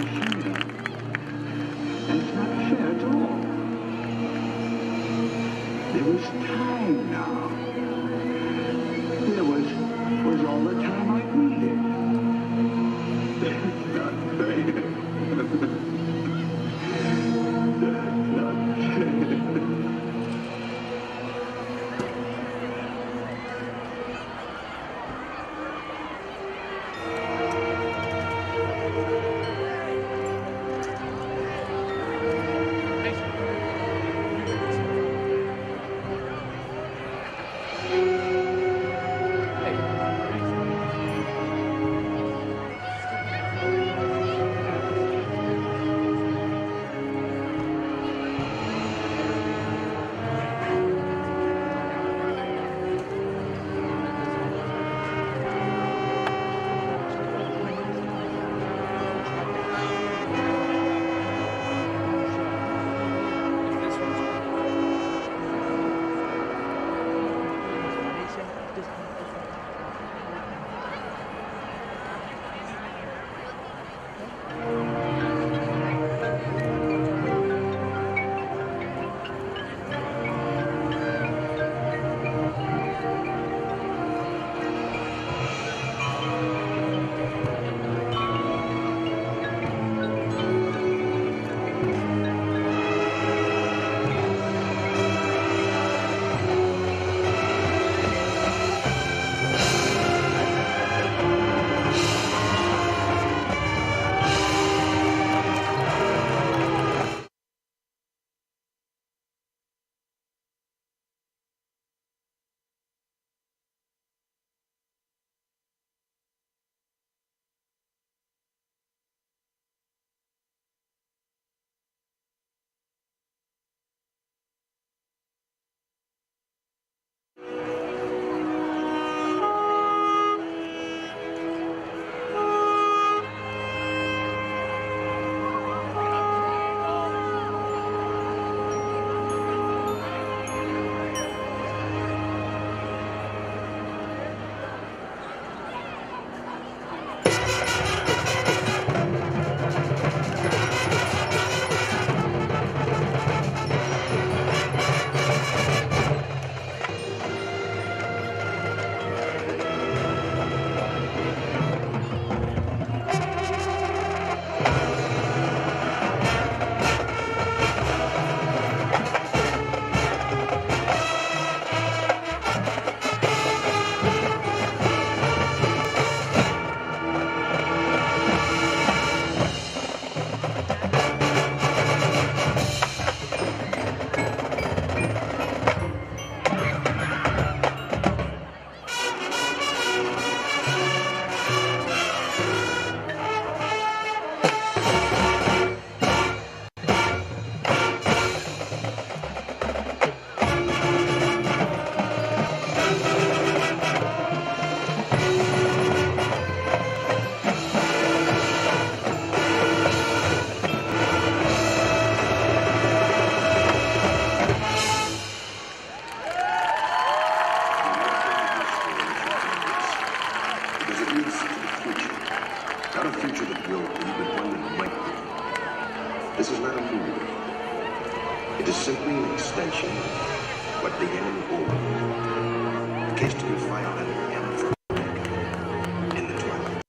Speaker 7: fair. And it's not fair at all. There was time now. There was all the time I needed. That's not fair. That's not fair.
Speaker 8: This is not a movie. It is simply an extension of what began in Bulldog. The case to be filed at the end for in the twilight.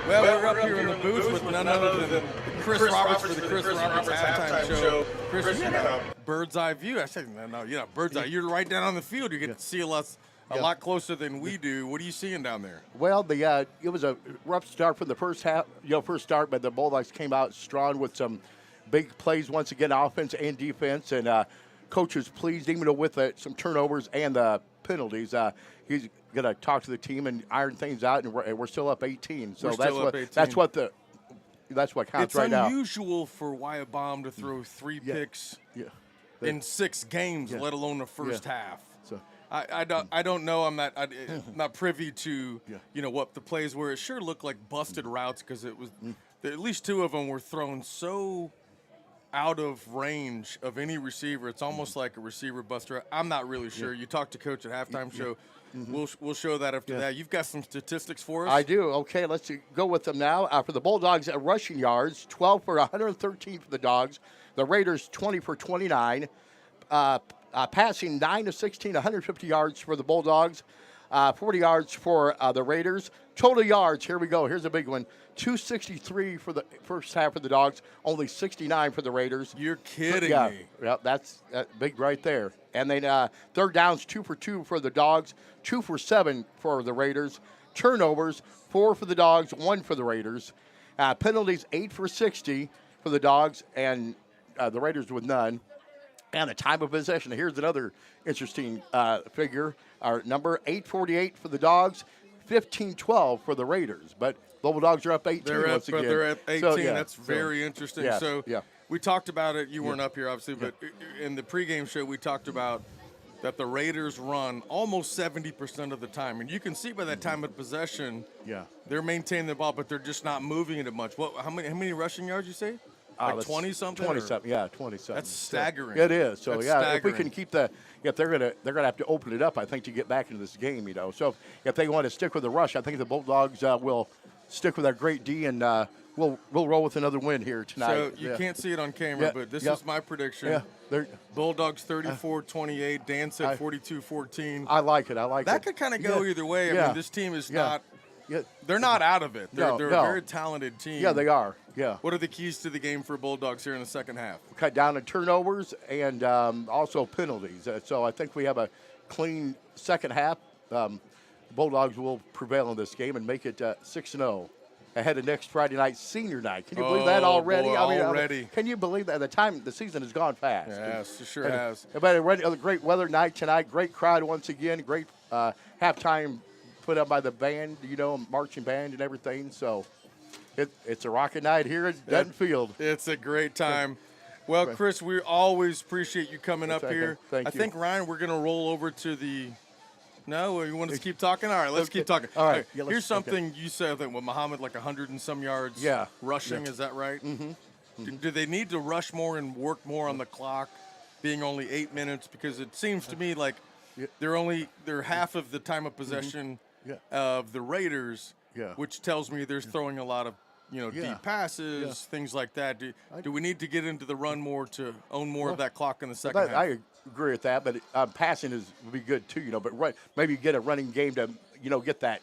Speaker 2: Well, we're up here in the booth with none other than Chris Roberts for the Chris Roberts halftime show. Chris, you got a bird's eye view. I said, no, you're not bird's eye. You're right down on the field. You get to see a lot closer than we do. What are you seeing down there?
Speaker 9: Well, it was a rough start for the first half. First start, but the Bulldogs came out strong with some big plays once again, offense and defense, and coach was pleased, even though with some turnovers and the penalties. He's going to talk to the team and iron things out, and we're still up 18. So that's what counts right now.
Speaker 2: It's unusual for Wyatt Baum to throw 3 picks in 6 games, let alone the first half. So I don't know. I'm not privy to what the plays were. It sure looked like busted routes because it was at least 2 of them were thrown so out of range of any receiver. It's almost like a receiver buster. I'm not really sure. You talked to Coach at halftime show. We'll show that after that. You've got some statistics for us?
Speaker 9: I do. Okay, let's go with them now. For the Bulldogs, rushing yards, 12 for 113 for the Dogs. The Raiders, 20 for 29. Passing 9 of 16, 150 yards for the Bulldogs. 40 yards for the Raiders. Total yards, here we go. Here's a big one. 263 for the first half for the Dogs, only 69 for the Raiders.
Speaker 2: You're kidding me.
Speaker 9: Yeah, that's big right there. And then third downs, 2 for 2 for the Dogs, 2 for 7 for the Raiders. Turnovers, 4 for the Dogs, 1 for the Raiders. Penalties, 8 for 60 for the Dogs, and the Raiders with none. And the time of possession. Here's another interesting figure. Our number, 8:48 for the Dogs, 15:12 for the Raiders. But the Bulldogs are up 18 once again.
Speaker 2: They're at 18.
Speaker 9: So,
Speaker 2: That's very interesting.
Speaker 9: Yeah,
Speaker 2: so we talked about it. You weren't up here, obviously, but in the pregame show, we talked about that the Raiders run almost 70% of the time. And you can see by that time of possession, they're maintaining the ball, but they're just not moving it much. How many rushing yards you say? Like 20-something?
Speaker 9: 20-something, 20-something.
Speaker 2: That's staggering.
Speaker 9: It is. So,
Speaker 2: staggering.
Speaker 9: if we can keep they're gonna have to open it up, I think, to get back into this game, So if they want to stick with the rush, I think the Bulldogs will stick with our great D, and we'll roll with another win here tonight.
Speaker 2: So you can't see it on camera, but this is my prediction. Bulldogs 34-28. Dan said 42-14.
Speaker 9: I like it.
Speaker 2: That could kind of go either way. I mean, this team is not – they're not out of it. They're a very talented team.
Speaker 9: Yeah, they are. Yeah.
Speaker 2: What are the keys to the game for Bulldogs here in the second half?
Speaker 9: Cut down on turnovers and also penalties. So I think we have a clean second half. Bulldogs will prevail in this game and make it 6-0 ahead of next Friday night, senior night. Can you believe that already?
Speaker 2: Boy, already.
Speaker 9: Can you believe that? The season has gone fast.
Speaker 2: Yes, it sure has.
Speaker 9: But a great weather night tonight. Great crowd once again. Great halftime put up by the band, marching band and everything. So it's a rocket night here at Dutton Field.
Speaker 2: It's a great time. Well, Chris, we always appreciate you coming up here.
Speaker 9: Thank you.
Speaker 2: I think, Ryan, we're going to roll over to the – no, you want us to keep talking? All right, let's keep talking.
Speaker 9: All right.
Speaker 2: Here's something you said that Muhammad, like 100 and some yards rushing. Is that right? Mm-hmm. Do they need to rush more and work more on the clock, being only 8 minutes? Because it seems to me like they're half of the time of possession of the Raiders, which tells me they're throwing a lot of deep passes, things like that. Do we need to get into the run more to own more of that clock in the second half?
Speaker 9: I agree with that, but passing would be good too, But maybe get a running game to get that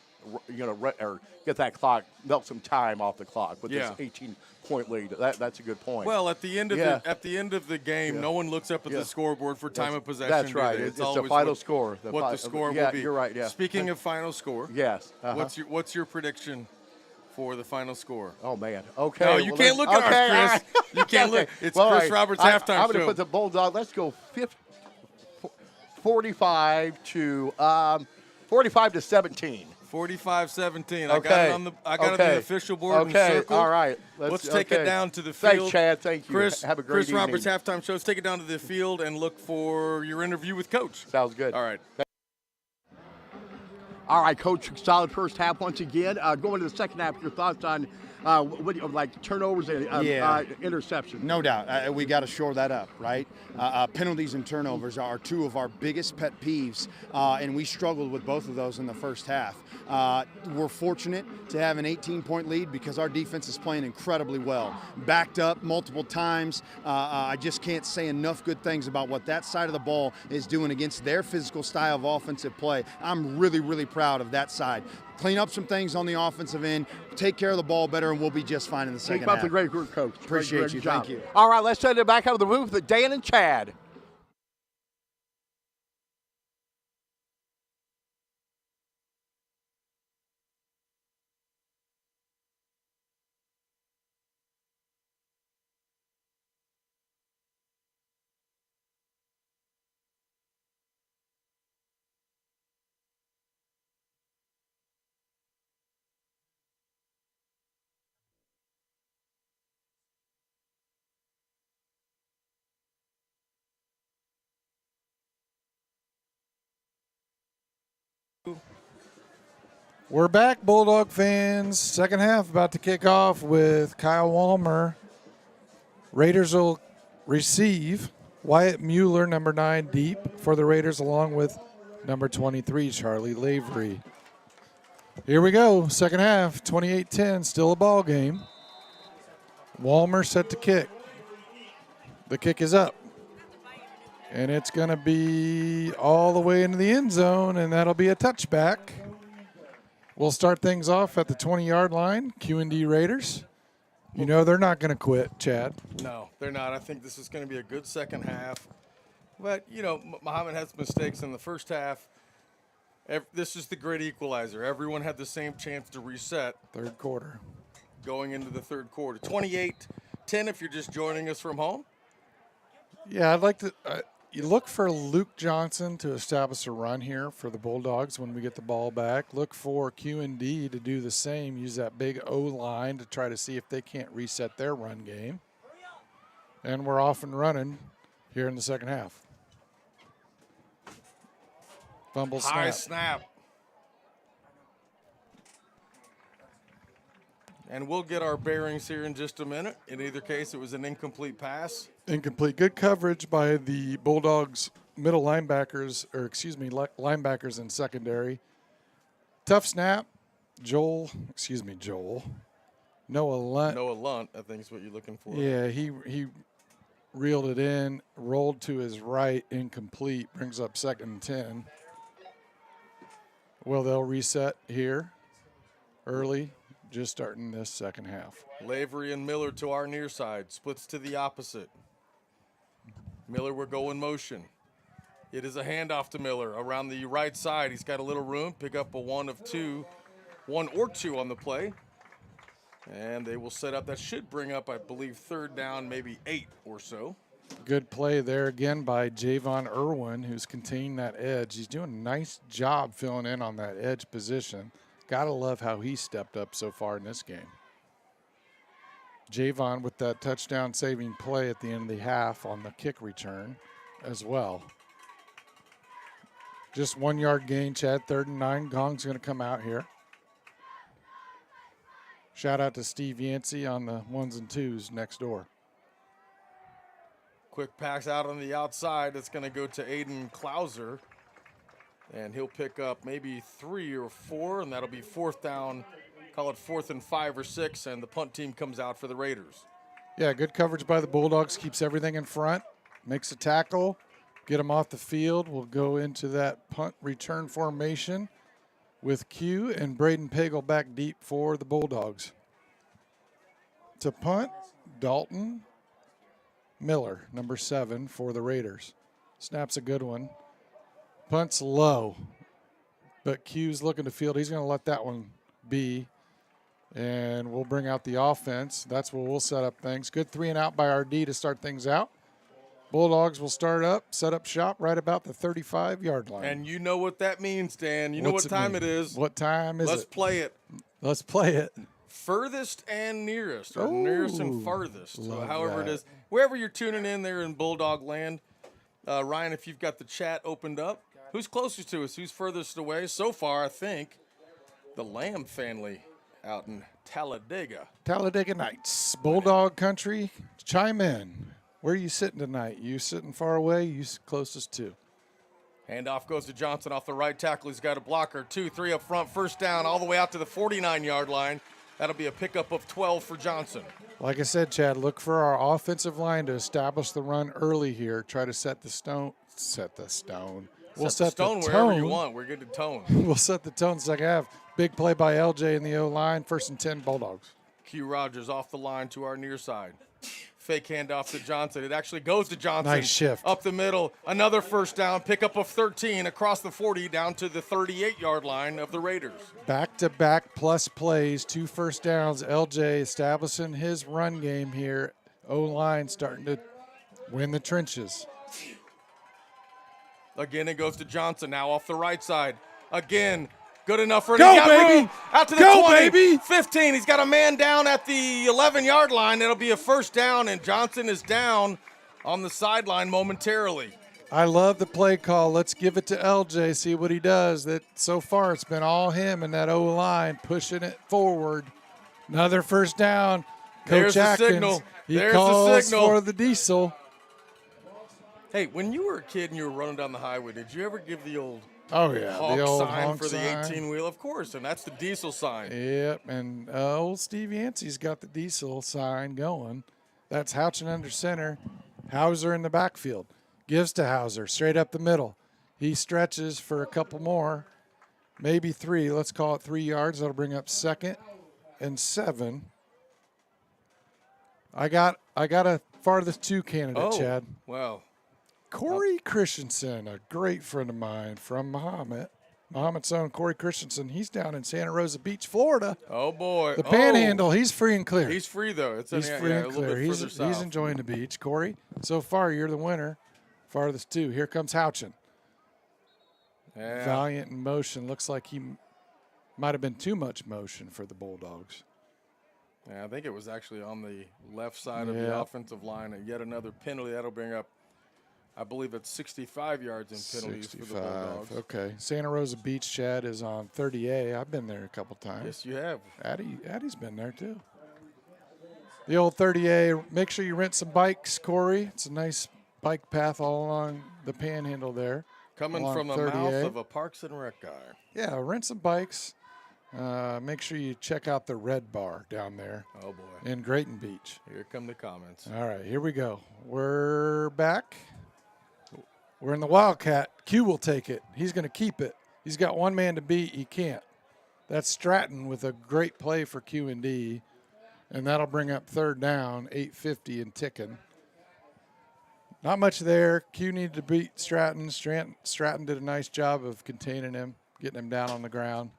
Speaker 9: or get that clock, melt some time off the clock with this 18-point lead. That's a good point.
Speaker 2: Well, at the end of the game, no one looks up at the scoreboard for time of possession.
Speaker 9: That's right. It's the final score.
Speaker 2: What the score will be.
Speaker 9: You're right. Yeah.
Speaker 2: Speaking of final score,
Speaker 9: yes.
Speaker 2: What's your prediction for the final score?
Speaker 9: Oh, man. Okay.
Speaker 2: No, you can't look at ours, Chris. You can't look. It's Chris Roberts' halftime show.
Speaker 9: I'm going to put the Bulldog. Let's go 45 to 17.
Speaker 2: 45-17. I got it on the the official board and circled.
Speaker 9: All right.
Speaker 2: Let's take it down to the field.
Speaker 9: Thanks, Chad. Thank you.
Speaker 2: Chris,
Speaker 9: have a great
Speaker 2: Chris Roberts halftime show. Let's take it down to the field and look for your interview with Coach.
Speaker 9: Sounds good.
Speaker 2: All right.
Speaker 9: All right, Coach. Solid first half once again. Going to the second half, your thoughts on turnovers and interceptions?
Speaker 10: No doubt. We got to shore that up, right? Penalties and turnovers are 2 of our biggest pet peeves, and we struggled with both of those in the first half. We're fortunate to have an 18-point lead because our defense is playing incredibly well. Backed up multiple times. I just can't say enough good things about what that side of the ball is doing against their physical style of offensive play. I'm really, really proud of that side. Clean up some things on the offensive end, take care of the ball better, and we'll be just fine in the second
Speaker 9: Keep up
Speaker 10: half.
Speaker 9: the great work, Coach.
Speaker 10: Appreciate
Speaker 9: Great
Speaker 10: you.
Speaker 9: job.
Speaker 10: Thank you.
Speaker 9: All right, let's send it back out of the booth with Dan and Chad.
Speaker 1: We're back, Bulldog fans. Second half about to kick off with Kyle Walmer. Raiders will receive Wyatt Mueller, number 9, deep for the Raiders, along with number 23, Charlie Lavery. Here we go, second half, 28-10, still a ball game. Walmer set to kick. The kick is up. And it's going to be all the way into the end zone, and that'll be a touchback. We'll start things off at the 20-yard line, Q&D Raiders. You know they're not going to quit, Chad.
Speaker 2: No, they're not. I think this is going to be a good second half. But, you know, Mahomet has mistakes in the first half. This is the great equalizer. Everyone had the same chance to reset.
Speaker 1: Third quarter.
Speaker 2: Going into the third quarter. 28-10 if you're just joining us from home.
Speaker 1: Yeah, I'd like to you look for Luke Johnson to establish a run here for the Bulldogs when we get the ball back. Look for Q&D to do the same, use that big O-line to try to see if they can't reset their run game. And we're off and running here in the second half. Fumble snap.
Speaker 2: High snap. And we'll get our bearings here in just a minute. In either case, it was an incomplete pass.
Speaker 1: Incomplete. Good coverage by the Bulldogs middle linebackers, linebackers in secondary. Tough snap. Noah Lunt.
Speaker 2: Noah Lunt, I think is what you're looking for.
Speaker 1: Yeah, he reeled it in, rolled to his right, incomplete, brings up 2nd and 10. Well, they'll reset here early, just starting this second half.
Speaker 2: Lavery and Miller to our near side, splits to the opposite. Miller will go in motion. It is a handoff to Miller around the right side. He's got a little room, pick up a one or two on the play. And they will set up. That should bring up, I believe, third down, maybe 8 or so.
Speaker 1: Good play there again by Javon Irwin, who's containing that edge. He's doing a nice job filling in on that edge position. Gotta love how he stepped up so far in this game. Javon with that touchdown saving play at the end of the half on the kick return as well. Just 1 yard gain, Chad, 3rd and 9. Gong's gonna come out here. Shout out to Steve Yancey on the 1s and 2s next door.
Speaker 2: Quick pass out on the outside. It's going to go to Aiden Klauser. And he'll pick up maybe 3 or 4, and that'll be 4th down. Call it 4th and 5 or 6, and the punt team comes out for the Raiders.
Speaker 1: Yeah, good coverage by the Bulldogs. Keeps everything in front. Makes a tackle. Get them off the field. We'll go into that punt return formation with Q and Braden Pagel back deep for the Bulldogs. To punt, Dalton Miller, number 7 for the Raiders. Snap's a good one. Punt's low, but Q's looking to field. He's going to let that one be, and we'll bring out the offense. That's where we'll set up things. Good 3 and out by RD to start things out. Bulldogs will set up shop right about the 35-yard line.
Speaker 2: And you know what that means, Dan. You know what time it is.
Speaker 1: What time is it?
Speaker 2: Let's play it.
Speaker 1: Let's play it.
Speaker 2: Furthest and nearest, or nearest and farthest, however
Speaker 1: that.
Speaker 2: it is. Wherever you're tuning in there in Bulldog land, Ryan, if you've got the chat opened up, who's closest to us? Who's furthest away? So far, I think the Lamb family out in Talladega.
Speaker 1: Talladega Nights, Bulldog country, chime in. Where are you sitting tonight? You sitting far away? You closest to?
Speaker 2: Handoff goes to Johnson off the right tackle. He's got a blocker. 2, 3 up front. First down all the way out to the 49-yard line. That'll be a pickup of 12 for Johnson.
Speaker 1: Like I said, Chad, look for our offensive line to establish the run early here. Try to set the stone. we'll
Speaker 2: set
Speaker 1: set the
Speaker 2: stone wherever you
Speaker 1: tone.
Speaker 2: want. We're good to tone.
Speaker 1: We'll set the tone second half. Big play by LJ in the O-line. 1st and 10 Bulldogs.
Speaker 2: Q Rogers off the line to our near side. Fake handoff to Johnson. It actually goes to Johnson.
Speaker 1: Nice shift.
Speaker 2: Up the middle. Another first down. Pickup of 13 across the 40 down to the 38-yard line of the Raiders.
Speaker 1: Back-to-back plus plays, 2 first downs. LJ establishing his run game here. O-line starting to win the trenches.
Speaker 2: Again, it goes to Johnson now off the right side. Again, good enough for
Speaker 1: Go,
Speaker 2: he's got
Speaker 1: baby!
Speaker 2: room. Out to the
Speaker 1: Go,
Speaker 2: 20,
Speaker 1: baby!
Speaker 2: 15. He's got a man down at the 11-yard line. It'll be a first down, and Johnson is down on the sideline momentarily.
Speaker 1: I love the play call. Let's give it to LJ, see what he does. That so far it's been all him and that O-line pushing it forward. Another first down.
Speaker 2: There's
Speaker 1: Coach
Speaker 2: the
Speaker 1: Atkins,
Speaker 2: signal.
Speaker 1: he
Speaker 2: There's the
Speaker 1: calls
Speaker 2: signal.
Speaker 1: for the diesel.
Speaker 2: Hey, when you were a kid and you were running down the highway, did you ever give the old
Speaker 1: Oh, yeah,
Speaker 2: honk
Speaker 1: the old
Speaker 2: sign
Speaker 1: honk
Speaker 2: for the
Speaker 1: sign.
Speaker 2: 18-wheel? Of course, and that's the diesel sign.
Speaker 1: Yep, and old Steve Yancey's got the diesel sign going. That's Houchin under center. Hauser in the backfield. Gives to Hauser, straight up the middle. He stretches for a couple more, maybe 3. Let's call it 3 yards. That'll bring up 2nd and 7. I got a farthest 2 candidate, Chad.
Speaker 2: Well.
Speaker 1: Corey Christensen, a great friend of mine from Mahomet's own Corey Christensen. He's down in Santa Rosa Beach, Florida.
Speaker 2: Oh, boy.
Speaker 1: The Panhandle, he's free and clear.
Speaker 2: He's free, though.
Speaker 1: He's free and clear. He's enjoying the beach. Corey, so far you're the winner. Farthest 2. Here comes Houchin.
Speaker 2: Yeah.
Speaker 1: Valiant in motion. Looks like he might have been too much motion for the Bulldogs.
Speaker 2: Yeah, I think it was actually on the left side of the offensive line. And yet another penalty. That'll bring up, I believe it's 65 yards in penalties for the Bulldogs.
Speaker 1: Okay. Santa Rosa Beach, Chad, is on 30A. I've been there a couple times.
Speaker 2: Yes, you have.
Speaker 1: Addie's been there, too. The old 30A. Make sure you rent some bikes, Corey. It's a nice bike path all along the Panhandle there.
Speaker 2: Coming from the
Speaker 1: 30A.
Speaker 2: mouth of a Parks and Rec guy.
Speaker 1: Yeah, rent some bikes. Make sure you check out the Red Bar down there.
Speaker 2: Oh, boy.
Speaker 1: In Grayton Beach.
Speaker 2: Here come the comments.
Speaker 1: All right, here we go. We're back. We're in the Wildcat. Q will take it. He's going to keep it. He's got one man to beat. He can't. That's Stratton with a great play for Q&D. And that'll bring up 3rd down, 8:50 and ticking. Not much there. Q needed to beat Stratton. Stratton did a nice job of containing him, getting him down on the ground.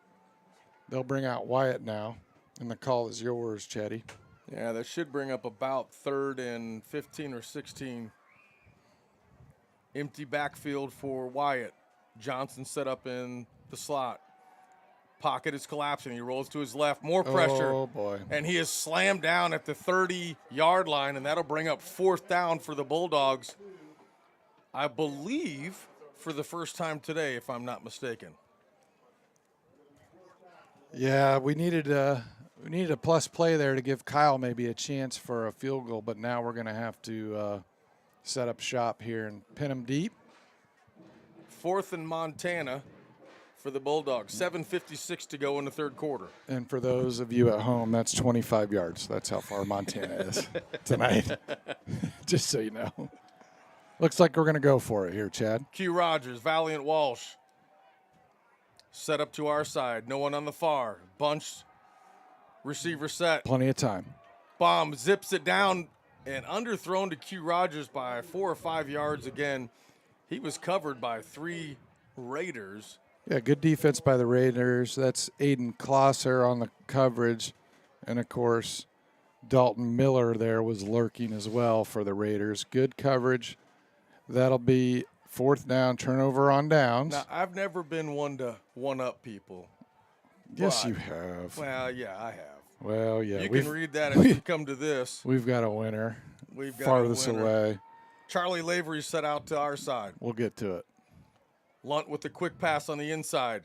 Speaker 1: They'll bring out Wyatt now, and the call is yours, Chetty.
Speaker 2: Yeah, that should bring up about 3rd and 15 or 16. Empty backfield for Wyatt. Johnson set up in the slot. Pocket is collapsing. He rolls to his left. More pressure.
Speaker 1: Oh, boy.
Speaker 2: And he is slammed down at the 30-yard line, and that'll bring up 4th down for the Bulldogs, I believe, for the first time today, if I'm not mistaken.
Speaker 1: Yeah, we needed a plus play there to give Kyle maybe a chance for a field goal, but now we're going to have to set up shop here and pin him deep.
Speaker 2: 4th and Montana for the Bulldogs. 7:56 to go in the 3rd quarter.
Speaker 1: And for those of you at home, that's 25 yards. That's how far Montana is tonight. Just so you know. Looks like we're going to go for it here, Chad.
Speaker 2: Q Rogers, Valiant Walsh. Set up to our side. No one on the far. Bunched. Receiver set.
Speaker 1: Plenty of time.
Speaker 2: Bomb zips it down and underthrown to Q Rogers by 4 or 5 yards again. He was covered by 3 Raiders.
Speaker 1: Yeah, good defense by the Raiders. That's Aiden Klosser on the coverage. And, of course, Dalton Miller there was lurking as well for the Raiders. Good coverage. That'll be 4th down, turnover on downs.
Speaker 2: Now, I've never been one to one-up people.
Speaker 1: Yes,
Speaker 2: but,
Speaker 1: you have.
Speaker 2: Well, yeah, I have.
Speaker 1: Well, yeah.
Speaker 2: You can read that if you come to this.
Speaker 1: We've got a winner.
Speaker 2: We've got
Speaker 1: farthest
Speaker 2: a winner.
Speaker 1: away.
Speaker 2: Charlie Lavery set out to our side.
Speaker 1: We'll get to it.
Speaker 2: Lunt with the quick pass on the inside.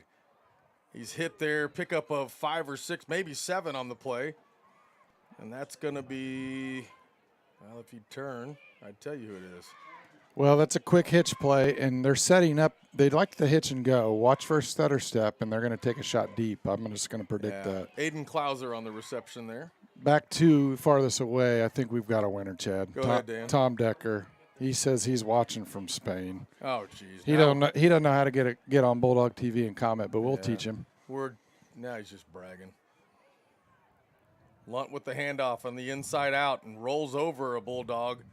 Speaker 2: He's hit there, pickup of 5 or 6, maybe 7 on the play. And that's going to be, well, if you turn, I'd tell you who it is.
Speaker 1: Well, that's a quick hitch play, and they're setting up. They like the hitch and go. Watch for a stutter step, and they're going to take a shot deep. I'm just going to predict that.
Speaker 2: Aiden Klauser on the reception there.
Speaker 1: Back to farthest away, I think we've got a winner, Chad.
Speaker 2: Go ahead, Dan.
Speaker 1: Tom Decker. He says he's watching from Spain.
Speaker 2: Oh, jeez.
Speaker 1: He doesn't know how to get on Bulldog TV and comment, but we'll teach him.
Speaker 2: Now he's just bragging. Lunt with the handoff on the inside out and rolls over a Bulldog.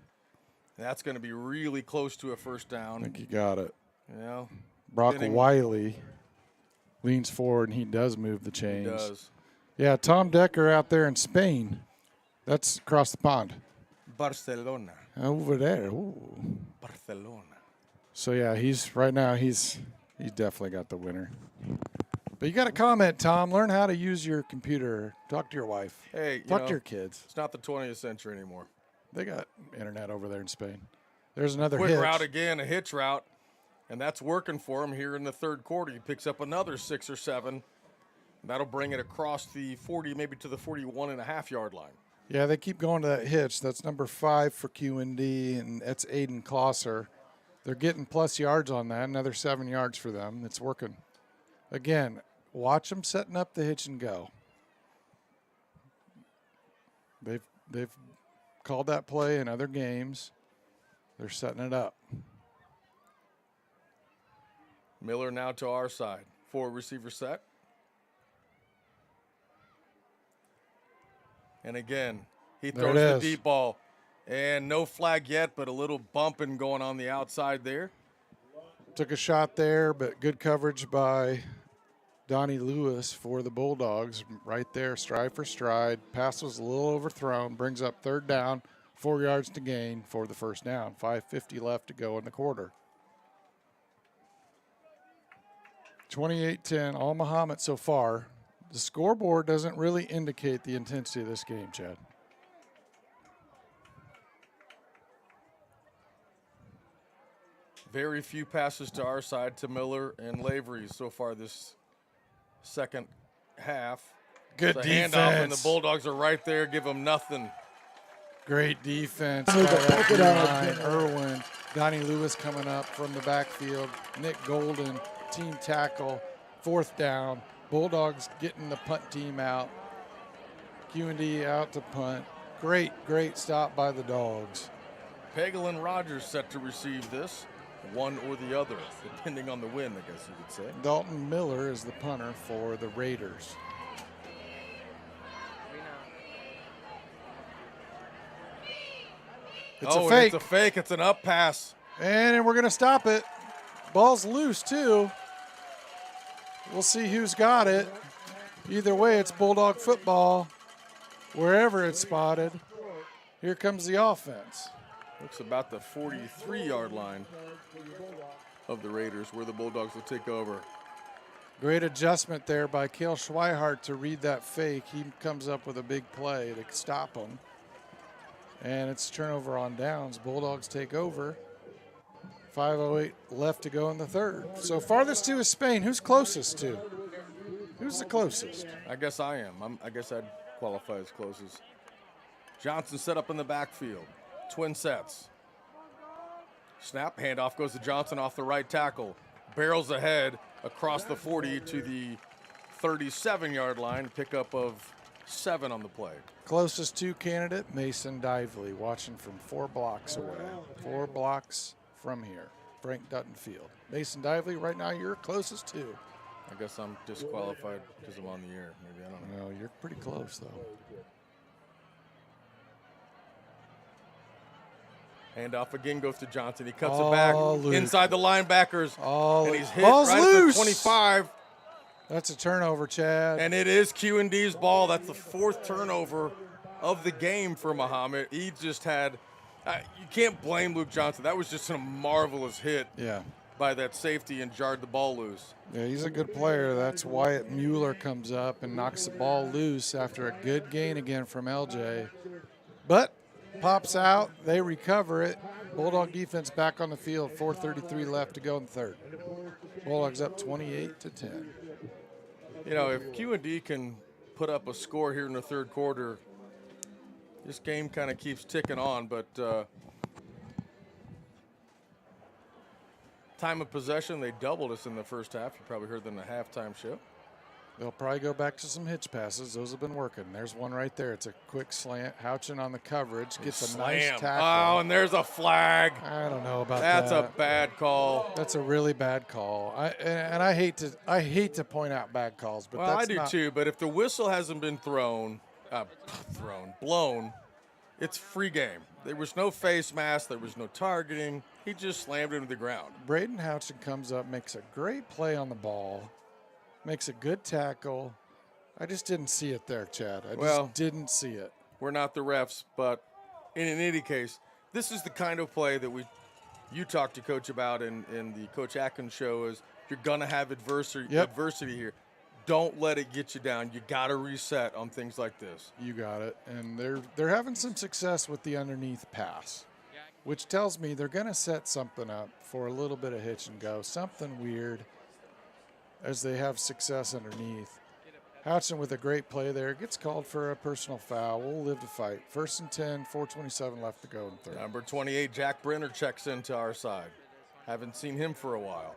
Speaker 2: That's going to be really close to a first down.
Speaker 1: I think he got it.
Speaker 2: Yeah.
Speaker 1: Brock Wiley leans forward, and he does move the chains.
Speaker 2: He does.
Speaker 1: Yeah, Tom Decker out there in Spain. That's across the pond.
Speaker 2: Barcelona.
Speaker 1: Over there. Ooh.
Speaker 2: Barcelona.
Speaker 1: So, yeah, he's definitely got the winner. But you got to comment, Tom. Learn how to use your computer. Talk to your wife.
Speaker 2: Hey,
Speaker 1: Talk to your kids.
Speaker 2: It's not the 20th century anymore.
Speaker 1: They got internet over there in Spain. There's another
Speaker 2: Quick
Speaker 1: hitch.
Speaker 2: route again, a hitch route. And that's working for him here in the third quarter. He picks up another 6 or 7. That'll bring it across the 40, maybe to the 41.5-yard line.
Speaker 1: Yeah, they keep going to that hitch. That's number 5 for Q&D, and that's Aiden Klosser. They're getting plus yards on that, another 7 yards for them. It's working. Again, watch them setting up the hitch and go. They've called that play in other games. They're setting it up.
Speaker 2: Miller now to our side. 4 receiver set. And again, he throws the deep ball. And no flag yet, but a little bumping going on the outside there.
Speaker 1: Took a shot there, but good coverage by Donnie Lewis for the Bulldogs. Right there, stride for stride. Pass was a little overthrown. Brings up third down, 4 yards to gain for the first down. 5:50 left to go in the quarter. 28-10, all Mahomet so far. The scoreboard doesn't really indicate the intensity of this game, Chad.
Speaker 2: Very few passes to our side to Miller and Lavery so far this second half.
Speaker 1: Good
Speaker 2: the
Speaker 1: defense.
Speaker 2: Handoff, and the Bulldogs are right there, give them nothing.
Speaker 1: Great defense. Line, Irwin, Donnie Lewis coming up from the backfield. Nick Golden, team tackle, 4th down. Bulldogs getting the punt team out. Q&D out to punt. Great stop by the Dogs.
Speaker 2: Pagel and Rogers set to receive this, one or the other, depending on the win, I guess you could say.
Speaker 1: Dalton Miller is the punter for the Raiders. It's a fake.
Speaker 2: It's a fake. It's an up pass.
Speaker 1: And we're going to stop it. Ball's loose, too. We'll see who's got it. Either way, it's Bulldog football, wherever it's spotted. Here comes the offense.
Speaker 2: Looks about the 43-yard line of the Raiders, where the Bulldogs will take over.
Speaker 1: Great adjustment there by Cale Schweihart to read that fake. He comes up with a big play to stop him. And it's turnover on downs. Bulldogs take over. 5:08 left to go in the third. So farthest to is Spain. Who's closest to? Who's the closest?
Speaker 2: I guess I am. I guess I'd qualify as closest. Johnson set up in the backfield. Twin sets. Snap, handoff goes to Johnson off the right tackle. Barrels ahead across the 40 to the 37-yard line. Pickup of 7 on the play.
Speaker 1: Closest to candidate, Mason Dively, watching from 4 blocks away. 4 blocks from here. Frank Dutton Field. Mason Dively, right now you're closest to.
Speaker 2: I guess I'm disqualified because I'm on the air. Maybe, I don't know.
Speaker 1: No, you're pretty close, though.
Speaker 2: Handoff again goes to Johnson. He cuts it back inside the linebackers.
Speaker 1: And
Speaker 2: he's hit right
Speaker 1: loose.
Speaker 2: at the 25.
Speaker 1: That's a turnover, Chad.
Speaker 2: And it is Q&D's ball. That's the 4th turnover of the game for Mahomet. He just had you can't blame Luke Johnson. That was just a marvelous hit by that safety and jarred the ball loose.
Speaker 1: Yeah, he's a good player. That's Wyatt Mueller comes up and knocks the ball loose after a good gain again from LJ. But pops out. They recover it. Bulldog defense back on the field. 4:33 left to go in the third. Bulldogs up 28-10.
Speaker 2: You know, if Q&D can put up a score here in the third quarter, this game kind of keeps ticking on, but time of possession, they doubled us in the first half. You probably heard them in the halftime show.
Speaker 1: They'll probably go back to some hitch passes. Those have been working. There's one right there. It's a quick slant. Houchin on the coverage. Gets a nice tackle.
Speaker 2: Oh, and there's a flag.
Speaker 1: I don't know about that.
Speaker 2: That's a bad call.
Speaker 1: That's a really bad call. I hate to point out bad calls, but
Speaker 2: Well,
Speaker 1: that's
Speaker 2: I do too. But if the whistle hasn't been blown, it's free game. There was no face mask. There was no targeting. He just slammed him to the ground.
Speaker 1: Braden Houchin comes up, makes a great play on the ball, makes a good tackle. I just didn't see it there, Chad. I just didn't see it.
Speaker 2: We're not the refs, but in any case, this is the kind of play that you talked to Coach about in the Coach Atkins show. Is you're gonna have adversity here. Don't let it get you down. You got to reset on things like this.
Speaker 1: You got it. And they're having some success with the underneath pass, which tells me they're going to set something up for a little bit of hitch and go, something weird as they have success underneath. Houchin with a great play there. Gets called for a personal foul. We'll live to fight. 1st and 10, 4:27 left to go in third.
Speaker 2: Number 28, Jack Brenner, checks into our side. Haven't seen him for a while.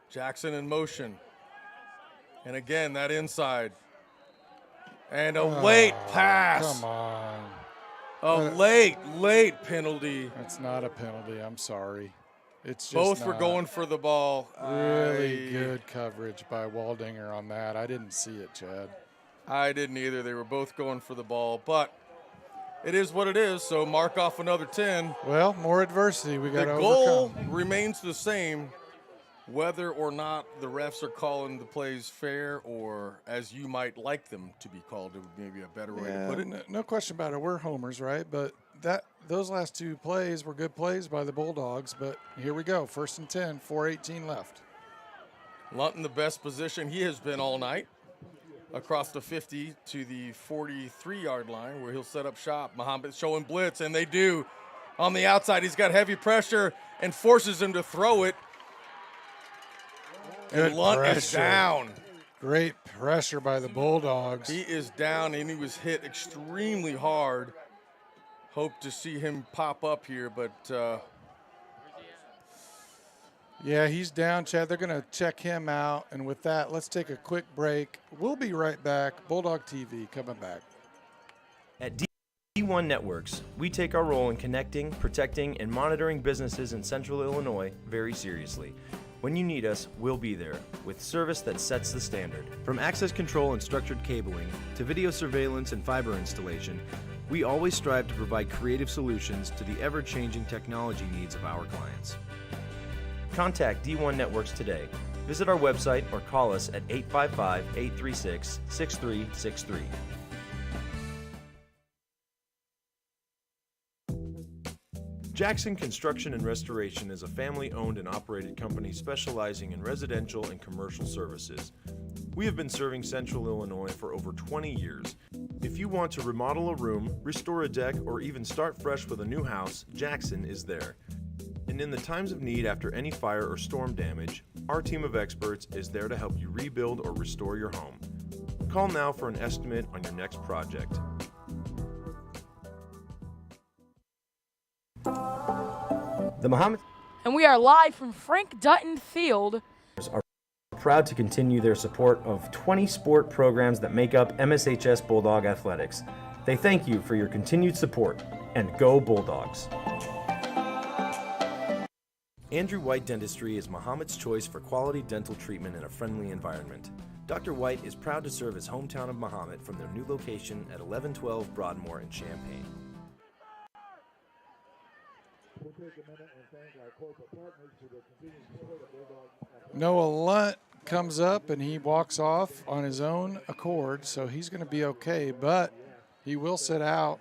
Speaker 2: Jackson in motion. And again, that inside. And a late pass.
Speaker 1: Come on.
Speaker 2: A late penalty.
Speaker 1: That's not a penalty. I'm sorry. It's just
Speaker 2: both were
Speaker 1: not.
Speaker 2: going for the ball.
Speaker 1: Really good coverage by Waldinger on that. I didn't see it, Chad.
Speaker 2: I didn't either. They were both going for the ball, but it is what it is. So mark off another 10.
Speaker 1: Well, more adversity we got to overcome.
Speaker 2: The goal remains the same, whether or not the refs are calling the plays fair or as you might like them to be called. It would maybe a better way to put it.
Speaker 1: No question about it. We're homers, right? But those last two plays were good plays by the Bulldogs. But here we go. 1st and 10, 4:18 left.
Speaker 2: Lunton, the best position he has been all night, across the 50 to the 43-yard line where he'll set up shop. Mahomet showing blitz, and they do. On the outside, he's got heavy pressure and forces him to throw it. And Lunt is down.
Speaker 1: Great pressure by the Bulldogs.
Speaker 2: He is down, and he was hit extremely hard. Hope to see him pop up here, but
Speaker 1: yeah, he's down, Chad. They're going to check him out. And with that, let's take a quick break. We'll be right back. Bulldog TV coming back.
Speaker 3: At D1 Networks, we take our role in connecting, protecting, and monitoring businesses in Central Illinois very seriously. When you need us, we'll be there, with service that sets the standard. From access control and structured cabling, to video surveillance and fiber installation, we always strive to provide creative solutions to the ever-changing technology needs of our clients. Contact D1 Networks today. Visit our website or call us at 855-836-6363. Jackson Construction and Restoration is a family-owned and operated company specializing in residential and commercial services. We have been serving Central Illinois for over 20 years. If you want to remodel a room, restore a deck, or even start fresh with a new house, Jackson is there. And in the times of need after any fire or storm damage, our team of experts is there to help you rebuild or restore your home. Call now for an estimate on your next project. The Mahomet
Speaker 11: And we are live from Frank Dutton Field.
Speaker 3: Are proud to continue their support of 20 sport programs that make up MSHS Bulldog Athletics. They thank you for your continued support, and go Bulldogs. Andrew White Dentistry is Mahomet's choice for quality dental treatment in a friendly environment. Dr. White is proud to serve his hometown of Mahomet from their new location at 1112 Broadmoor in Champaign.
Speaker 1: Noah Lunt comes up and he walks off on his own accord, so he's going to be okay, but he will sit out.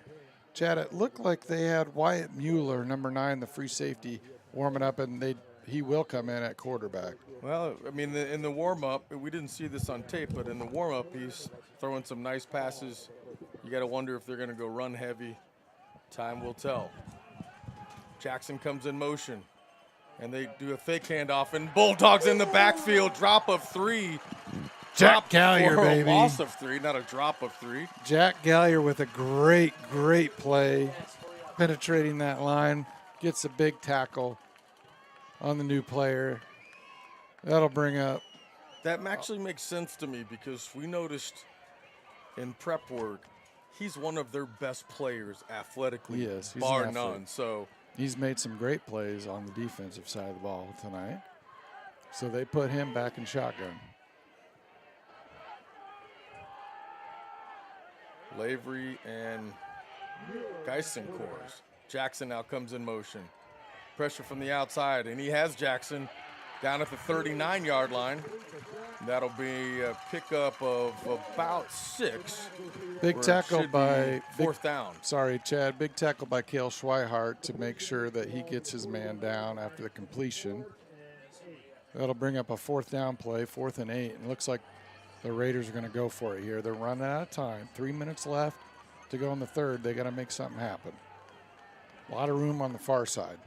Speaker 1: Chad, it looked like they had Wyatt Mueller, number 9, the free safety, warming up, and he will come in at quarterback.
Speaker 2: Well, I mean, in the warm-up, we didn't see this on tape, but in the warm-up, he's throwing some nice passes. You got to wonder if they're going to go run heavy. Time will tell. Jackson comes in motion, and they do a fake handoff, and Bulldogs in the backfield, drop of 3.
Speaker 1: Jack Gallier, baby.
Speaker 2: A loss of 3, not a drop of 3.
Speaker 1: Jack Gallier with a great play, penetrating that line, gets a big tackle on the new player. That'll bring up
Speaker 2: That actually makes sense to me because we noticed in prep work, he's one of their best players athletically,
Speaker 1: He is. He's
Speaker 2: bar
Speaker 1: an athlete.
Speaker 2: none. So
Speaker 1: He's made some great plays on the defensive side of the ball tonight. So they put him back in shotgun.
Speaker 2: Lavery and Geisen course. Jackson now comes in motion. Pressure from the outside, and he has Jackson down at the 39-yard line. That'll be a pickup of about 6.
Speaker 1: Big
Speaker 2: where it
Speaker 1: tackle
Speaker 2: should
Speaker 1: by
Speaker 2: be fourth down.
Speaker 1: Sorry, Chad. Big tackle by Cale Schweihart to make sure that he gets his man down after the completion. That'll bring up a 4th down play, 4th and 8. And it looks like the Raiders are going to go for it here. They're running out of time. 3 minutes left to go in the third. They got to make something happen. A lot of room on the far side.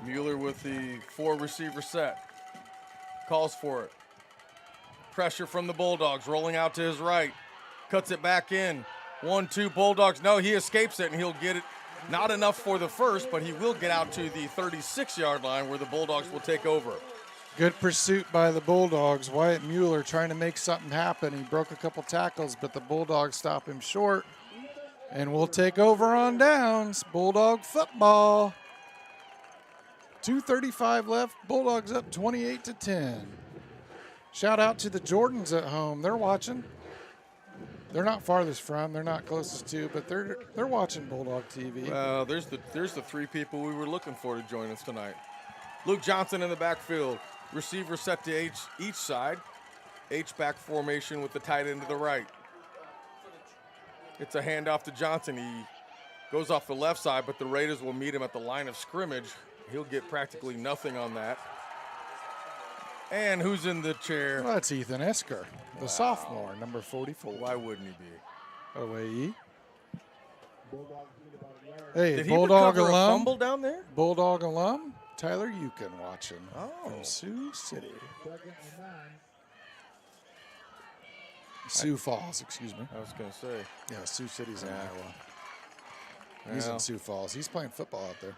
Speaker 2: Mueller with the 4-receiver set. Calls for it. Pressure from the Bulldogs, rolling out to his right. Cuts it back in. 1-2 Bulldogs. No, he escapes it, and he'll get it. Not enough for the first, but he will get out to the 36-yard line where the Bulldogs will take over.
Speaker 1: Good pursuit by the Bulldogs. Wyatt Mueller trying to make something happen. He broke a couple tackles, but the Bulldogs stop him short. And we'll take over on downs. Bulldog football. 2:35 left. Bulldogs up 28-10. Shout out to the Jordans at home. They're watching. They're not farthest from. They're not closest to, but they're watching Bulldog TV.
Speaker 2: Well, there's the 3 people we were looking for to join us tonight. Luke Johnson in the backfield. Receiver set to each side. H-back formation with the tight end to the right. It's a handoff to Johnson. He goes off the left side, but the Raiders will meet him at the line of scrimmage. He'll get practically nothing on that. And who's in the chair?
Speaker 1: Well, that's Ethan Esker, the sophomore, number 44.
Speaker 2: Why wouldn't he be?
Speaker 1: OAE. Hey,
Speaker 2: Did
Speaker 1: Bulldog
Speaker 2: he recover
Speaker 1: alum.
Speaker 2: a fumble down there?
Speaker 1: Bulldog alum, Tyler Eukin watching
Speaker 2: Oh.
Speaker 1: from Sioux City. Sioux Falls, excuse me.
Speaker 2: I was going to say.
Speaker 1: Yeah, Sioux City's in
Speaker 2: Yeah.
Speaker 1: Iowa. He's
Speaker 2: Well.
Speaker 1: in Sioux Falls. He's playing football out there.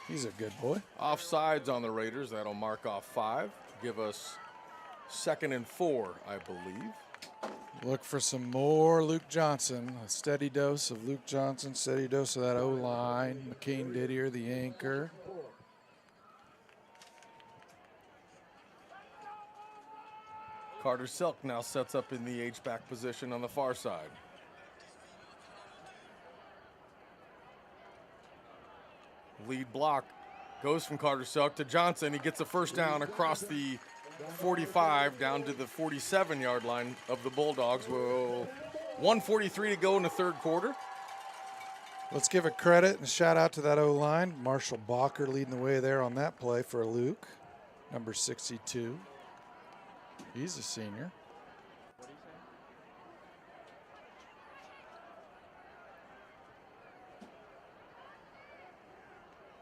Speaker 1: He's a good boy.
Speaker 2: Offsides on the Raiders. That'll mark off 5. Give us 2nd and 4, I believe.
Speaker 1: Look for some more Luke Johnson. A steady dose of Luke Johnson, steady dose of that O-line. McCain Didier, the anchor.
Speaker 2: Carter Selk now sets up in the H-back position on the far side. Lead block goes from Carter Selk to Johnson. He gets a first down across the 45 down to the 47-yard line of the Bulldogs. Well, 1:43 to go in the third quarter.
Speaker 1: Let's give a credit and shout out to that O-line. Marshall Balker leading the way there on that play for Luke, number 62. He's a senior.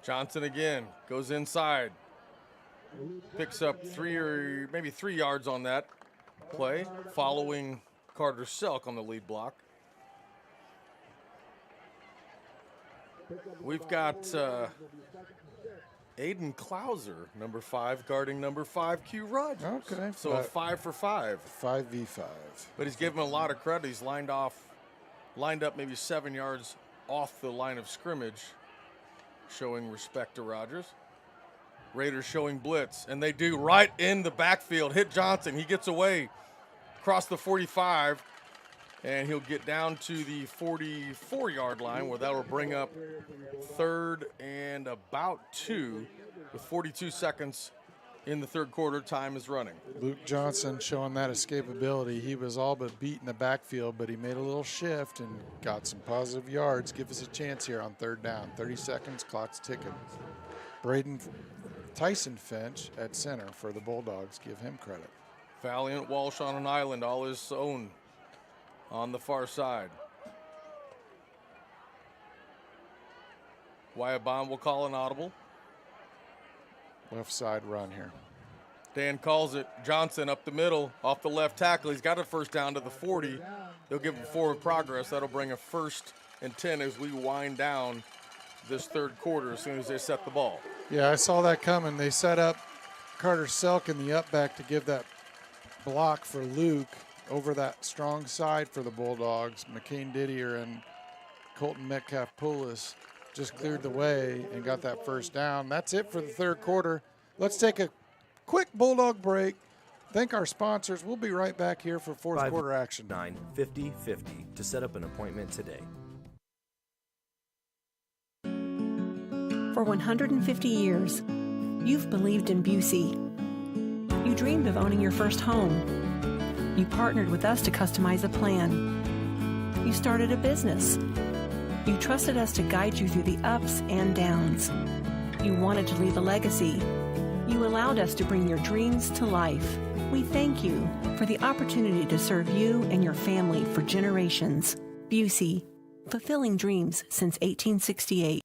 Speaker 2: Johnson again goes inside. Picks up 3 or maybe 3 yards on that play, following Carter Selk on the lead block. We've got Aiden Klauser, number 5, guarding number 5, Q Rogers.
Speaker 1: Okay.
Speaker 2: So a 5 for 5.
Speaker 1: 5v5.
Speaker 2: But he's given a lot of credit. He's lined up maybe 7 yards off the line of scrimmage, showing respect to Rogers. Raiders showing blitz, and they do right in the backfield. Hit Johnson. He gets away across the 45, and he'll get down to the 44-yard line where that will bring up 3rd and about 2 with 42 seconds in the third quarter. Time is running.
Speaker 1: Luke Johnson showing that escapability. He was all but beat in the backfield, but he made a little shift and got some positive yards. Give us a chance here on 3rd down. 30 seconds, clock's ticking. Tyson Finch at center for the Bulldogs. Give him credit.
Speaker 2: Valiant Walsh on an island, all his own on the far side. Wyatt Bond will call an audible.
Speaker 1: Left side run here.
Speaker 2: Dan calls it. Johnson up the middle, off the left tackle. He's got a first down to the 40. They'll give him forward progress. That'll bring a 1st and 10 as we wind down this third quarter as soon as they set the ball.
Speaker 1: Yeah, I saw that coming. They set up Carter Selk in the up back to give that block for Luke over that strong side for the Bulldogs. McCain Didier and Colton Metcalf-Poulos just cleared the way and got that first down. That's it for the third quarter. Let's take a quick Bulldog break. Thank our sponsors. We'll be right back here for fourth quarter action.
Speaker 3: 950-50 to set up an appointment today.
Speaker 4: For 150 years, you've believed in Busey. You dreamed of owning your first home. You partnered with us to customize a plan. You started a business. You trusted us to guide you through the ups and downs. You wanted to leave a legacy. You allowed us to bring your dreams to life. We thank you for the opportunity to serve you and your family for generations. Busey, fulfilling dreams since 1868.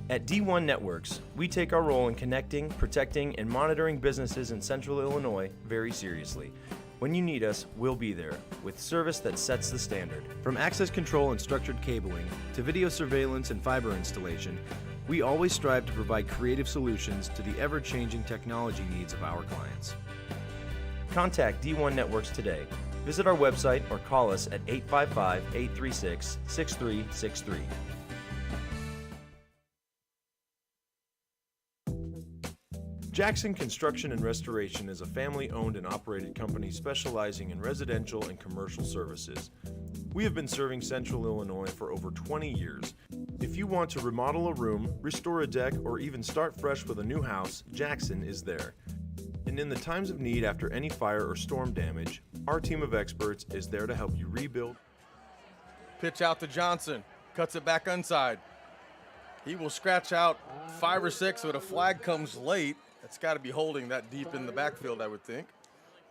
Speaker 3: At D1 Networks, we take our role in connecting, protecting, and monitoring businesses in Central Illinois very seriously. When you need us, we'll be there, with service that sets the standard. From access control and structured cabling, to video surveillance and fiber installation, we always strive to provide creative solutions to the ever-changing technology needs of our clients. Contact D1 Networks today. Visit our website or call us at 855-836-6363. Jackson Construction and Restoration is a family-owned and operated company specializing in residential and commercial services. We have been serving Central Illinois for over 20 years. If you want to remodel a room, restore a deck, or even start fresh with a new house, Jackson is there. And in the times of need after any fire or storm damage, our team of experts is there to help you rebuild.
Speaker 2: Pitch out to Johnson, cuts it back inside. He will scratch out 5 or 6, but a flag comes late. It's got to be holding that deep in the backfield, I would think.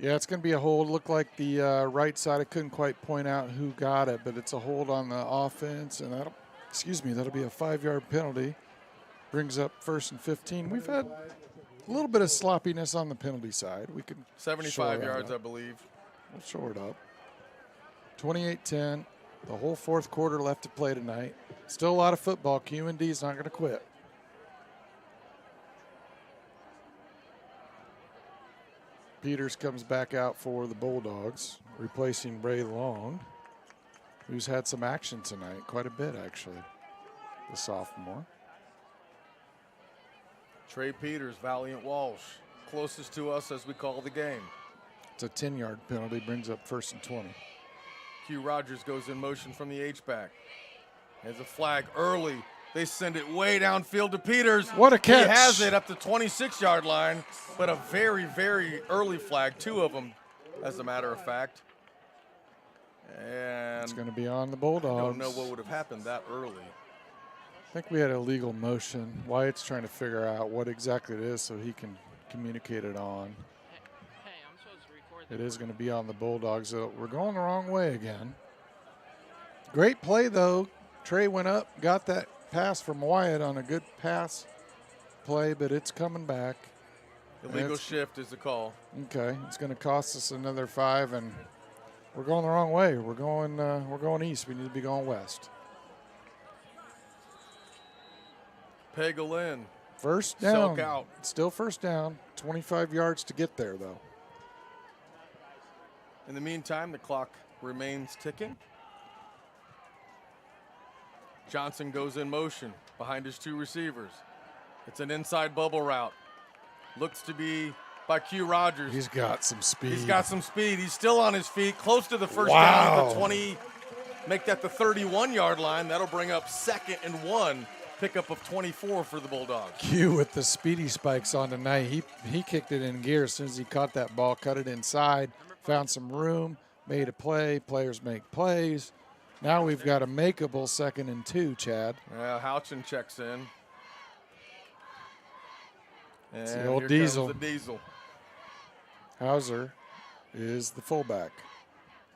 Speaker 1: Yeah, it's going to be a hold. Looked like the right side. I couldn't quite point out who got it, but it's a hold on the offense, and that'll be a 5-yard penalty. Brings up 1st and 15. We've had a little bit of sloppiness on the penalty side. We could
Speaker 2: 75 yards, I believe.
Speaker 1: We'll shore it up. 28-10. The whole fourth quarter left to play tonight. Still a lot of football. Q&D's not going to quit. Peters comes back out for the Bulldogs, replacing Bray Long, who's had some action tonight, quite a bit actually, the sophomore.
Speaker 2: Trey Peters, Valiant Walsh, closest to us as we call the game.
Speaker 1: It's a 10-yard penalty, brings up 1st and 20.
Speaker 2: Q Rogers goes in motion from the H-back. There's a flag early. They send it way downfield to Peters.
Speaker 1: What a catch.
Speaker 2: He has it up the 26-yard line, but a very, very early flag, 2 of them, as a matter of fact. And
Speaker 1: it's going to be on the Bulldogs.
Speaker 2: I don't know what would have happened that early.
Speaker 1: I think we had a legal motion. Wyatt's trying to figure out what exactly it is so he can communicate it on.
Speaker 12: Hey, I'm supposed to record
Speaker 1: It is going to be on the Bulldogs. We're going the wrong way again. Great play, though. Trey went up, got that pass from Wyatt on a good pass play, but it's coming back.
Speaker 2: Illegal shift is the call.
Speaker 1: Okay, it's going to cost us another 5, and we're going the wrong way. We're going east. We need to be going west.
Speaker 2: Pegel in.
Speaker 1: First down.
Speaker 2: Selk out.
Speaker 1: Still first down. 25 yards to get there, though.
Speaker 2: In the meantime, the clock remains ticking. Johnson goes in motion behind his 2 receivers. It's an inside bubble route. Looks to be by Q Rogers.
Speaker 1: He's got some speed.
Speaker 2: He's got some speed. He's still on his feet, close to the first
Speaker 1: Wow.
Speaker 2: down at the 20. Make that the 31-yard line. That'll bring up 2nd and 1. Pickup of 24 for the Bulldogs.
Speaker 1: Q with the speedy spikes on tonight. He kicked it in gear as soon as he caught that ball, cut it inside, found some room, made a play. Players make plays. Now we've got a makeable 2nd and 2, Chad.
Speaker 2: Yeah, Houchin checks in. And
Speaker 1: It's the old
Speaker 2: here
Speaker 1: Diesel.
Speaker 2: comes the Diesel.
Speaker 1: Hauser is the fullback.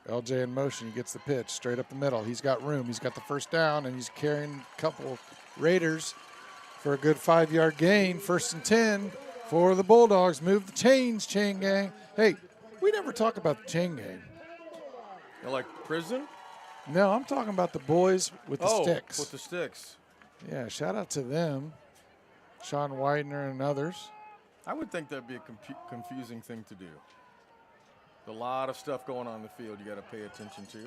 Speaker 1: LJ in motion. He gets the pitch straight up the middle. He's got room. He's got the first down, and he's carrying a couple Raiders for a good 5-yard gain. 1st and 10 for the Bulldogs. Move the chains, chain gang. Hey, we never talk about the chain gang.
Speaker 2: You like prison?
Speaker 1: No, I'm talking about the boys with the sticks.
Speaker 2: With the sticks.
Speaker 1: Yeah, shout out to them. Sean Widener and others.
Speaker 2: I would think that'd be a confusing thing to do. A lot of stuff going on in the field you got to pay attention to.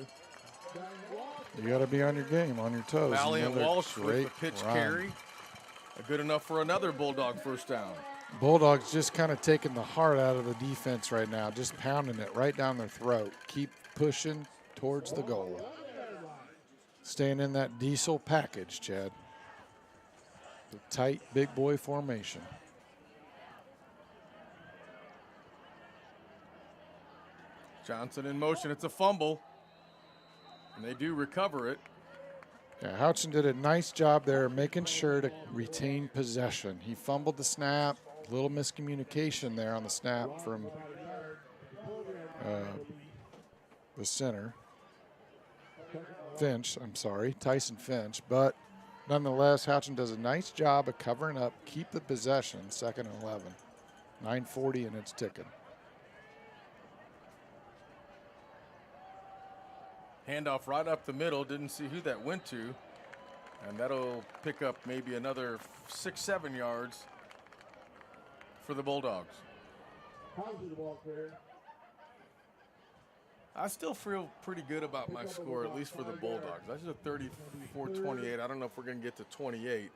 Speaker 1: You got to be on your game, on your toes.
Speaker 2: Valley and
Speaker 1: Another
Speaker 2: Walsh with
Speaker 1: great
Speaker 2: the pitch
Speaker 1: run.
Speaker 2: carry. Good enough for another Bulldog first down.
Speaker 1: Bulldogs just kind of taking the heart out of the defense right now, just pounding it right down their throat. Keep pushing towards the goal. Staying in that diesel package, Chad. The tight big boy formation.
Speaker 2: Johnson in motion. It's a fumble. And they do recover it.
Speaker 1: Yeah, Houchin did a nice job there making sure to retain possession. He fumbled the snap. A little miscommunication there on the snap from the center. Tyson Finch. But nonetheless, Houchin does a nice job of covering up, keep the possession, 2nd and 11. 9:40 and it's ticking.
Speaker 2: Handoff right up the middle. Didn't see who that went to. And that'll pick up maybe another 6-7 yards for the Bulldogs. I still feel pretty good about my score, at least for the Bulldogs. That's just a 34-28. I don't know if we're going to get to 28,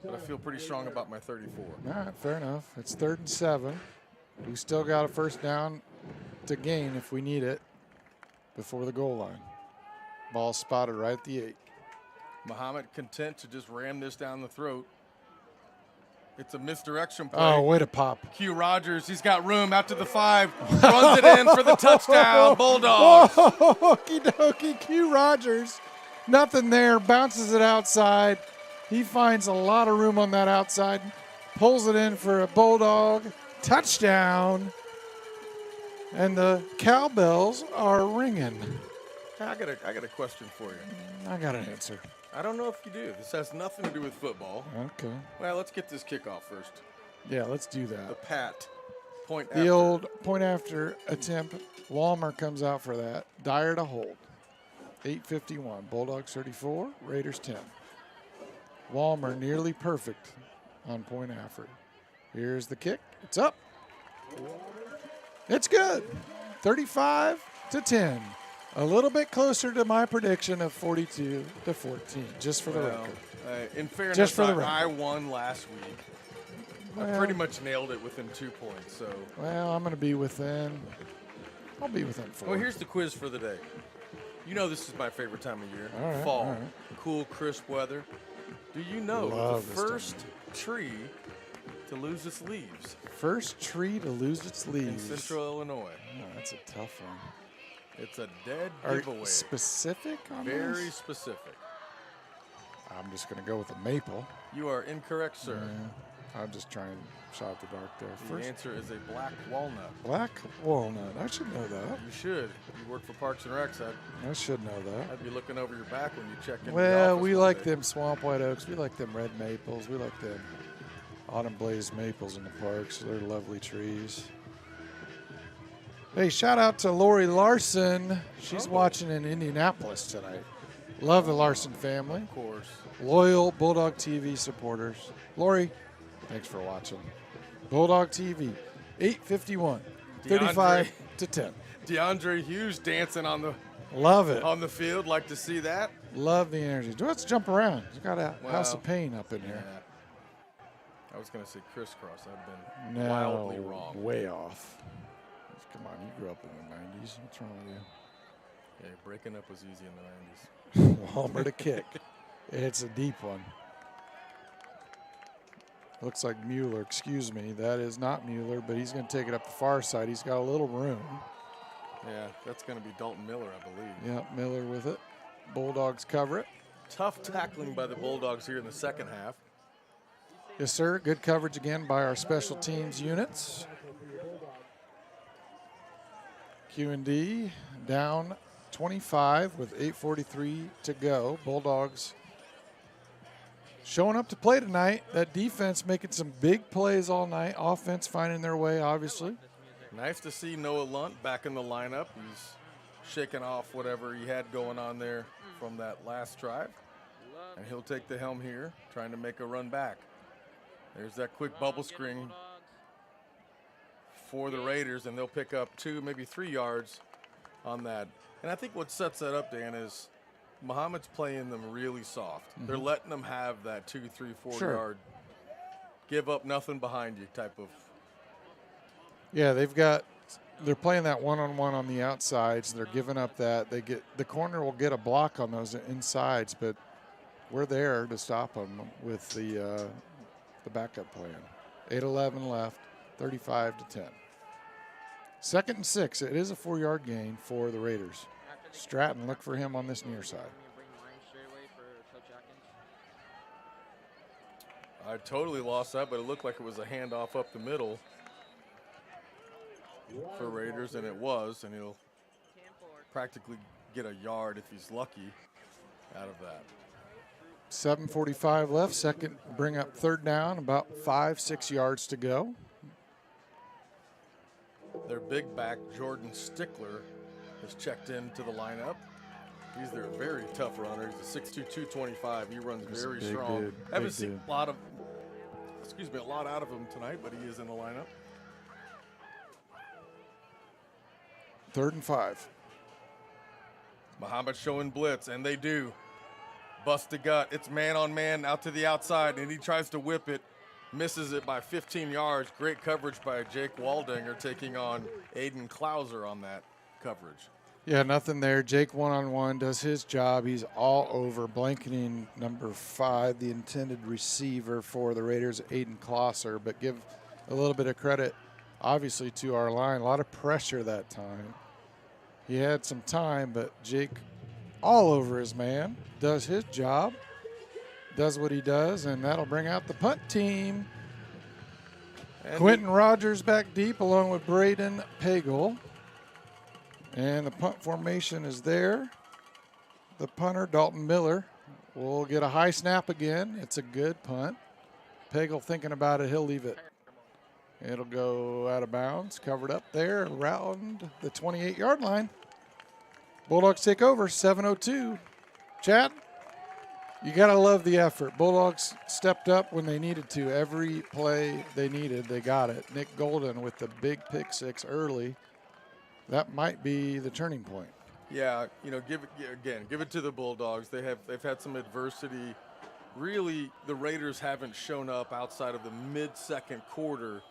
Speaker 2: but I feel pretty strong about my 34.
Speaker 1: All right, fair enough. It's 3rd and 7. We still got a first down to gain if we need it before the goal line. Ball spotted right at the 8.
Speaker 2: Mahomet content to just ram this down the throat. It's a misdirection play.
Speaker 1: Oh, way to pop.
Speaker 2: Q Rogers, he's got room out to the 5. Runs it in for the touchdown, Bulldogs.
Speaker 1: Okie dokie, Q Rogers. Nothing there, bounces it outside. He finds a lot of room on that outside. Pulls it in for a Bulldog touchdown. And the cowbells are ringing.
Speaker 2: I got a question for you.
Speaker 1: I got an answer.
Speaker 2: I don't know if you do. This has nothing to do with football.
Speaker 1: Okay.
Speaker 2: Well, let's get this kickoff first.
Speaker 1: Yeah, let's do that.
Speaker 2: The pat. Point
Speaker 1: The
Speaker 2: after.
Speaker 1: old point after attempt. Walmer comes out for that. Dyer to hold. 8:51. Bulldogs 34, Raiders 10. Walmer nearly perfect on point after. Here's the kick. It's up. It's good. 35-10. A little bit closer to my prediction of 42-14, just for the record.
Speaker 2: In fairness,
Speaker 1: Just for the record.
Speaker 2: I won last week. I
Speaker 1: Well-
Speaker 2: pretty much nailed it within 2 points. So,
Speaker 1: Well, I'm going to be within. I'll be within 4.
Speaker 2: well, here's the quiz for the day. You know this is my favorite time of year.
Speaker 1: All right,
Speaker 2: Fall.
Speaker 1: all right.
Speaker 2: Cool, crisp weather. Do you know
Speaker 1: Love
Speaker 2: the
Speaker 1: this time of
Speaker 2: first tree to lose its leaves
Speaker 1: First tree to lose its
Speaker 2: in
Speaker 1: leaves.
Speaker 2: Central Illinois?
Speaker 1: Oh, that's a tough one.
Speaker 2: It's a dead
Speaker 1: Are
Speaker 2: giveaway.
Speaker 1: you specific on
Speaker 2: Very
Speaker 1: this?
Speaker 2: specific.
Speaker 1: I'm just going to go with a maple.
Speaker 2: You are incorrect, sir.
Speaker 1: Yeah, I'm just trying to shot the dark there.
Speaker 2: The
Speaker 1: First,
Speaker 2: answer is a black walnut.
Speaker 1: black walnut. I should know that.
Speaker 2: You should. You work for Parks and Recs.
Speaker 1: I should know that.
Speaker 2: I'd be looking over your back when you check in.
Speaker 1: Well,
Speaker 2: the
Speaker 1: we
Speaker 2: office
Speaker 1: like
Speaker 2: one day.
Speaker 1: them swamp white oaks. We like them red maples. We like them autumn blaze maples in the parks. They're lovely trees. Hey, shout out to Lori Larson. She's watching in Indianapolis tonight. Love the Larson family.
Speaker 2: Of course.
Speaker 1: Loyal Bulldog TV supporters. Lori, thanks for watching. Bulldog TV, 8:51, 35-10.
Speaker 2: DeAndre Hughes dancing on the
Speaker 1: Love it.
Speaker 2: on the field. Like to see that.
Speaker 1: Love the energy. Let's jump around. He's got a house
Speaker 2: Well,
Speaker 1: of pain up in
Speaker 2: Yeah.
Speaker 1: here.
Speaker 2: I was going to say crisscross. I've been
Speaker 1: No,
Speaker 2: wildly wrong.
Speaker 1: way off. Come on, you grew up in the 90s. What's wrong with you?
Speaker 2: Yeah, breaking up was easy in the 90s.
Speaker 1: Walmer to kick. It's a deep one. Looks like Mueller. Excuse me. That is not Mueller, but he's going to take it up the far side. He's got a little room.
Speaker 2: Yeah, that's going to be Dalton Miller, I believe.
Speaker 1: Yeah, Miller with it. Bulldogs cover it.
Speaker 2: Tough tackling by the Bulldogs here in the second half.
Speaker 1: Yes, sir. Good coverage again by our special teams units. Q&D down 25 with 8:43 to go. Bulldogs showing up to play tonight. That defense making some big plays all night. Offense finding their way, obviously.
Speaker 2: Nice to see Noah Lunt back in the lineup. He's shaking off whatever he had going on there from that last drive. And he'll take the helm here, trying to make a run back. There's that quick bubble screen for the Raiders, and they'll pick up 2, maybe 3 yards on that. And I think what sets that up, Dan, is Mahomet's playing them really soft. They're letting them have that 2, 3, 4 yard, give up nothing behind you type of.
Speaker 1: Yeah, they're playing that one-on-one on the outsides. They're giving up that. The corner will get a block on those insides, but we're there to stop them with the backup plan. 8:11 left, 35-10. 2nd and 6. It is a 4-yard gain for the Raiders. Stratton, look for him on this near side.
Speaker 2: I totally lost that, but it looked like it was a handoff up the middle for Raiders, and it was, and he'll practically get a yard if he's lucky out of that.
Speaker 1: 7:45 left. Second, bring up 3rd down, about 5-6 yards to go.
Speaker 2: Their big back, Jordan Stickler, has checked into the lineup. He's their very tough runner. He's a 6'2", 225. He runs very strong.
Speaker 1: Dude,
Speaker 2: Haven't seen a lot out of him tonight, but he is in the lineup.
Speaker 1: 3rd and 5.
Speaker 2: Mahomet showing blitz, and they do. Bust the gut. It's man on man out to the outside, and he tries to whip it. Misses it by 15 yards. Great coverage by Jake Waldinger, taking on Aiden Klauser on that coverage.
Speaker 1: Yeah, nothing there. Jake one-on-one does his job. He's all over, blanketing number 5, the intended receiver for the Raiders, Aiden Klauser. But give a little bit of credit, obviously, to our line. A lot of pressure that time. He had some time, but Jake all over his man, does his job, does what he does, and that'll bring out the punt team. And Quentin Rogers back deep along with Braden Pagel. And the punt formation is there. The punter, Dalton Miller, will get a high snap again. It's a good punt. Pagel thinking about it, he'll leave it. It'll go out of bounds, covered up there around the 28-yard line. Bulldogs take over, 7:02. Chad, you got to love the effort. Bulldogs stepped up when they needed to. Every play they needed, they got it. Nick Golden with the big pick 6 early. That might be the turning point.
Speaker 2: Yeah, give it to the Bulldogs. They've had some adversity. Really, the Raiders haven't shown up outside of the mid-second quarter.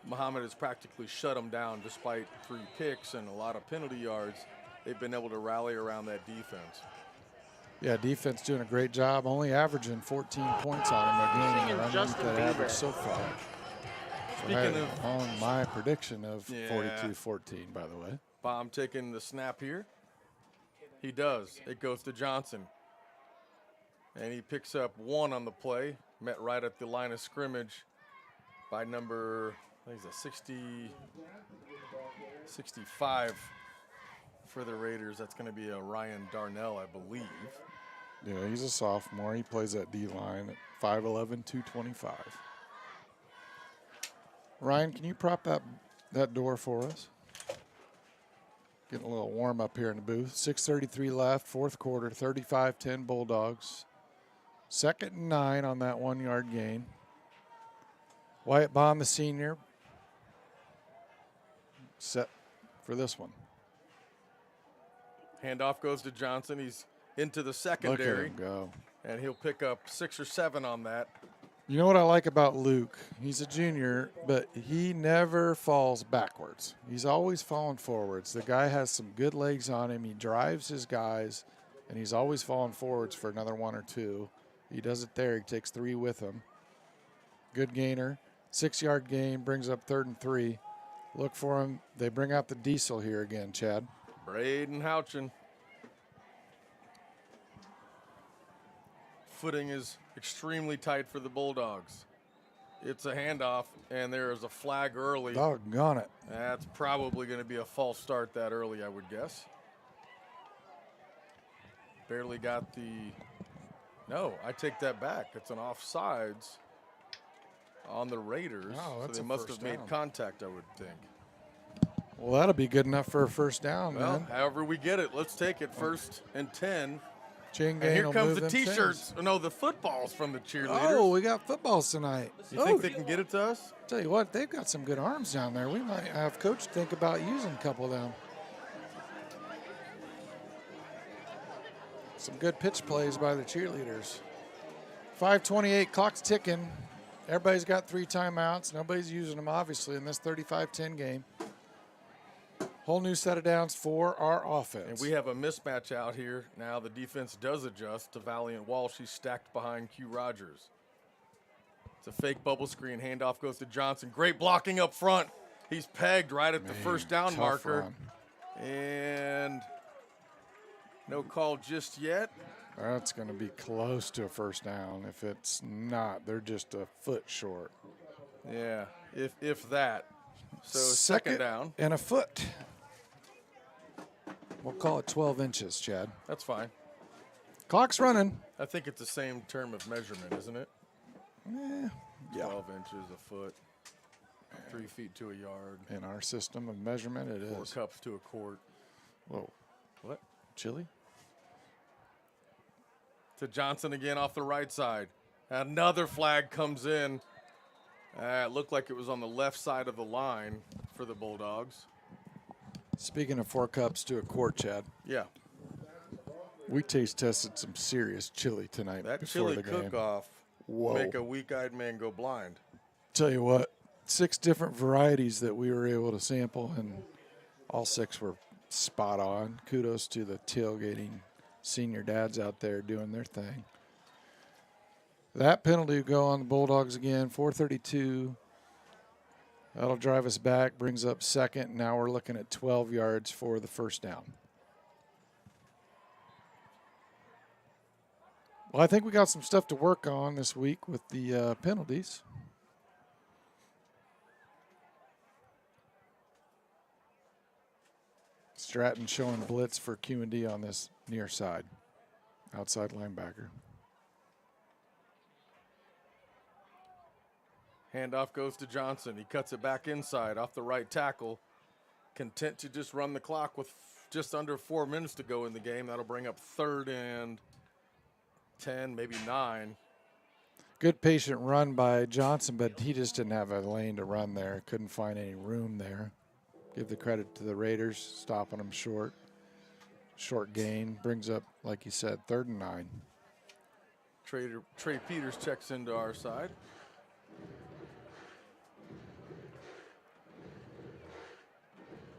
Speaker 2: Mahomet has practically shut them down despite 3 picks and a lot of penalty yards. They've been able to rally around that defense.
Speaker 1: Yeah, defense doing a great job, only averaging 14 points on them a game. Underneath that average so far.
Speaker 2: Speaking of
Speaker 1: on my prediction of 42-14, by the way.
Speaker 2: Baum taking the snap here. He does. It goes to Johnson. And he picks up 1 on the play. Met right at the line of scrimmage by number, I think he's a 65 for the Raiders. That's going to be a Ryan Darnell, I believe.
Speaker 1: Yeah, he's a sophomore. He plays that D-line at 5'11", 225. Ryan, can you prop that door for us? Getting a little warm up here in the booth. 6:33 left, 4th quarter, 35-10 Bulldogs. 2nd and 9 on that 1-yard gain. Wyatt Baum, the senior, set for this one.
Speaker 2: Handoff goes to Johnson. He's into the secondary.
Speaker 1: Look at him go.
Speaker 2: And he'll pick up 6 or 7 on that.
Speaker 1: You know what I like about Luke? He's a junior, but he never falls backwards. He's always falling forwards. The guy has some good legs on him. He drives his guys, and he's always falling forwards for another 1 or 2. He does it there. He takes 3 with him. Good gainer. 6-yard gain, brings up 3rd and 3. Look for him. They bring out the diesel here again, Chad.
Speaker 2: Braden Houchin. Footing is extremely tight for the Bulldogs. It's a handoff, and there is a flag early.
Speaker 1: Doggone it.
Speaker 2: That's probably going to be a false start that early, I would guess. Barely got the... No, I take that back. It's an offsides on the Raiders.
Speaker 1: Oh, that's
Speaker 2: so they
Speaker 1: a
Speaker 2: must
Speaker 1: first
Speaker 2: have made
Speaker 1: down.
Speaker 2: contact, I would think.
Speaker 1: Well, that'll be good enough for a first down,
Speaker 2: Well,
Speaker 1: man.
Speaker 2: however we get it, let's take it 1st and 10.
Speaker 1: Chain
Speaker 2: And
Speaker 1: gang
Speaker 2: here
Speaker 1: will
Speaker 2: comes
Speaker 1: move
Speaker 2: the
Speaker 1: them
Speaker 2: T-shirts.
Speaker 1: chains.
Speaker 2: No, the footballs from the cheerleaders.
Speaker 1: Oh, we got footballs tonight.
Speaker 2: You think they can get it to us?
Speaker 1: Tell you what, they've got some good arms down there. We might have Coach think about using a couple of them. Some good pitch plays by the cheerleaders. 5:28, clock's ticking. Everybody's got 3 timeouts. Nobody's using them, obviously, in this 35-10 game. Whole new set of downs for our offense.
Speaker 2: And we have a mismatch out here. Now the defense does adjust to Valiant Walsh. She's stacked behind Q Rogers. It's a fake bubble screen. Handoff goes to Johnson. Great blocking up front. He's pegged right at the first down
Speaker 1: tough
Speaker 2: marker.
Speaker 1: run.
Speaker 2: And no call just yet.
Speaker 1: That's going to be close to a first down. If it's not, they're just a foot short.
Speaker 2: Yeah, if that. So second down.
Speaker 1: And a foot. We'll call it 12 inches, Chad.
Speaker 2: That's fine.
Speaker 1: Clock's running.
Speaker 2: I think it's the same term of measurement, isn't it?
Speaker 1: Yeah.
Speaker 2: 12 inches, a foot, 3 feet to a yard.
Speaker 1: In our system of measurement, it
Speaker 2: 4
Speaker 1: is.
Speaker 2: cups to a quart.
Speaker 1: Whoa.
Speaker 2: What?
Speaker 1: Chili?
Speaker 2: To Johnson again off the right side. Another flag comes in. It looked like it was on the left side of the line for the Bulldogs.
Speaker 1: Speaking of 4 cups to a quart, Chad,
Speaker 2: Yeah,
Speaker 1: we taste tested some serious chili tonight
Speaker 2: that
Speaker 1: before
Speaker 2: chili
Speaker 1: the game.
Speaker 2: cook-off
Speaker 1: Whoa.
Speaker 2: make a weak-eyed man go blind.
Speaker 1: Tell you what, 6 different varieties that we were able to sample, and all 6 were spot on. Kudos to the tailgating senior dads out there doing their thing. That penalty will go on the Bulldogs again, 4:32. That'll drive us back, brings up second. Now we're looking at 12 yards for the first down. Well, I think we got some stuff to work on this week with the penalties. Stratton showing blitz for Q&D on this near side, outside linebacker.
Speaker 2: Handoff goes to Johnson. He cuts it back inside off the right tackle. Content to just run the clock with just under 4 minutes to go in the game. That'll bring up 3rd and 10, maybe 9.
Speaker 1: Good patient run by Johnson, but he just didn't have a lane to run there. Couldn't find any room there. Give the credit to the Raiders, stopping them short. Short gain brings up, like you said, 3rd and 9.
Speaker 2: Trey Peters checks into our side.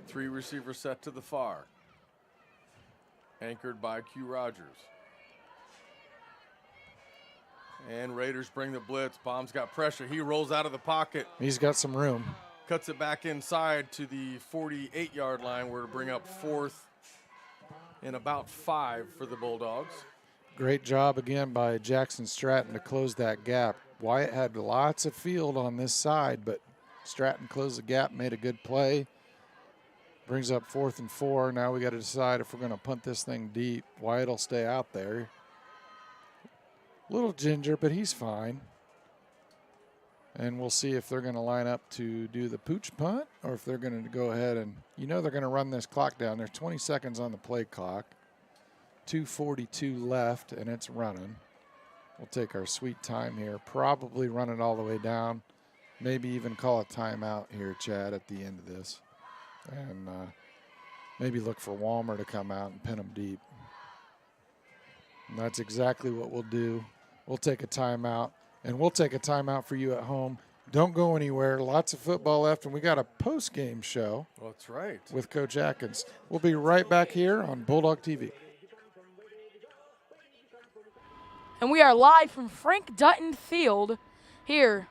Speaker 2: Three receivers set to the far. Anchored by Q Rogers. And Raiders bring the blitz. Baum's got pressure. He rolls out of the pocket.
Speaker 1: He's got some room.
Speaker 2: Cuts it back inside to the 48-yard line where to bring up 4th and about 5 for the Bulldogs.
Speaker 1: Great job again by Jackson Stratton to close that gap. Wyatt had lots of field on this side, but Stratton closed the gap, made a good play. Brings up 4th and 4. Now we got to decide if we're going to punt this thing deep. Wyatt will stay out there. Little ginger, but he's fine. And we'll see if they're going to line up to do the pooch punt or if they're going to go ahead and, you know, they're going to run this clock down. There's 20 seconds on the play clock. 2:42 left, and it's running. We'll take our sweet time here. Probably run it all the way down. Maybe even call a timeout here, Chad, at the end of this. And maybe look for Walmer to come out and pin them deep. And that's exactly what we'll do. We'll take a timeout, and we'll take a timeout for you at home. Don't go anywhere. Lots of football left, and we got a post-game show.
Speaker 2: Well, that's right.
Speaker 1: With Coach Atkins. We'll be right back here on Bulldog TV.
Speaker 11: And we are live from Frank Dutton Field here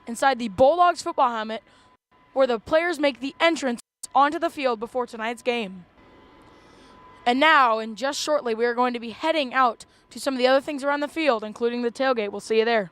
Speaker 11: inside the Bulldogs football helmet where the players make the entrance onto the field before tonight's game. And now, and just shortly, we are going to be heading out to some of the other things around the field, including the tailgate. We'll see you there.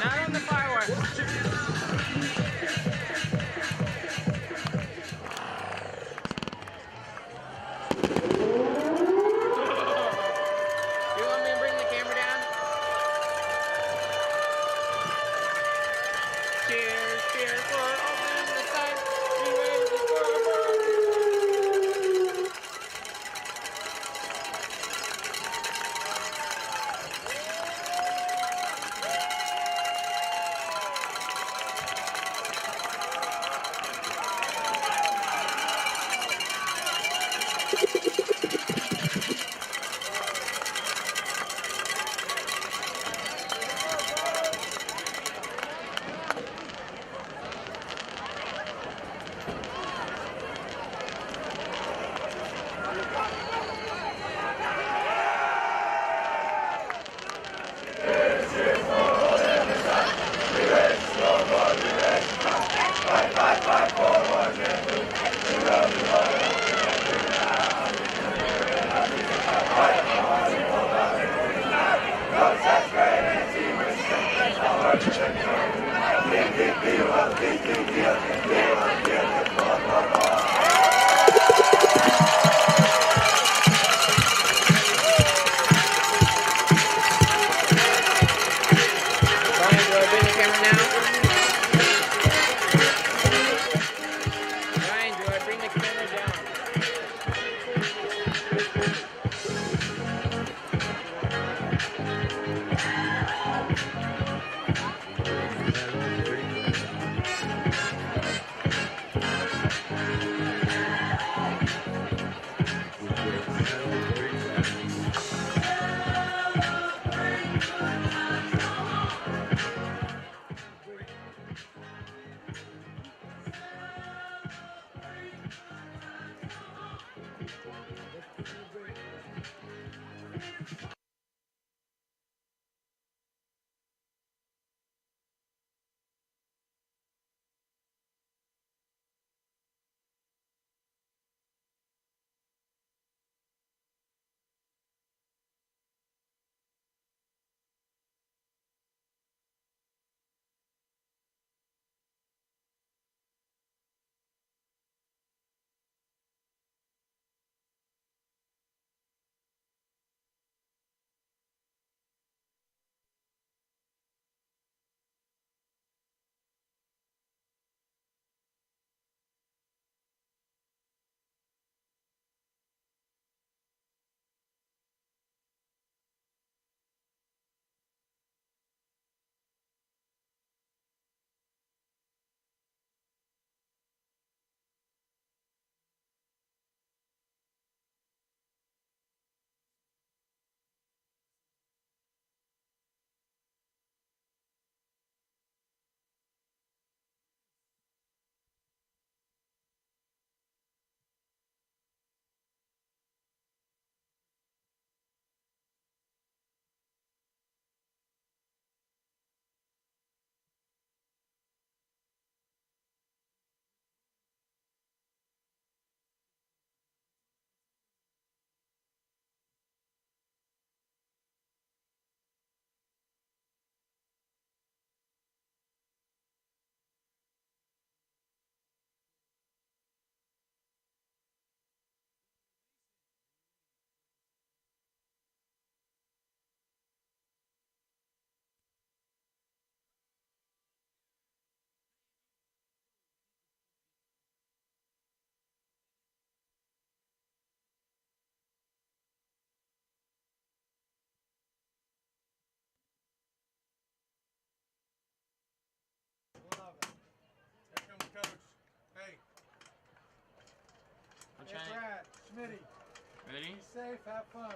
Speaker 12: Not on the fireworks. You want me to bring the camera down? Cheers, cheers for opening the sign. Be ready for a Giant.
Speaker 1: Schmitty.
Speaker 12: Ready?
Speaker 1: Be safe, have fun.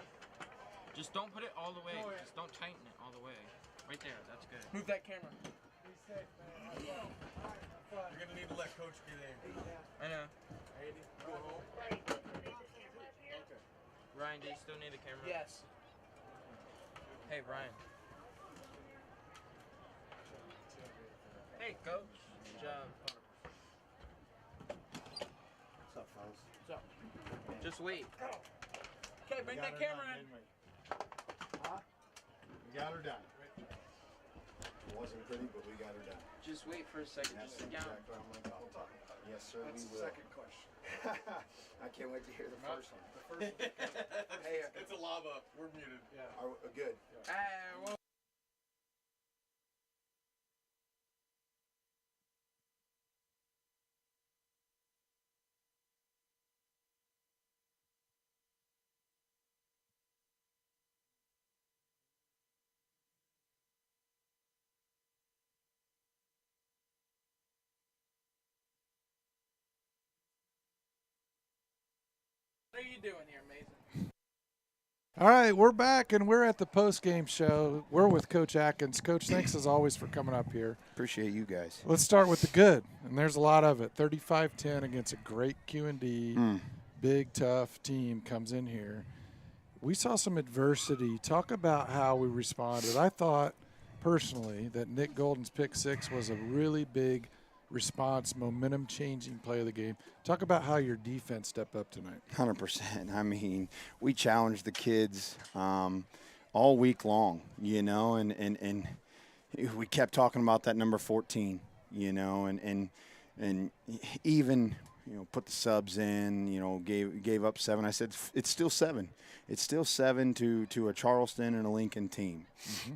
Speaker 12: Just don't put it all the way. Just don't tighten it all the way. Right there. That's good.
Speaker 5: Move that camera.
Speaker 1: Be safe, man. Have fun. All right, have fun.
Speaker 2: You're gonna need to let Coach get in.
Speaker 12: I know.
Speaker 2: Go home.
Speaker 12: Ryan, do you still need the camera?
Speaker 5: Yes.
Speaker 12: Hey, Ryan. Hey, Coach. Good job.
Speaker 10: What's up, fellas?
Speaker 5: What's up?
Speaker 12: Just wait.
Speaker 5: Okay, bring that camera in.
Speaker 10: We got her done. It wasn't pretty, but we got her done.
Speaker 12: Just wait for a second. Just sit down.
Speaker 10: Yes, sir,
Speaker 1: That's
Speaker 10: we
Speaker 1: the
Speaker 10: will.
Speaker 1: second question.
Speaker 10: I can't wait to hear the first one.
Speaker 1: The first one.
Speaker 10: Hey,
Speaker 2: It's a lava. We're muted.
Speaker 1: Yeah.
Speaker 10: good.
Speaker 12: Well,
Speaker 5: What are you doing here, Mason?
Speaker 1: All right, we're back, and we're at the post-game show. We're with Coach Atkins. Coach, thanks as always for coming up here.
Speaker 6: Appreciate you guys.
Speaker 1: Let's start with the good, and there's a lot of it. 35-10 against a great Q&D, big, tough team comes in here. We saw some adversity. Talk about how we responded. I thought, personally, that Nick Golden's pick six was a really big response, momentum-changing play of the game. Talk about how your defense stepped up tonight.
Speaker 6: 100%. I mean, we challenged the kids all week long, and we kept talking about that number 14, and even put the subs in, gave up 7. I said it's still 7. It's still 7 to a Charleston and a Lincoln team.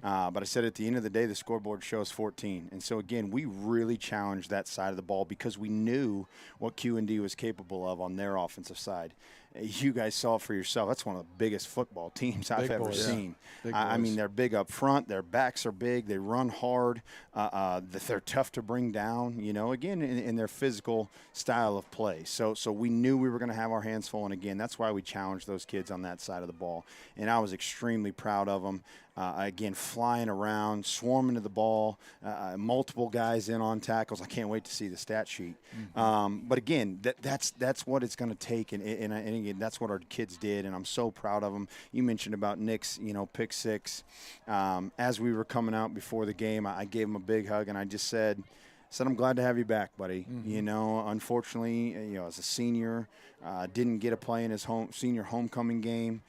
Speaker 6: But I said at the end of the day, the scoreboard shows 14. And so, again, we really challenged that side of the ball because we knew what Q&D was capable of on their offensive side. You guys saw it for yourself. That's one of the biggest football teams I've ever seen. I mean, they're big up front. Their backs are big. They run hard. They're tough to bring down, again, in their physical style of play. So we knew we were going to have our hands full. And, again, that's why we challenged those kids on that side of the ball. And I was extremely proud of them. Again, flying around, swarming to the ball, multiple guys in on tackles. I can't wait to see the stat sheet. But again, that's what it's going to take, and again, that's what our kids did, and I'm so proud of them. You mentioned about Nick's, pick six. As we were coming out before the game, I gave him a big hug, and I just said, I'm glad to have you back, buddy. Unfortunately, as a senior, didn't get a play in his senior homecoming game.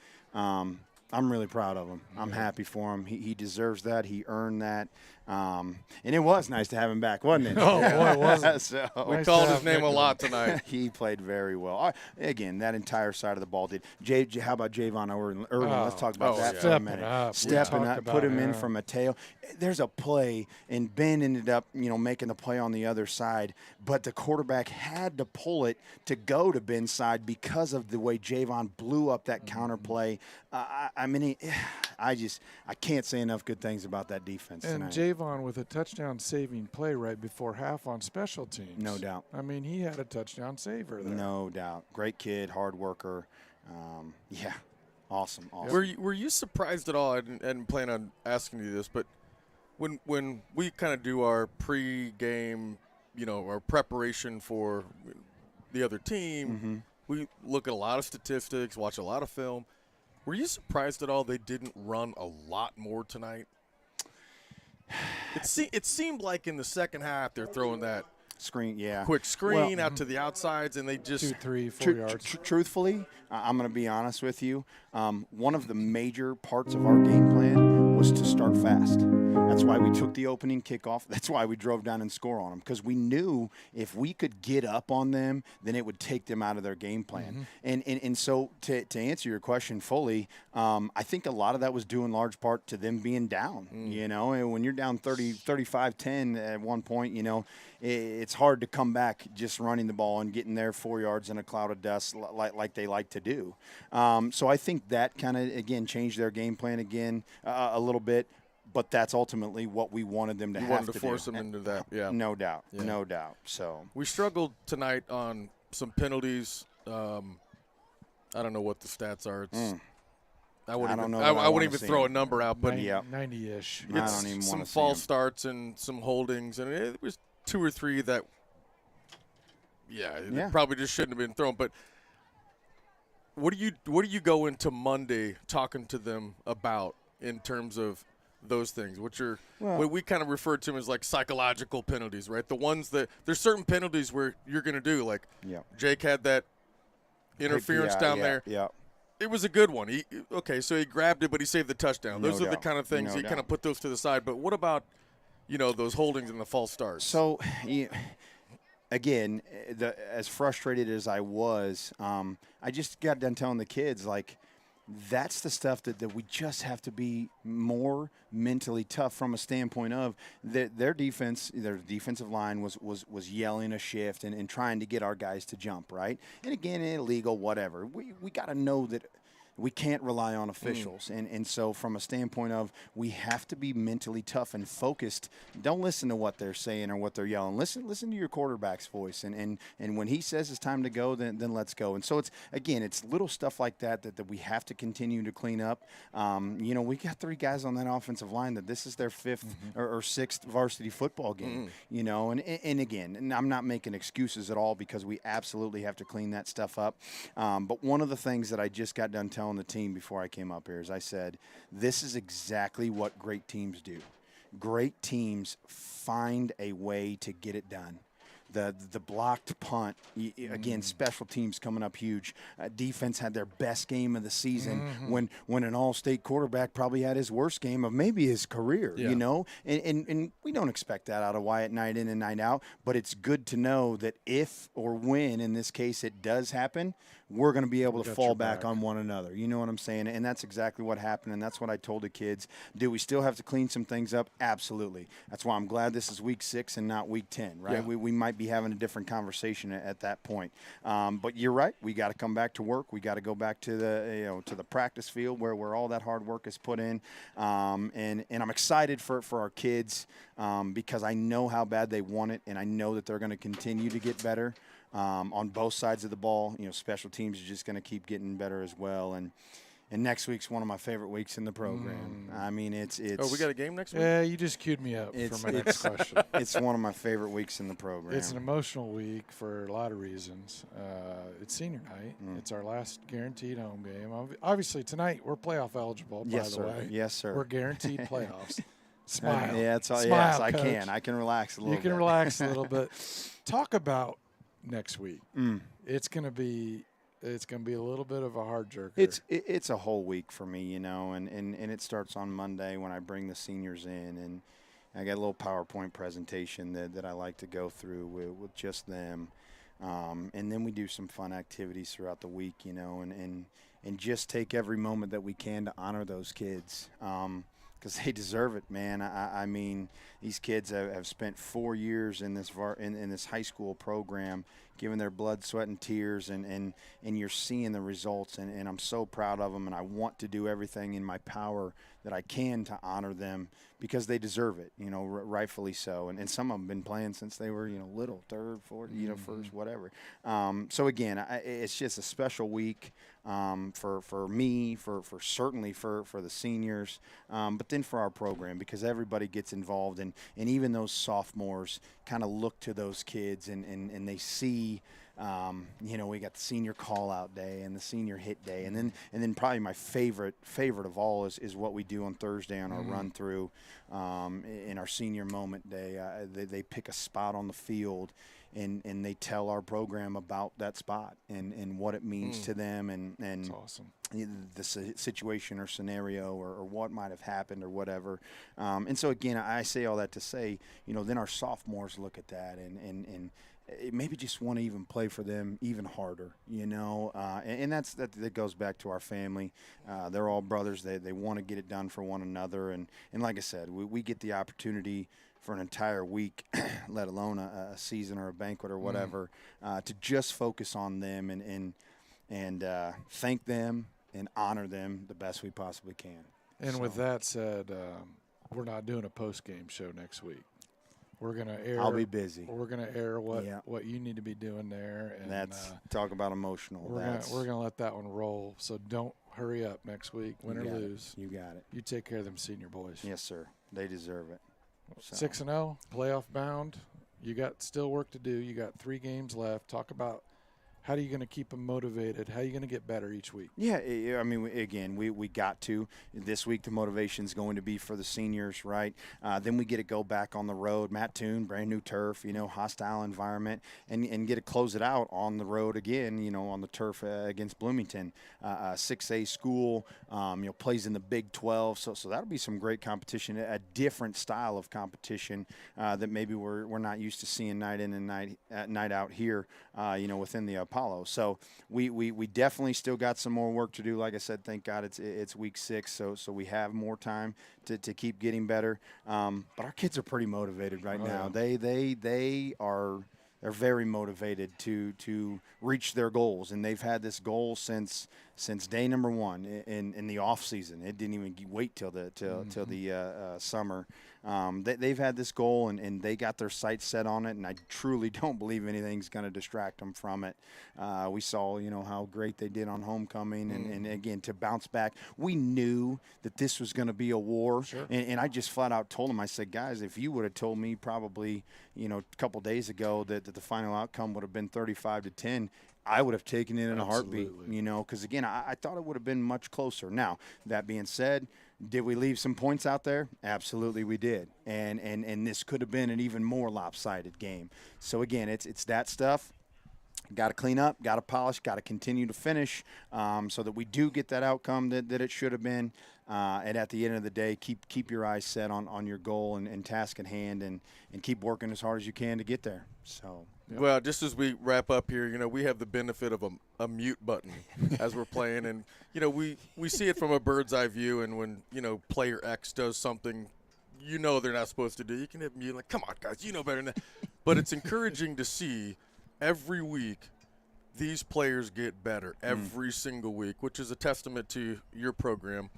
Speaker 6: I'm really proud of him. I'm happy for him. He deserves that. He earned that. And it was nice to have him back, wasn't it?
Speaker 1: Oh, boy, it wasn't.
Speaker 6: So,
Speaker 2: We called his name a lot tonight.
Speaker 6: he played very well. Again, that entire side of the ball did. How about Javon Irwin? Let's talk about that for a minute. Stepping up, put him in from Mateo. There's a play, and Ben ended up, making the play on the other side, but the quarterback had to pull it to go to Ben's side because of the way Javon blew up that counter play. I can't say enough good things about that defense
Speaker 1: and
Speaker 6: tonight.
Speaker 1: Javon with a touchdown-saving play right before half on special teams.
Speaker 6: No doubt.
Speaker 1: I mean, he had a touchdown saver there.
Speaker 6: No doubt. Great kid, hard worker. Awesome.
Speaker 2: Were you surprised at all? I didn't plan on asking you this, but when we kind of do our pre-game, our preparation for the other team, we look at a lot of statistics, watch a lot of film. Were you surprised at all they didn't run a lot more tonight? It seemed like in the second half they're throwing that quick screen out to the outsides, and they just
Speaker 1: 2, 3, 4 yards.
Speaker 6: Truthfully, I'm going to be honest with you. One of the major parts of our game plan was to start fast. That's why we took the opening kickoff. That's why we drove down and score on them, because we knew if we could get up on them, then it would take them out of their game plan. And so to answer your question fully, I think a lot of that was due in large part to them being down. And when you're down 35-10 at one point, it's hard to come back just running the ball and getting there 4 yards in a cloud of dust like they like to do. So I think that kind of, again, changed their game plan again a little bit. But that's ultimately what we wanted them to have to do.
Speaker 2: You wanted to force them into that,
Speaker 6: No doubt, no doubt. So
Speaker 2: we struggled tonight on some penalties. I don't know what the stats are. It's I
Speaker 6: don't
Speaker 2: wouldn't
Speaker 6: know
Speaker 2: even,
Speaker 6: that I
Speaker 2: I wouldn't
Speaker 6: wanna
Speaker 2: even
Speaker 6: see
Speaker 2: throw a
Speaker 6: him.
Speaker 2: number out, but
Speaker 1: 90-ish.
Speaker 6: I
Speaker 2: it's
Speaker 6: don't even
Speaker 2: some
Speaker 6: wanna see
Speaker 2: false
Speaker 6: him.
Speaker 2: starts and some holdings, and it was 2 or 3 that, it probably just shouldn't have been thrown. But what do you go into Monday talking to them about in terms of those things, which are what we kind of refer to them as like psychological penalties, right? The ones that there's certain penalties where you're going to do, like Jake had that interference down there.
Speaker 6: Yeah.
Speaker 2: It was a good one. So he grabbed it, but he saved the touchdown. Those
Speaker 6: No
Speaker 2: are the
Speaker 6: doubt.
Speaker 2: kind of things
Speaker 6: No
Speaker 2: you kind
Speaker 6: doubt.
Speaker 2: of put those to the side. But what about, those holdings and the false starts?
Speaker 6: So, again, as frustrated as I was, I just got done telling the kids, like, that's the stuff that we just have to be more mentally tough from a standpoint of their defense. Their defensive line was yelling a shift and trying to get our guys to jump, right? And again, illegal, whatever. We got to know that we can't rely on officials. And so from a standpoint of we have to be mentally tough and focused. Don't listen to what they're saying or what they're yelling. Listen to your quarterback's voice. And when he says it's time to go, then let's go. And so it's little stuff like that we have to continue to clean up. We got 3 guys on that offensive line that this is their 5th or 6th varsity football game, and again, and I'm not making excuses at all because we absolutely have to clean that stuff up. But one of the things that I just got done telling the team before I came up here is I said, this is exactly what great teams do. Great teams find a way to get it done. The blocked punt, again, special teams coming up huge. Defense had their best game of the season when an all-state quarterback probably had his worst game of maybe his career, And we don't expect that out of Wyatt night in and night out, but it's good to know that if or when, in this case, it does happen, we're going to be able to fall back on one another. You know what I'm saying? And that's exactly what happened, and that's what I told the kids. Do we still have to clean some things up? Absolutely. That's why I'm glad this is week 6 and not week 10, right?
Speaker 2: Yeah.
Speaker 6: We might be having a different conversation at that point. But you're right. We got to come back to work. We got to go back to the practice field where all that hard work is put in. And I'm excited for our kids because I know how bad they want it, and I know that they're going to continue to get better. On both sides of the ball, special teams are just going to keep getting better as well. And next week's one of my favorite weeks in the program. I mean, it's.
Speaker 2: Oh, we got a game next week?
Speaker 1: Yeah, you just queued me up for my next question.
Speaker 6: It's one of my favorite weeks in the program.
Speaker 1: It's an emotional week for a lot of reasons. It's senior night. It's our last guaranteed home game. Obviously, tonight we're playoff eligible, by the way.
Speaker 6: Yes, sir.
Speaker 1: We're guaranteed playoffs. Smile.
Speaker 6: Yeah, it's all.
Speaker 1: Smile,
Speaker 6: yes,
Speaker 1: Coach.
Speaker 6: I can relax a little bit.
Speaker 1: You can relax a little bit. Talk about next week. It's gonna be a little bit of a hard jerker.
Speaker 6: It's a whole week for me, and it starts on Monday when I bring the seniors in, and I got a little PowerPoint presentation that I like to go through with just them, and then we do some fun activities throughout the week, and just take every moment that we can to honor those kids. Because they deserve it, man. I mean, these kids have spent 4 years in this in this high school program, giving their blood, sweat, and tears, and you're seeing the results, and I'm so proud of them, and I want to do everything in my power that I can to honor them because they deserve it, rightfully so. And some of them have been playing since they were, little, 3rd, 4th, 1st, whatever. So again, it's just a special week for me, for certainly for the seniors, but then for our program because everybody gets involved, and even those sophomores kind of look to those kids and they see. We got the senior call-out day and the senior hit day, and then probably my favorite of all is what we do on Thursday on our run-through in our senior moment day. They pick a spot on the field, and they tell our program about that spot and what it means to them and
Speaker 1: That's awesome.
Speaker 6: The situation or scenario or what might have happened or whatever. And so, again, I say all that to say, then our sophomores look at that and maybe just want to even play for them even harder, and that goes back to our family. They're all brothers. They want to get it done for one another. And like I said, we get the opportunity for an entire week, let alone a season or a banquet or whatever, to just focus on them and thank them and honor them the best we possibly can.
Speaker 1: And with that said, we're not doing a post-game show next week. we're gonna air.
Speaker 6: I'll be busy.
Speaker 1: We're gonna air what you need to be doing there. And
Speaker 6: that's talk about emotional.
Speaker 1: We're gonna let that one roll. So don't hurry up next week, win or lose.
Speaker 6: You got it.
Speaker 1: You take care of them senior boys.
Speaker 6: Yes, sir. They deserve it. So.
Speaker 1: 6-0, playoff bound. You got still work to do. You got 3 games left. Talk about how are you going to keep them motivated? How are you going to get better each week?
Speaker 6: Yeah, I mean, again, we got to. This week the motivation is going to be for the seniors, right? Then we get to go back on the road. Matt Toon, brand new turf, hostile environment, and get to close it out on the road again, on the turf against Bloomington. 6A school, plays in the Big 12, so that'll be some great competition, a different style of competition that maybe we're not used to seeing night in and night out here, within the Apollo. So we definitely still got some more work to do. Like I said, thank God it's week 6, so we have more time to keep getting better. But our kids are pretty motivated right now. Yeah. They're very motivated to reach their goals, and they've had this goal since day number 1 in the off season. It didn't even wait till the summer. They've had this goal, and they got their sights set on it, and I truly don't believe anything's going to distract them from it. We saw, how great they did on homecoming, and again, to bounce back. We knew that this was going to be a war,
Speaker 1: sure.
Speaker 6: and I just flat out told them, I said, guys, if you would have told me probably, a couple days ago that the final outcome would have been 35-10, I would have taken it in a heartbeat, because, again, I thought it would have been much closer. Now, that being said, did we leave some points out there? Absolutely we did. And this could have been an even more lopsided game. So, again, it's that stuff. Got to clean up, got to polish, got to continue to finish so that we do get that outcome that it should have been. And at the end of the day, keep your eyes set on your goal and task at hand, and keep working as hard as you can to get there. So.
Speaker 2: Yep. Well, just as we wrap up here, we have the benefit of a mute button as we're playing. And, we see it from a bird's eye view. And when, player X does something, they're not supposed to do, you can hit mute like, come on, guys, you know better than that. But it's encouraging to see every week these players get better every single week, which is a testament to your program.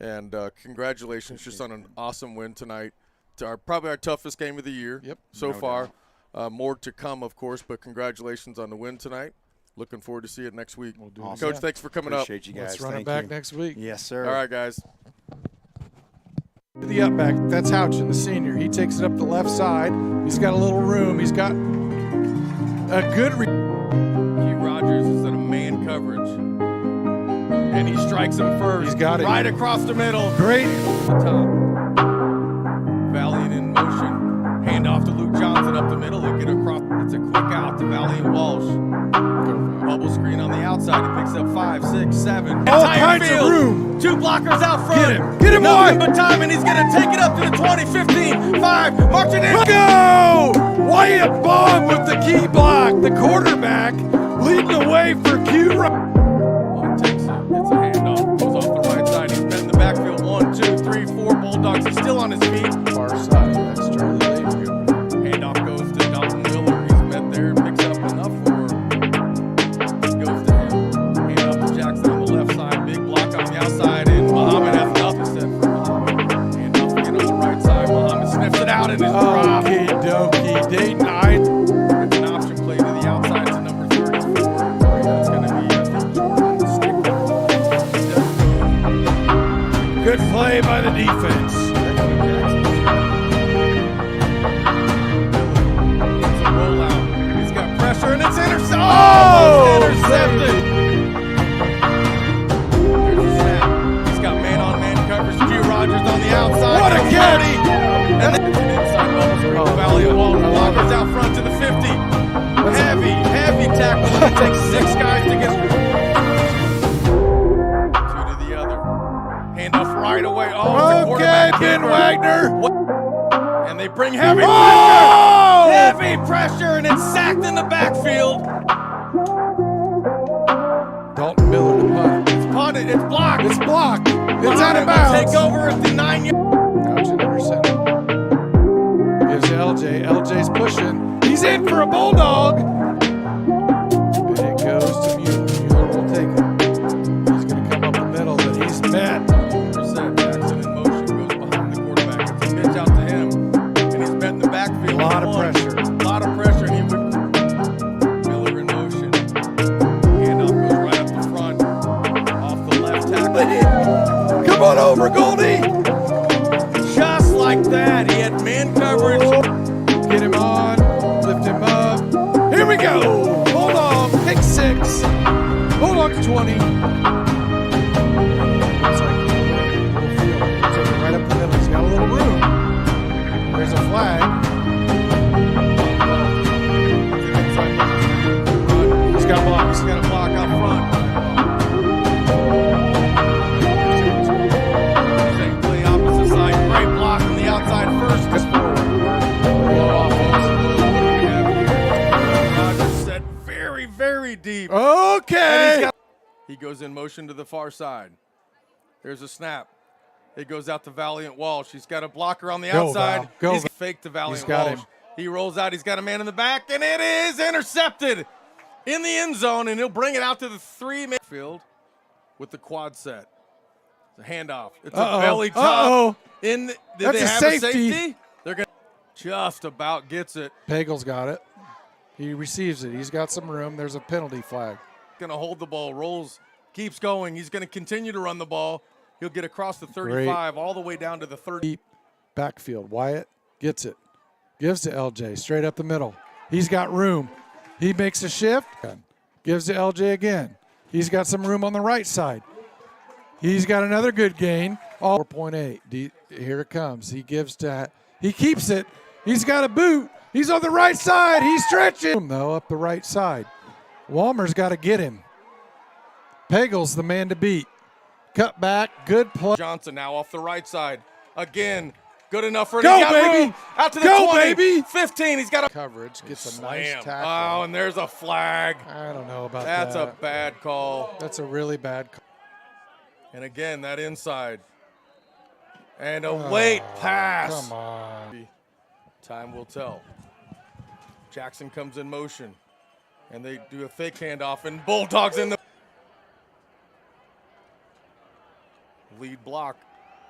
Speaker 2: And congratulations just on an awesome win tonight. It's probably our toughest game of the year so far. More to come, of course, but congratulations on the win tonight. Looking forward to see it next week.
Speaker 1: We'll do
Speaker 2: Coach, thanks for coming up.
Speaker 6: Appreciate you guys.
Speaker 1: Let's run it back next week.
Speaker 6: Yes, sir.
Speaker 2: All right, guys.
Speaker 1: The up back, that's Houchin, the senior. He takes it up the left side. He's got a little room. He's got a good
Speaker 2: Rogers is in a man coverage. And he strikes him first.
Speaker 1: He's got it.
Speaker 2: Right across the middle.
Speaker 1: Great.
Speaker 2: The top. Valiant in motion. Hand off to Luke Johnson up the middle. He'll get across. It's a quick out to Valiant Walsh. Bubble screen on the outside. He picks up 5, 6, 7.
Speaker 1: All kinds of room.
Speaker 2: 2 blockers out front.
Speaker 1: Get him,
Speaker 2: Nothing but time, and he's going to take it up to the 20, 15, 5. Marching in.
Speaker 1: Go! Wyatt Baum with the key block. The quarterback leading the way for Q.
Speaker 2: Takes it. It's a handoff. Goes off the right side. He's been in the backfield. 1, 2, 3, 4 Bulldogs. He's still on his feet.
Speaker 1: Far side. That's Charlie Layfield.
Speaker 2: Handoff goes to Dalton Miller. He's met there and picks up enough for him. Goes to him. Handoff to Jackson on the left side. Big block on the outside. And Mahomet has nothing set for Mahomet. Handoff again on the right side. Mahomet sniffs it out and is dropped.
Speaker 1: Okie dokie. Dayton High.
Speaker 2: It's an option play to the outside to number 34. That's going to be Jordan Stickler.
Speaker 1: Good play by the defense.
Speaker 2: It's a rollout. He's got pressure and it's intercepted.
Speaker 1: Oh!
Speaker 2: Intercepted. Here's a snap. He's got man-on-man coverage. Q Rogers on the outside.
Speaker 1: What a catch!
Speaker 2: And then inside bubble screen. Valiant Walsh blockers out front to the 50. Heavy tackle. It takes 6 guys to get 2 to the other. Handoff right away.
Speaker 1: Okay, Ben Wagner.
Speaker 2: And they bring heavy pressure. Heavy pressure, and it's sacked in the backfield.
Speaker 1: Dalton Miller to punt.
Speaker 2: It's punted. It's blocked.
Speaker 1: It's blocked. It's out of bounds.
Speaker 2: Take over at the 9-yard.
Speaker 1: Houchin under center. Gives to LJ. LJ's pushing. He's in for a Bulldog. And it goes to Mueller. Mueller will take it. He's going to come up the middle, but he's met.
Speaker 2: Jackson in motion goes behind the quarterback. It's a pitch out to him, and he's met in the backfield.
Speaker 1: counting. Looks like little field. Took it right up the middle. He's got a little room. There's a flag. He's got blocks.
Speaker 2: He's got a block out front. Same play, opposite side. Great block on the outside first. Rogers set very, very deep.
Speaker 1: Okay.
Speaker 2: He goes in motion to the far side. There's a snap. It goes out to Valiant Walsh. He's got a blocker on the outside.
Speaker 1: Val. Go,
Speaker 2: He's
Speaker 1: Val.
Speaker 2: faked to Valiant
Speaker 1: He's got
Speaker 2: Walsh.
Speaker 1: him.
Speaker 2: He rolls out. He's got a man in the back, and it is intercepted in the end zone, and he'll bring it out to the 3-man field with the quad set. It's a handoff. It's a belly top. Did
Speaker 1: That's
Speaker 2: they
Speaker 1: a
Speaker 2: have
Speaker 1: safety.
Speaker 2: They're going to just about gets it.
Speaker 1: Pagel's got it. He receives it. He's got some room. There's a penalty flag.
Speaker 2: Going to hold the ball, rolls, keeps going. He's going to continue to run the ball. He'll get across the 35 all the way down to the 30.
Speaker 1: Deep backfield. Wyatt gets it. Gives to LJ straight up the middle. He's got room. He makes a shift. Gives to LJ again. He's got some room on the right side. He's got another good gain. 4.8. Here it comes. He gives to. He keeps it. He's got a boot. He's on the right side. He's stretching. Though up the right side. Walmer's got to get him. Pagel's the man to beat. Cut back. Good play.
Speaker 2: Johnson now off the right side. Again, good enough for him.
Speaker 1: Go,
Speaker 2: He's got
Speaker 1: baby.
Speaker 2: room. Out to the
Speaker 1: Go,
Speaker 2: 20.
Speaker 1: baby.
Speaker 2: 15. He's got a
Speaker 1: Coverage. Gets a
Speaker 2: slam.
Speaker 1: nice tackle.
Speaker 2: Oh, and there's a flag.
Speaker 1: I don't know about that.
Speaker 2: That's a bad call.
Speaker 1: That's a really bad call.
Speaker 2: And again, that inside. And a late pass.
Speaker 1: Come on.
Speaker 2: Time will tell. Jackson comes in motion. And they do a fake handoff, and Bulldogs in the lead block.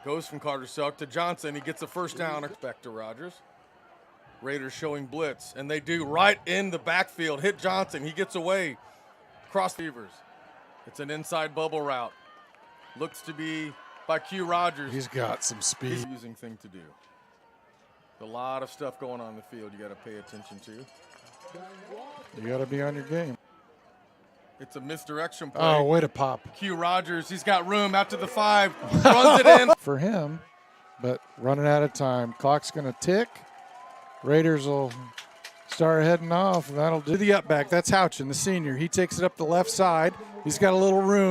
Speaker 2: Goes from Carter Selk to Johnson. He gets a first down. Back to Rogers. Raiders showing blitz, and they do right in the backfield. Hit Johnson. He gets away. Cross receivers. It's an inside bubble route. Looks to be by Q Rogers.
Speaker 1: He's got some speed.
Speaker 2: He's using thing to do. A lot of stuff going on in the field you got to pay attention to.
Speaker 1: You got to be on your game.
Speaker 2: It's a misdirection play.
Speaker 1: Oh, way to pop.
Speaker 2: Q Rogers, he's got room out to the 5. Runs it in.
Speaker 1: For him, but running out of time. Clock's going to tick. Raiders will start heading off, and that'll do the up back. That's Houchin, the senior. He takes it up the left side. He's got a little room.